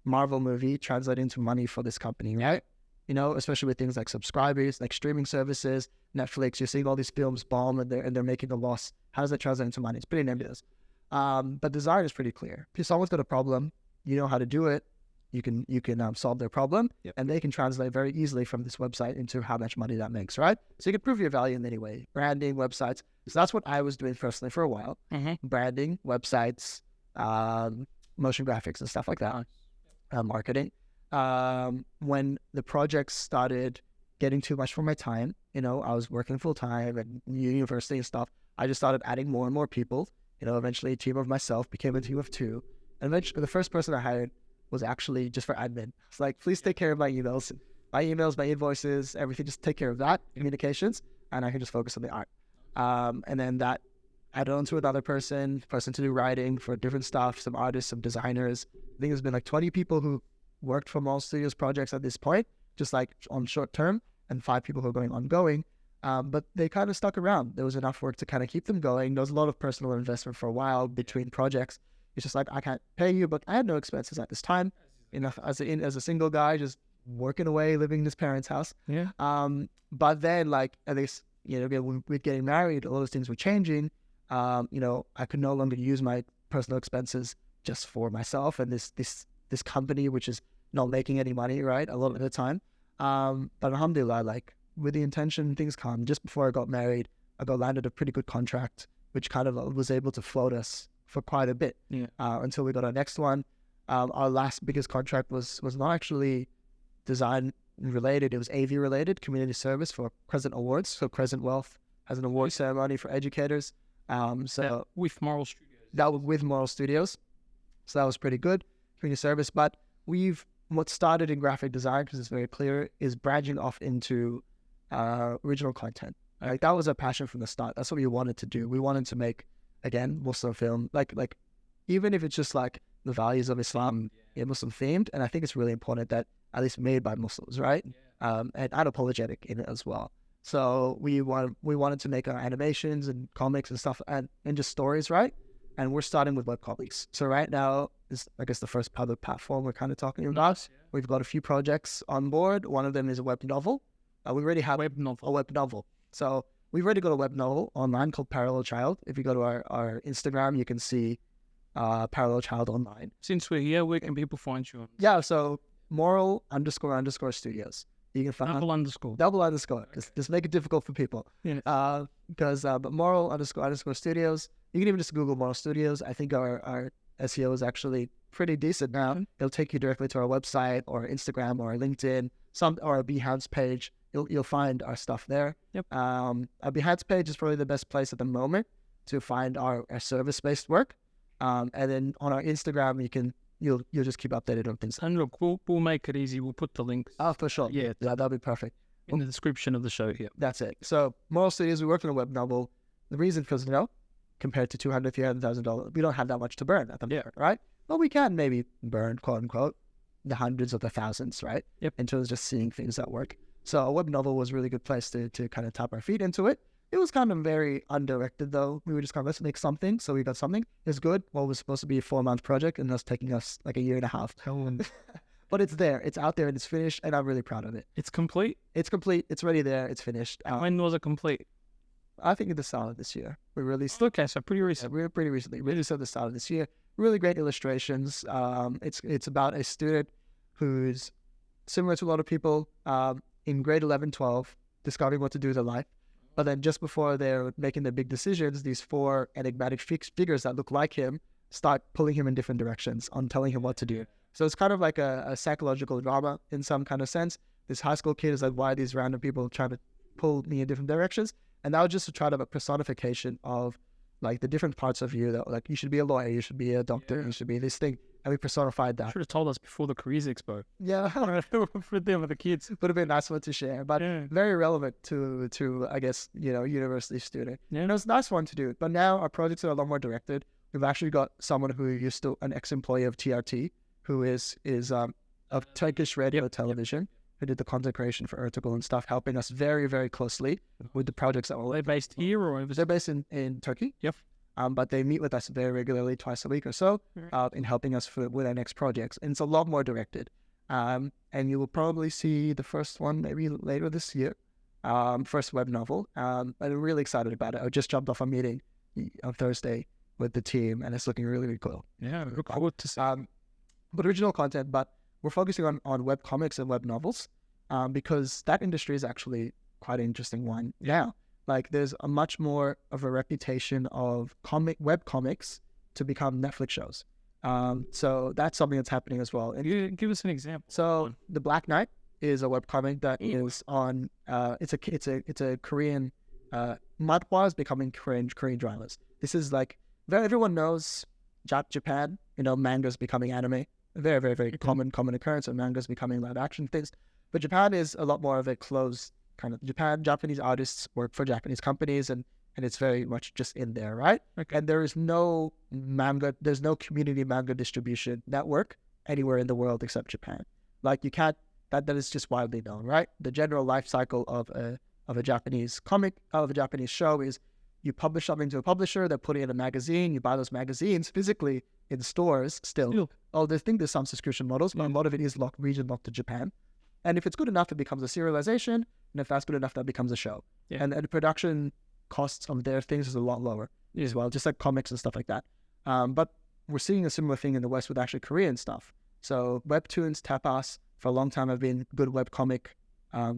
Marvel movie translate into money for this company, right? especially with things like subscribers, like streaming services, Netflix. You're seeing all these films bomb and they're making a loss. How does that translate into money? It's pretty nebulous. But design is pretty clear. If someone's got a problem, you know how to do it. You can solve their problem, and they can translate very easily from this website into how much money that makes, right? So you can prove your value in any way. Branding, websites. So that's what I was doing personally for a while. Branding, websites, motion graphics and stuff like that. Marketing. When the projects started getting too much for my time, I was working full time and university and stuff. I just started adding more and more people. Eventually a team of myself became a team of 2. And eventually the first person I hired was actually just for admin. It's like, please take care of my emails, my invoices, everything. Just take care of that, communications, and I can just focus on the art. And then that added on to another person to do writing for different stuff, some artists, some designers. I think there's been like 20 people who worked for Moral Studios projects at this point, just like on short term, and 5 people who are going ongoing. But they kind of stuck around. There was enough work to kind of keep them going. There was a lot of personal investment for a while between projects. It's just like, I can't pay you, but I had no expenses at this time. As a single guy, just working away, living in his parents' house. Yeah. But then, like, at least, with getting married, a lot of things were changing. I could no longer use my personal expenses just for myself and this company, which is not making any money, right? A lot of the time. But alhamdulillah, like, with the intention, things come. Just before I got married, I got landed a pretty good contract, which kind of was able to float us for quite a bit until we got our next one. Our last biggest contract was not actually design related. It was AV related, community service for Crescent Awards. So Crescent Wealth has an award ceremony for educators. With Moral Studios. That was with Moral Studios. So that was pretty good, community service. But what started in graphic design, because it's very clear, is branching off into original content. Like, that was a passion from the start. That's what we wanted to do. We wanted to make, again, Muslim film, like even if it's just like the values of Islam, Muslim themed. And I think it's really important that at least made by Muslims, right? And unapologetic in it as well. So we wanted to make our animations and comics and stuff and just stories, right? And we're starting with webcomics. So right now is, I guess, the first public platform we're kind of talking about. We've got a few projects on board. One of them is a web novel. We already have a web novel. So we've already got a web novel online called Parallel Child. If you go to our Instagram, you can see Parallel Child online. Since we're here, where can people find you? Yeah, so moral__studios. You can find double underscore. Just make it difficult for people. But moral__studios. You can even just Google Moral Studios. I think our SEO is actually pretty decent now. It'll take you directly to our website or Instagram or LinkedIn, or a Behance page. You'll find our stuff there. Our Behance page is probably the best place at the moment to find our service-based work. And then on our Instagram, you'll just keep updated on things. And look, we'll make it easy. We'll put the links. Oh, for sure. Yeah, that'll be perfect. In the description of the show here. That's it. So Moral Studios, we worked on a web novel. The reason, because, compared to $200,000, $300,000, we don't have that much to burn at the moment, right? But we can maybe burn, quote unquote, the hundreds of the thousands, right? In terms of just seeing things that work. So a web novel was a really good place to kind of tap our feet into it. It was kind of very undirected, though. We were just kind of, let's make something. So we got something. It's good. Well, it was supposed to be a 4-month project, and that's taking us like a year and a half. But it's there. It's out there, and it's finished, and I'm really proud of it. It's complete? It's complete. It's already there. It's finished. When was it complete? I think at the start of this year. We released. Okay, so pretty recent. Yeah, pretty recently. We released at the start of this year. Really great illustrations. It's about a student who's similar to a lot of people in grade 11, 12, discovering what to do with their life. But then just before they're making their big decisions, these 4 enigmatic figures that look like him start pulling him in different directions on telling him what to do. So it's kind of like a psychological drama in some kind of sense. This high school kid is like, why are these random people trying to pull me in different directions? And that was just to try to have a personification of like the different parts of you that, like, you should be a lawyer, you should be a doctor, you should be this thing. And we personified that. Should have told us before the Careers Expo. Yeah. For them, with the kids. Would have been a nice one to share. But very relevant to I guess, university student. Yeah. And it was a nice one to do. But now our projects are a lot more directed. We've actually got someone who used to, an ex-employee of TRT, who is of Turkish radio television, who did the content creation for Ertugrul and stuff, helping us very, very closely with the projects that we're They're based here or overseas? They're based in Turkey. Yep. But they meet with us very regularly, twice a week or so, in helping us with our next projects. And it's a lot more directed. And you will probably see the first one maybe later this year. First web novel. I'm really excited about it. I just jumped off a meeting on Thursday with the team, and it's looking really, really cool. Yeah, look forward to see. But original content, but we're focusing on web comics and web novels, because that industry is actually quite an interesting one now. Like, there's a much more of a reputation of web comics to become Netflix shows. So that's something that's happening as well. And You give us an example. so The Black Knight is a webcomic that is on. It's a Korean. Manhwa is becoming Korean dramas. This is like everyone knows Japan. Manga's becoming anime. Very, very, very common occurrence of mangas becoming live action things. But Japan is a lot more of a closed kind of. Japanese artists work for Japanese companies, and it's very much just in there, right? Okay. And there is no manga. There's no community manga distribution network anywhere in the world except Japan. Like, you can't. That is just widely known, right? The general life cycle of a Japanese comic, of a Japanese show, is you publish something to a publisher, they put it in a magazine, you buy those magazines physically in stores still. Oh, I think there's some subscription models, but a lot of it is region locked to Japan. And if it's good enough, it becomes a serialization, and if that's good enough, that becomes a show. Yeah. And the production costs of their things is a lot lower as well, just like comics and stuff like that. But we're seeing a similar thing in the West with actually Korean stuff. So webtoons, tapas, for a long time have been good webcomic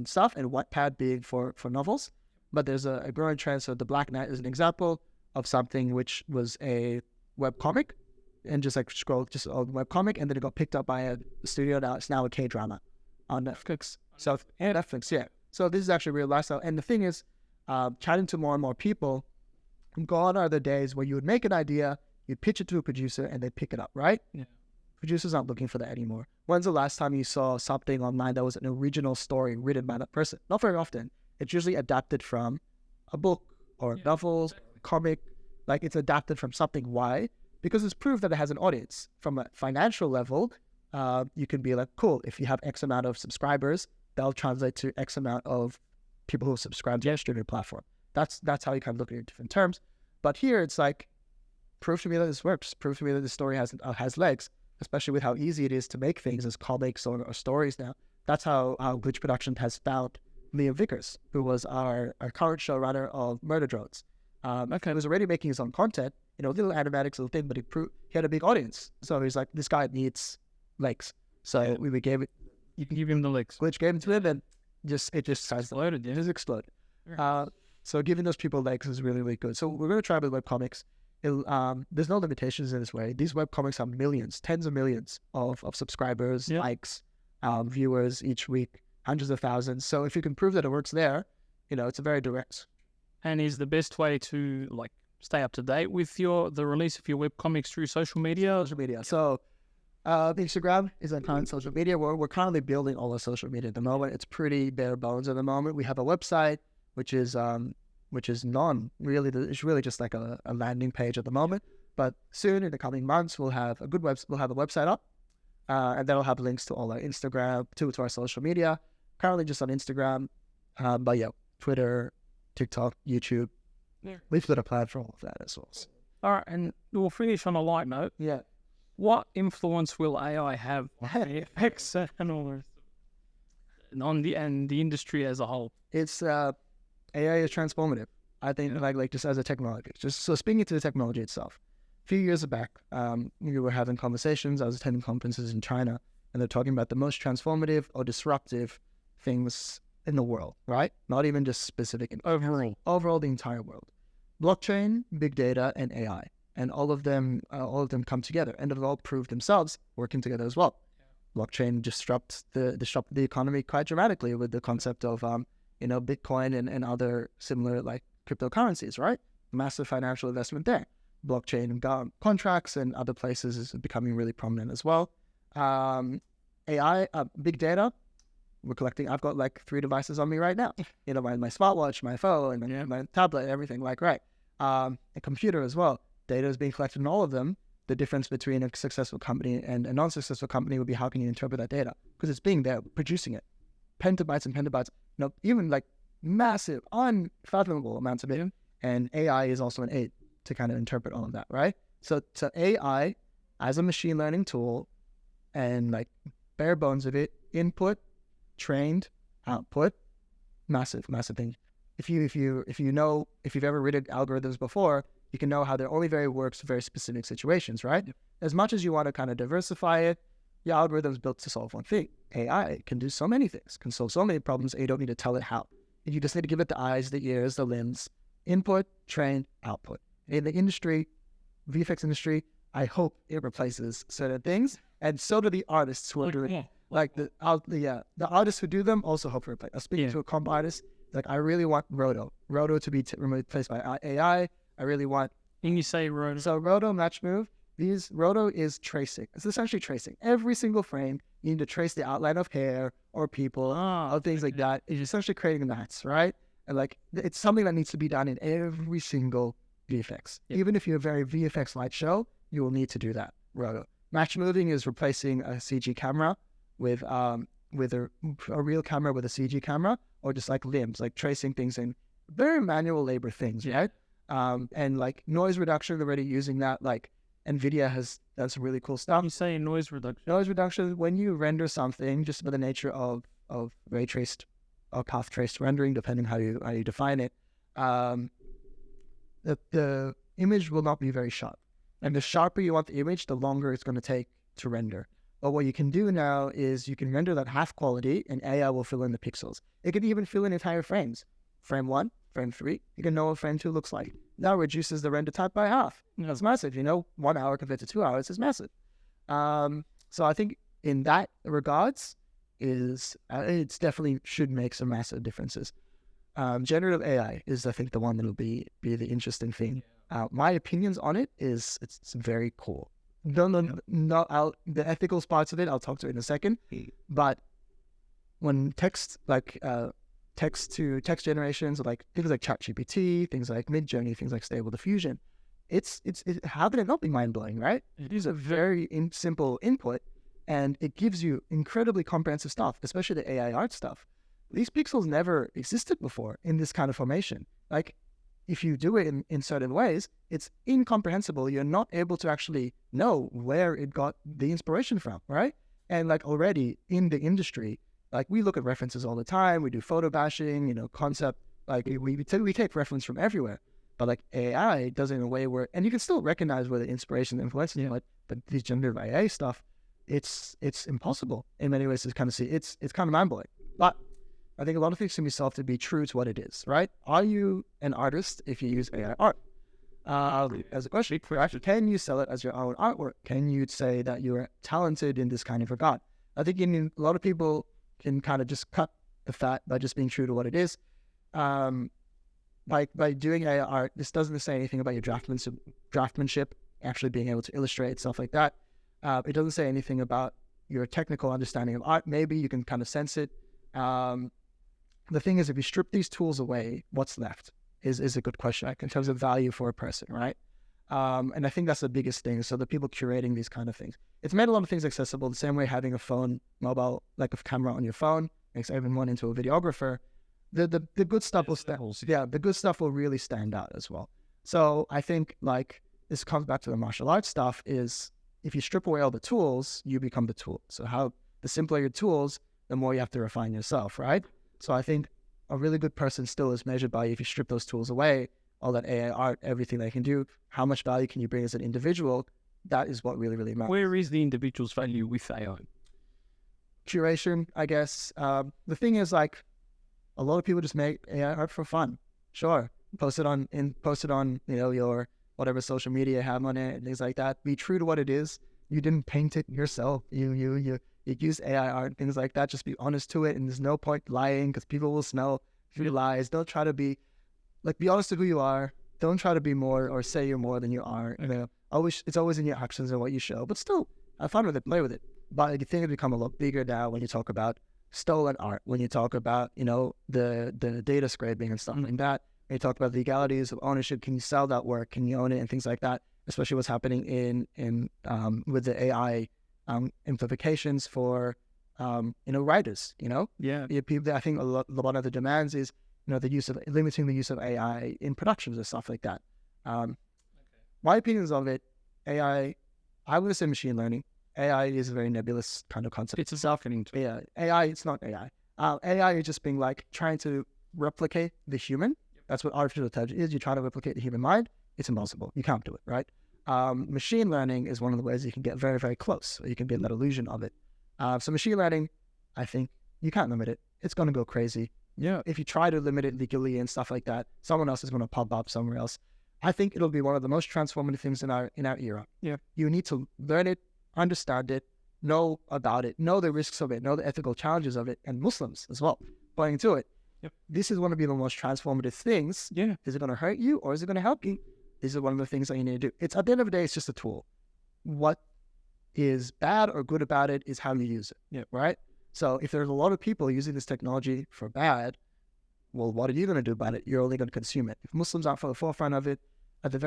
stuff, and Wattpad being for novels. But there's a growing trend. So The Black Knight is an example of something which was a webcomic, and just like scroll just a webcomic, and then it got picked up by a studio. Now it's a K-drama on Netflix. So Netflix, yeah. So this is actually real lifestyle. And the thing is, chatting to more and more people, gone are the days where you would make an idea, you'd pitch it to a producer, and they pick it up, right? Yeah. Producers aren't looking for that anymore. When's the last time you saw something online that was an original story written by that person? Not very often. It's usually adapted from a book or a novel, comic. Like, it's adapted from something. Why? Because it's proof that it has an audience. From a financial level, you can be like, cool, if you have X amount of subscribers, that'll translate to X amount of people who subscribe to your streaming platform. That's how you kind of look at it in different terms. But here it's like, prove to me that this works. Prove to me that this story has legs, especially with how easy it is to make things as comics or stories now. That's how Glitch Production has found Liam Vickers, who was our current showrunner of Murder Drones. He was already making his own content, little animatics, little thing, but he had a big audience. So he's like, this guy needs legs. So we gave it. You can give him the legs. Glitch gave it to him, and it just exploded. Yeah, it just exploded. So giving those people legs is really, really good. So we're going to try with webcomics. There's no limitations in this way. These webcomics have millions, tens of millions of subscribers, likes, viewers each week, hundreds of thousands. So if you can prove that it works there, it's a very direct. And is the best way to stay up to date with the release of your webcomics through social media? Social media. So Instagram is a current social media. We're currently building all the social media at the moment. It's pretty bare bones at the moment. We have a website, which is it's really just like a landing page at the moment. But soon, in the coming months, we'll have a website up, and that'll have links to all our Instagram, to our social media. Currently just on Instagram, but yeah, Twitter, TikTok, YouTube. Yeah. We've got a plan for all of that as well. All right, and we'll finish on a light note. Yeah. What influence will AI have on VFX and all this, on the industry as a whole? It's AI is transformative. I think, like just as a technology. Just so speaking to the technology itself. A few years back, we were having conversations. I was attending conferences in China, and they're talking about the most transformative or disruptive things in the world, right? Not even just specific. Overall, the entire world. Blockchain, big data, and AI. And all of them come together, and they've all proved themselves working together as well. Yeah. Blockchain disrupted the economy quite dramatically with the concept of Bitcoin and other similar like cryptocurrencies, right? Massive financial investment there. Blockchain contracts and other places is becoming really prominent as well. AI, big data. We're collecting. I've got like 3 devices on me right now. My smartwatch, my phone, and my tablet, everything. A computer as well. Data is being collected in all of them. The difference between a successful company and a non-successful company would be how can you interpret that data? Because it's being there, producing it. Petabytes and petabytes. Even like massive, unfathomable amounts of it. And AI is also an aid to kind of interpret all of that, right? So AI as a machine learning tool and like bare bones of it, input, trained, output, massive thing. If you've ever written algorithms before, you can know how they're only works for very specific situations, right? Yep. As much as you want to kind of diversify it, your algorithm's built to solve one thing. AI can do so many things, can solve so many problems, and you don't need to tell it how. You just need to give it the eyes, the ears, the limbs, input, train, output. In the industry, VFX industry, I hope it replaces certain things, and so do the artists who are doing it. Like the artists who do them also hope to replace. I was speaking to a comp artist, like I really want Roto to be replaced by AI. I really want. Can you say Roto? So Roto match move. Roto is tracing. It's essentially tracing. Every single frame, you need to trace the outline of hair or people or things like that. It's essentially creating mats, right? And like it's something that needs to be done in every single VFX. Yep. Even if you're a very VFX light show, you will need to do that. Roto. Match moving is replacing a CG camera with a real camera with a CG camera, or just like limbs, like tracing things in very manual labor things, right? And like noise reduction, already using that. Like NVIDIA has done some really cool stuff. You say noise reduction? Noise reduction, when you render something, just by the nature of ray traced or path traced rendering, depending how you define it, the image will not be very sharp. And the sharper you want the image, the longer it's going to take to render. But what you can do now is you can render that half quality, and AI will fill in the pixels. It can even fill in entire frames. Frame 1, frame 3, you can know what frame 2 looks like. That reduces the render time by half. That's massive. 1 hour compared to 2 hours is massive. So I think in that regards, it's definitely should make some massive differences. Generative AI is, I think, the one that will be the interesting thing. My opinions on it is it's very cool. The ethical parts of it, I'll talk to it in a second. But when text to text generations, like things like ChatGPT, things like Midjourney, things like Stable Diffusion, it's how can it not be mind blowing, right? It is a very simple input, and it gives you incredibly comprehensive stuff, especially the AI art stuff. These pixels never existed before in this kind of formation. Like, if you do it in certain ways, it's incomprehensible. You're not able to actually know where it got the inspiration from, right? And like already in the industry, like we look at references all the time. We do photo bashing, concept. Like we take reference from everywhere. But like AI does it in a way where, and you can still recognize where the inspiration and influence is. But these generative AI stuff, it's impossible in many ways to kind of see. It's kind of mind blowing. But I think a lot of things can be solved to be true to what it is, right? Are you an artist if you use AI art? As a question, can you sell it as your own artwork? Can you say that you're talented in this kind of regard? I think a lot of people can kind of just cut the fat by just being true to what it is. By doing AI art, this doesn't say anything about your draftsmanship, actually being able to illustrate, stuff like that. It doesn't say anything about your technical understanding of art. Maybe you can kind of sense it. The thing is, if you strip these tools away, what's left is a good question, like, in terms of value for a person, right? And I think that's the biggest thing. So the people curating these kind of things, it's made a lot of things accessible. The same way having a mobile, like a camera on your phone, makes everyone into a videographer. The good stuff the good stuff will really stand out as well. So I think like this comes back to the martial arts stuff. Is if you strip away all the tools, you become the tool. So the simpler your tools, the more you have to refine yourself, right? So I think a really good person still is measured by, if you strip those tools away, all that AI art, everything they can do, how much value can you bring as an individual? That is what really, really matters. Where is the individual's value with AI? Curation, I guess. The thing is, like, a lot of people just make AI art for fun. Sure, post it on your whatever social media you have on it and things like that. Be true to what it is. You didn't paint it yourself. You use AI art, things like that. Just be honest to it, and there's no point lying, because people will smell your lies. Don't try to be honest to who you are. Don't try to be more or say you're more than you are. It's always in your actions and what you show. But still, have fun with it, play with it. But I think it become a lot bigger now when you talk about stolen art, when you talk about the data scraping and stuff like that. When you talk about legalities of ownership, can you sell that work? Can you own it and things like that? Especially what's happening in with the AI implications for writers. People. I think a lot of the demands is the use of limiting the use of AI in productions and stuff like that. My opinions of it, AI, I would say machine learning. AI is a very nebulous kind of concept. It's a marketing tool. Yeah, AI, it's not AI. AI is just being like trying to replicate the human. That's what artificial intelligence is. You try to replicate the human mind. It's impossible. You can't do it, right? Machine learning is one of the ways you can get very, very close. Or you can get that illusion of it. So machine learning, I think you can't limit it. It's going to go crazy. Yeah. If you try to limit it legally and stuff like that, someone else is going to pop up somewhere else. I think it'll be one of the most transformative things in our era. Yeah. You need to learn it, understand it, know about it, know the risks of it, know the ethical challenges of it, and Muslims as well going into it. Yep. This is going to be the most transformative things. Yeah. Is it going to hurt you or is it going to help you? These are one of the things that you need to do. It's at the end of the day, it's just a tool. What is bad or good about it is how you use it. Yeah. Right. So if there's a lot of people using this technology for bad, well, what are you going to do about it? You're only going to consume it. If Muslims aren't for the forefront of it, at the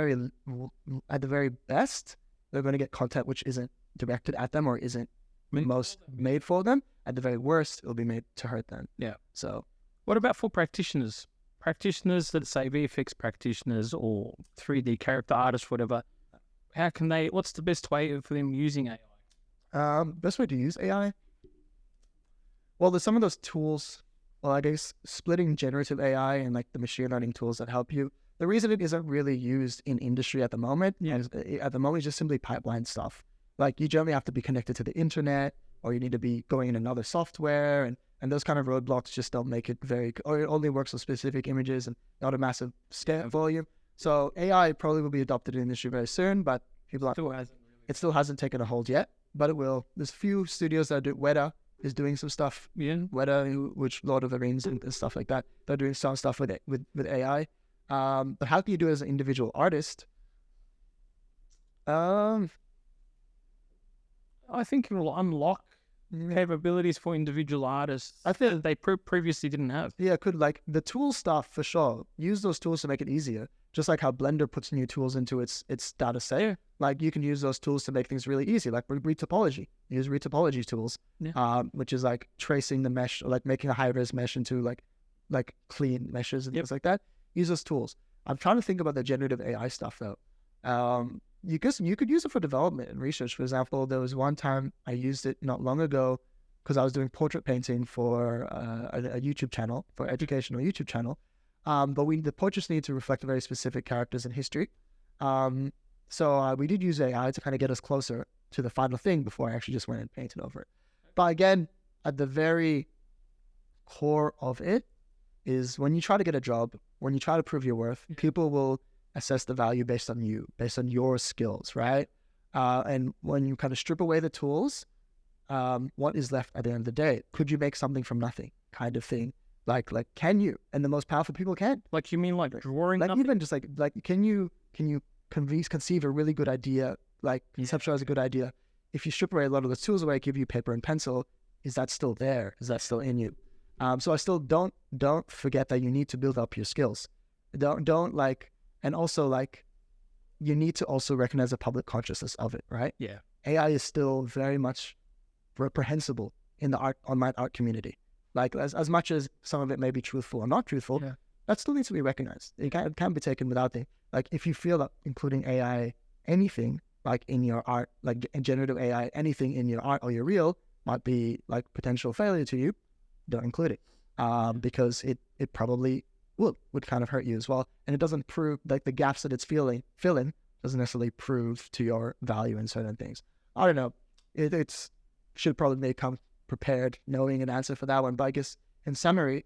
very best, they're going to get content which isn't directed at them or isn't made for them. At the very worst, it'll be made to hurt them. Yeah. So what about for practitioners? Practitioners that say VFX practitioners or 3D character artists, whatever. How can they? What's the best way for them using AI? Best way to use AI? Well, there's some of those tools. Well, I guess splitting generative AI and like the machine learning tools that help you. The reason it isn't really used in industry at the moment, is just simply pipeline stuff. Like you generally have to be connected to the internet, or you need to be going in another software, and those kind of roadblocks just don't make it or it only works on specific images and not a massive scale volume. So AI probably will be adopted in the industry very soon, but it still hasn't taken a hold yet, but it will. There's a few studios that do Weta is doing some stuff. Yeah. Weta, which Lord of the Rings and stuff like that. They're doing some stuff with it, with AI. But how can you do it as an individual artist? I think it will unlock capabilities for individual artists. I think they previously didn't have. Yeah, could like the tool stuff for sure. Use those tools to make it easier. Just like how Blender puts new tools into its data set. Yeah. Like you can use those tools to make things really easy. Like retopology. Use retopology tools, which is like tracing the mesh, or like making a high-res mesh into like clean meshes and things like that. Use those tools. I'm trying to think about the generative AI stuff though. You could use it for development and research. For example, there was one time I used it not long ago because I was doing portrait painting for a YouTube channel, for educational YouTube channel. But the portraits need to reflect very specific characters in history. So we did use AI to kind of get us closer to the final thing before I actually just went and painted over it. But again, at the very core of it is when you try to get a job, when you try to prove your worth, people will assess the value based on you, based on your skills, right? And when you kind of strip away the tools, what is left at the end of the day? Could you make something from nothing, kind of thing? Like can you? And the most powerful people can. Like you mean like drawing? Like even just like can you conceive a really good idea, like conceptualize a good idea? If you strip away a lot of the tools away, give you paper and pencil, is that still there? Is that still in you? So I still don't forget that you need to build up your skills. Don't like. And also, like, you need to also recognize the public consciousness of it, right? Yeah. AI is still very much reprehensible in the online art community. Like, as much as some of it may be truthful or not truthful, that still needs to be recognized. It can't be taken without it. Like, if you feel that including AI, anything, like in your art, like generative AI, anything in your art or your reel might be like potential failure to you, don't include it. Because it probably would kind of hurt you as well. And it doesn't prove, like the gaps that it's filling doesn't necessarily prove to your value in certain things. I don't know. It's should probably come prepared knowing an answer for that one. But I guess in summary,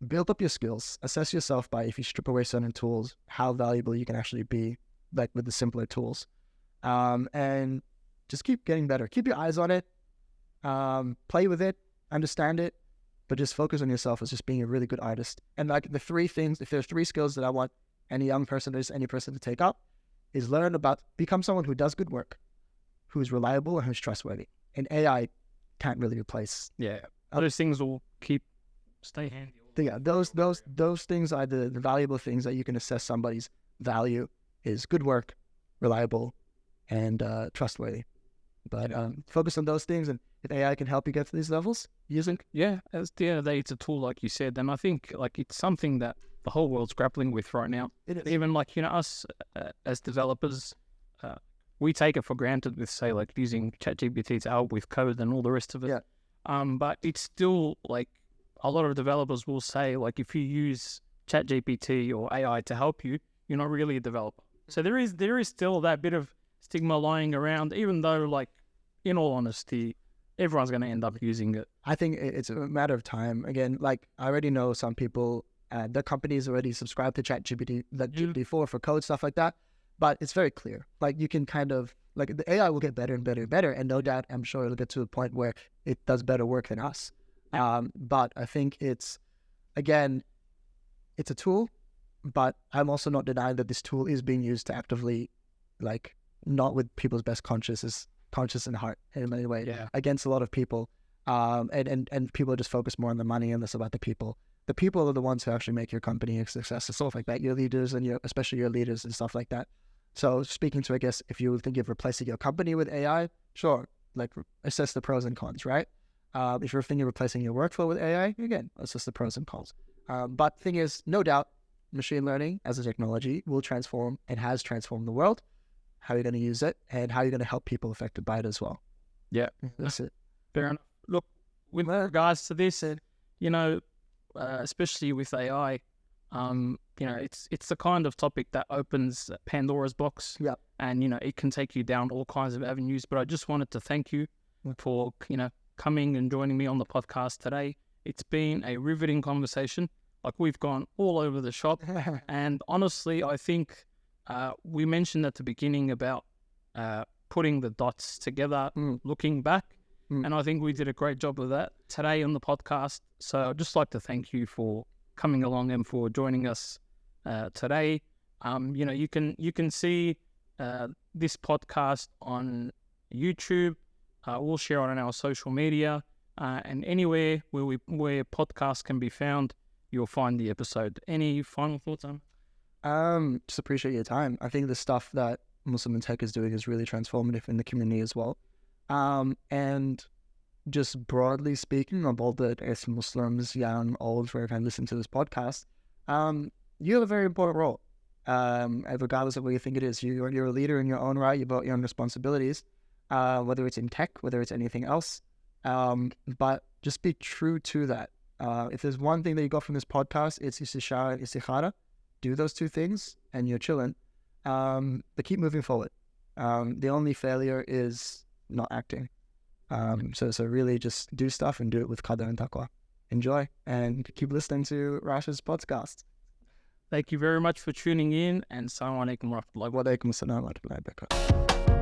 build up your skills, assess yourself by, if you strip away certain tools, how valuable you can actually be, like with the simpler tools. And just keep getting better. Keep your eyes on it. Play with it, understand it, but just focus on yourself as just being a really good artist. And like the three things, if there's three skills that I want any young person or any person to take up, is become someone who does good work, who's reliable and who's trustworthy. And AI can't really replace. Yeah. Those things will stay handy. Yeah, those things are the valuable things that you can assess somebody's value is good work, reliable, and trustworthy. But focus on those things, and if AI can help you get to these levels, use it. Yeah, at the end of the day, it's a tool, like you said, and I think like it's something that the whole world's grappling with right now. It is. Even like us as developers, we take it for granted with, say, like using ChatGPT to help with code and all the rest of it. Yeah. But it's still like a lot of developers will say, like, if you use ChatGPT or AI to help you, you're not really a developer. So there is still that bit of stigma lying around, even though, like, in all honesty, everyone's going to end up using it. I think it's a matter of time. Again, like, I already know some people, the companies already subscribe to ChatGPT, like GPT-4 for code, stuff like that. But it's very clear. Like, you can kind of, like, the AI will get better and better and better. And no doubt, I'm sure it'll get to a point where it does better work than us. But I think it's a tool, but I'm also not denying that this tool is being used to actively, like, not with people's best conscience and heart in many ways, against a lot of people. And people are just focused more on the money and less about the people. The people are the ones who actually make your company a success and stuff like that. Your leaders and especially your leaders and stuff like that. So speaking to, I guess, if you think of replacing your company with AI, sure, like, assess the pros and cons, right? If you're thinking of replacing your workflow with AI, again, assess the pros and cons. But the thing is, no doubt, machine learning as a technology will transform and has transformed the world. How are you going to use it, and how are you going to help people affected by it as well? Yeah, that's it. Fair enough. Look, with regards to this, especially with AI, it's the kind of topic that opens Pandora's box. Yeah. And, it can take you down all kinds of avenues. But I just wanted to thank you for, coming and joining me on the podcast today. It's been a riveting conversation. Like, we've gone all over the shop. And honestly, I think we mentioned at the beginning about putting the dots together, looking back. And I think we did a great job of that today on the podcast. So I'd just like to thank you for coming along and for joining us today. You can see this podcast on YouTube. We'll share it on our social media, and anywhere where podcasts can be found, you'll find the episode. Any final thoughts on? Just appreciate your time. I think the stuff that Muslim in Tech is doing is really transformative in the community as well. And just broadly speaking, of all the Muslims, young, old, who can listen to this podcast, you have a very important role. And regardless of what you think it is, you're a leader in your own right. You've got your own responsibilities, whether it's in tech, whether it's anything else. But just be true to that. If there's one thing that you got from this podcast, it's istishara and istikhara. Do those two things and you're chilling. But keep moving forward. The only failure is not acting. So really just do stuff and do it with qadar and taqwa. Enjoy and keep listening to Rasha's podcast. Thank you very much for tuning in, and Assalamu alaikum wa rahmatullahi wa barakatuh. Wa alaikum assalam wa rahmatullahi wa barakatuh.